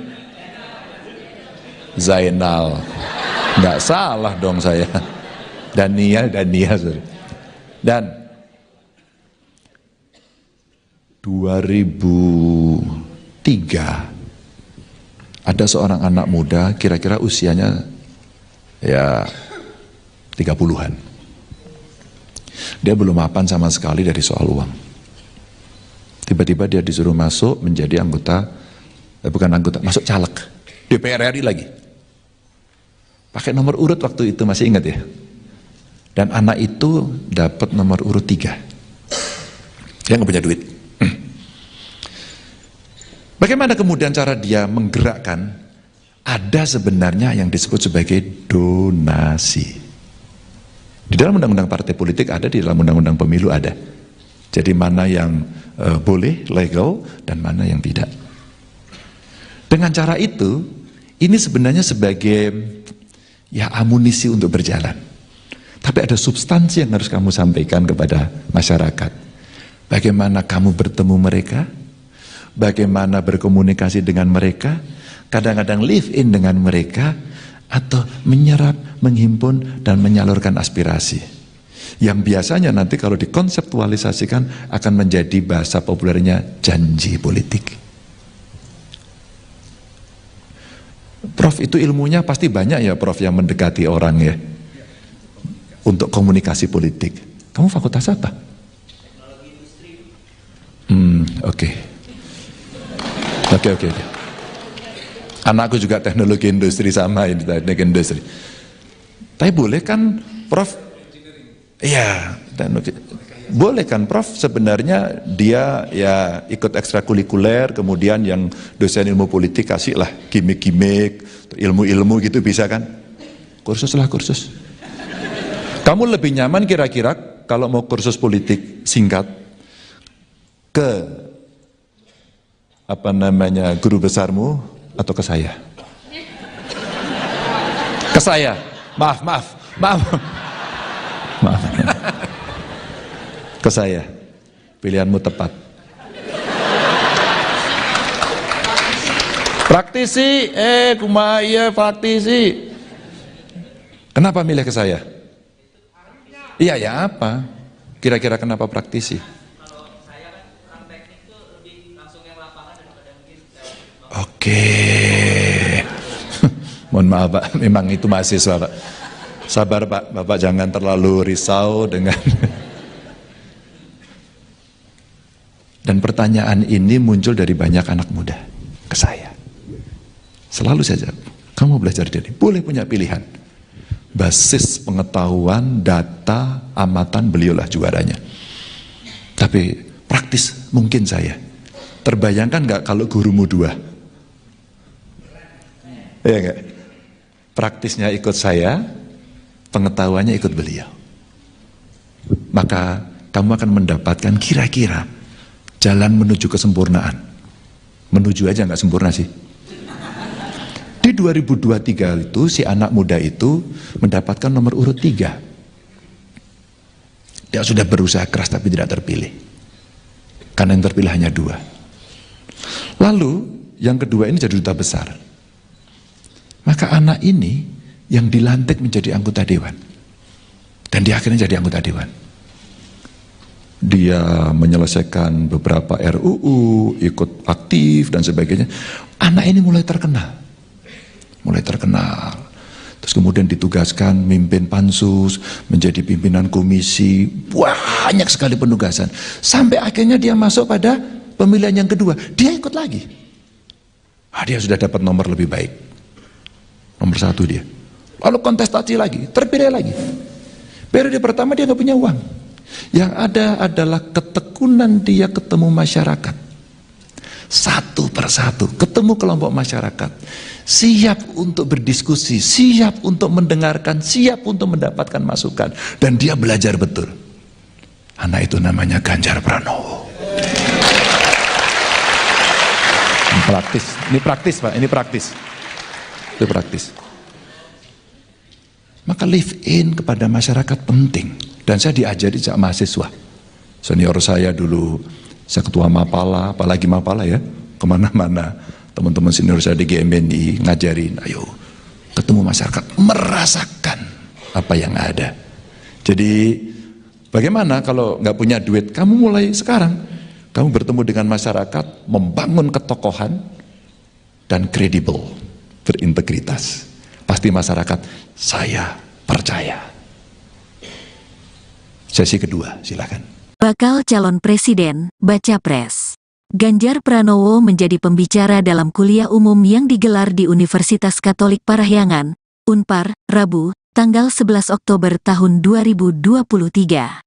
Zainal. Nggak salah dong saya. Dania, sorry. Dan 2003 ada seorang anak muda, kira-kira usianya ya 30-an. Dia belum mapan sama sekali dari soal uang. Tiba-tiba dia disuruh masuk menjadi anggota, masuk caleg DPR RI lagi. Pakai nomor urut waktu itu, masih ingat ya? Dan anak itu dapat nomor urut 3. Dia nggak punya duit. Bagaimana kemudian cara dia menggerakkan? Ada sebenarnya yang disebut sebagai donasi. Di dalam undang-undang partai politik ada, di dalam undang-undang pemilu ada. Jadi mana yang boleh, legal, dan mana yang tidak. Dengan cara itu, ini sebenarnya sebagai ya amunisi untuk berjalan. Tapi ada substansi yang harus kamu sampaikan kepada masyarakat. Bagaimana kamu bertemu mereka, bagaimana berkomunikasi dengan mereka, kadang-kadang live in dengan mereka, atau menyerap, menghimpun, dan menyalurkan aspirasi. Yang biasanya nanti kalau dikonseptualisasikan akan menjadi bahasa populernya janji politik. Prof, itu ilmunya pasti banyak ya Prof yang mendekati orang ya. untuk komunikasi politik. Kamu fakultas apa? Oke. Anakku juga teknologi industri, sama ini teknik industri. Tapi boleh kan Prof? Iya, teknologi. Boleh kan Prof, sebenarnya dia ya ikut ekstrakurikuler, kemudian yang dosen ilmu politik kasihlah gimmick-gimmick, ilmu-ilmu gitu, bisa kan? Kursus lah, kursus. Kamu lebih nyaman kira-kira kalau mau kursus politik singkat ke guru besarmu atau ke saya? Ke saya. Maaf. Ke saya. Pilihanmu tepat. Praktisi, kumaya praktisi. Kenapa milih ke saya? Iya ya, apa? Kira-kira kenapa praktisi? Oke. Mohon maaf Pak, memang itu mahasiswa Pak. Sabar Pak, Bapak jangan terlalu risau dengan dan pertanyaan ini muncul dari banyak anak muda ke saya. Selalu saja, kamu belajar dari, boleh punya pilihan. Basis pengetahuan, data, amatan, beliaulah juaranya. Tapi praktis mungkin saya. Terbayangkan nggak kalau gurumu dua? Iya nggak? Praktisnya ikut saya, pengetahuannya ikut beliau. Maka kamu akan mendapatkan kira-kira jalan menuju kesempurnaan. Menuju aja nggak sempurna sih. Di 2023 itu si anak muda itu mendapatkan nomor urut 3. Dia sudah berusaha keras tapi tidak terpilih. Karena yang terpilih hanya 2. Lalu yang kedua ini jadi duta besar. Maka anak ini yang dilantik menjadi anggota dewan. Dan dia akhirnya jadi anggota dewan. Dia menyelesaikan beberapa RUU, ikut aktif dan sebagainya. Anak ini mulai terkenal. Terus kemudian ditugaskan mimpin pansus, menjadi pimpinan komisi, banyak sekali penugasan. Sampai akhirnya dia masuk pada pemilihan yang kedua, dia ikut lagi. Dia sudah dapat nomor lebih baik. Nomor 1 dia. Lalu kontestasi lagi, terpilih lagi. Periode pertama dia nggak punya uang. Yang ada adalah ketekunan dia ketemu masyarakat. Satu persatu, ketemu kelompok masyarakat. Siap untuk berdiskusi, siap untuk mendengarkan, siap untuk mendapatkan masukan. Dan dia belajar betul. Anak itu namanya Ganjar Pranowo. Ini praktis Pak, ini praktis. Itu praktis. Maka live in kepada masyarakat penting. Dan saya diajari sejak mahasiswa. Senior saya dulu, saya ketua Mapala, apalagi Mapala ya, kemana-mana. Teman-teman senior saya di GMBNI ngajarin, ayo ketemu masyarakat, merasakan apa yang ada. Jadi bagaimana kalau nggak punya duit, kamu mulai sekarang, kamu bertemu dengan masyarakat, membangun ketokohan dan kredibel, berintegritas. Pasti masyarakat, saya percaya. Sesi kedua, silakan. Bakal calon presiden, baca pres. Ganjar Pranowo menjadi pembicara dalam kuliah umum yang digelar di Universitas Katolik Parahyangan, Unpar, Rabu, tanggal 11 Oktober tahun 2023.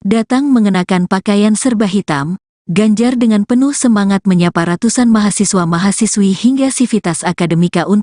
Datang mengenakan pakaian serba hitam, Ganjar dengan penuh semangat menyapa ratusan mahasiswa-mahasiswi hingga Sivitas Akademika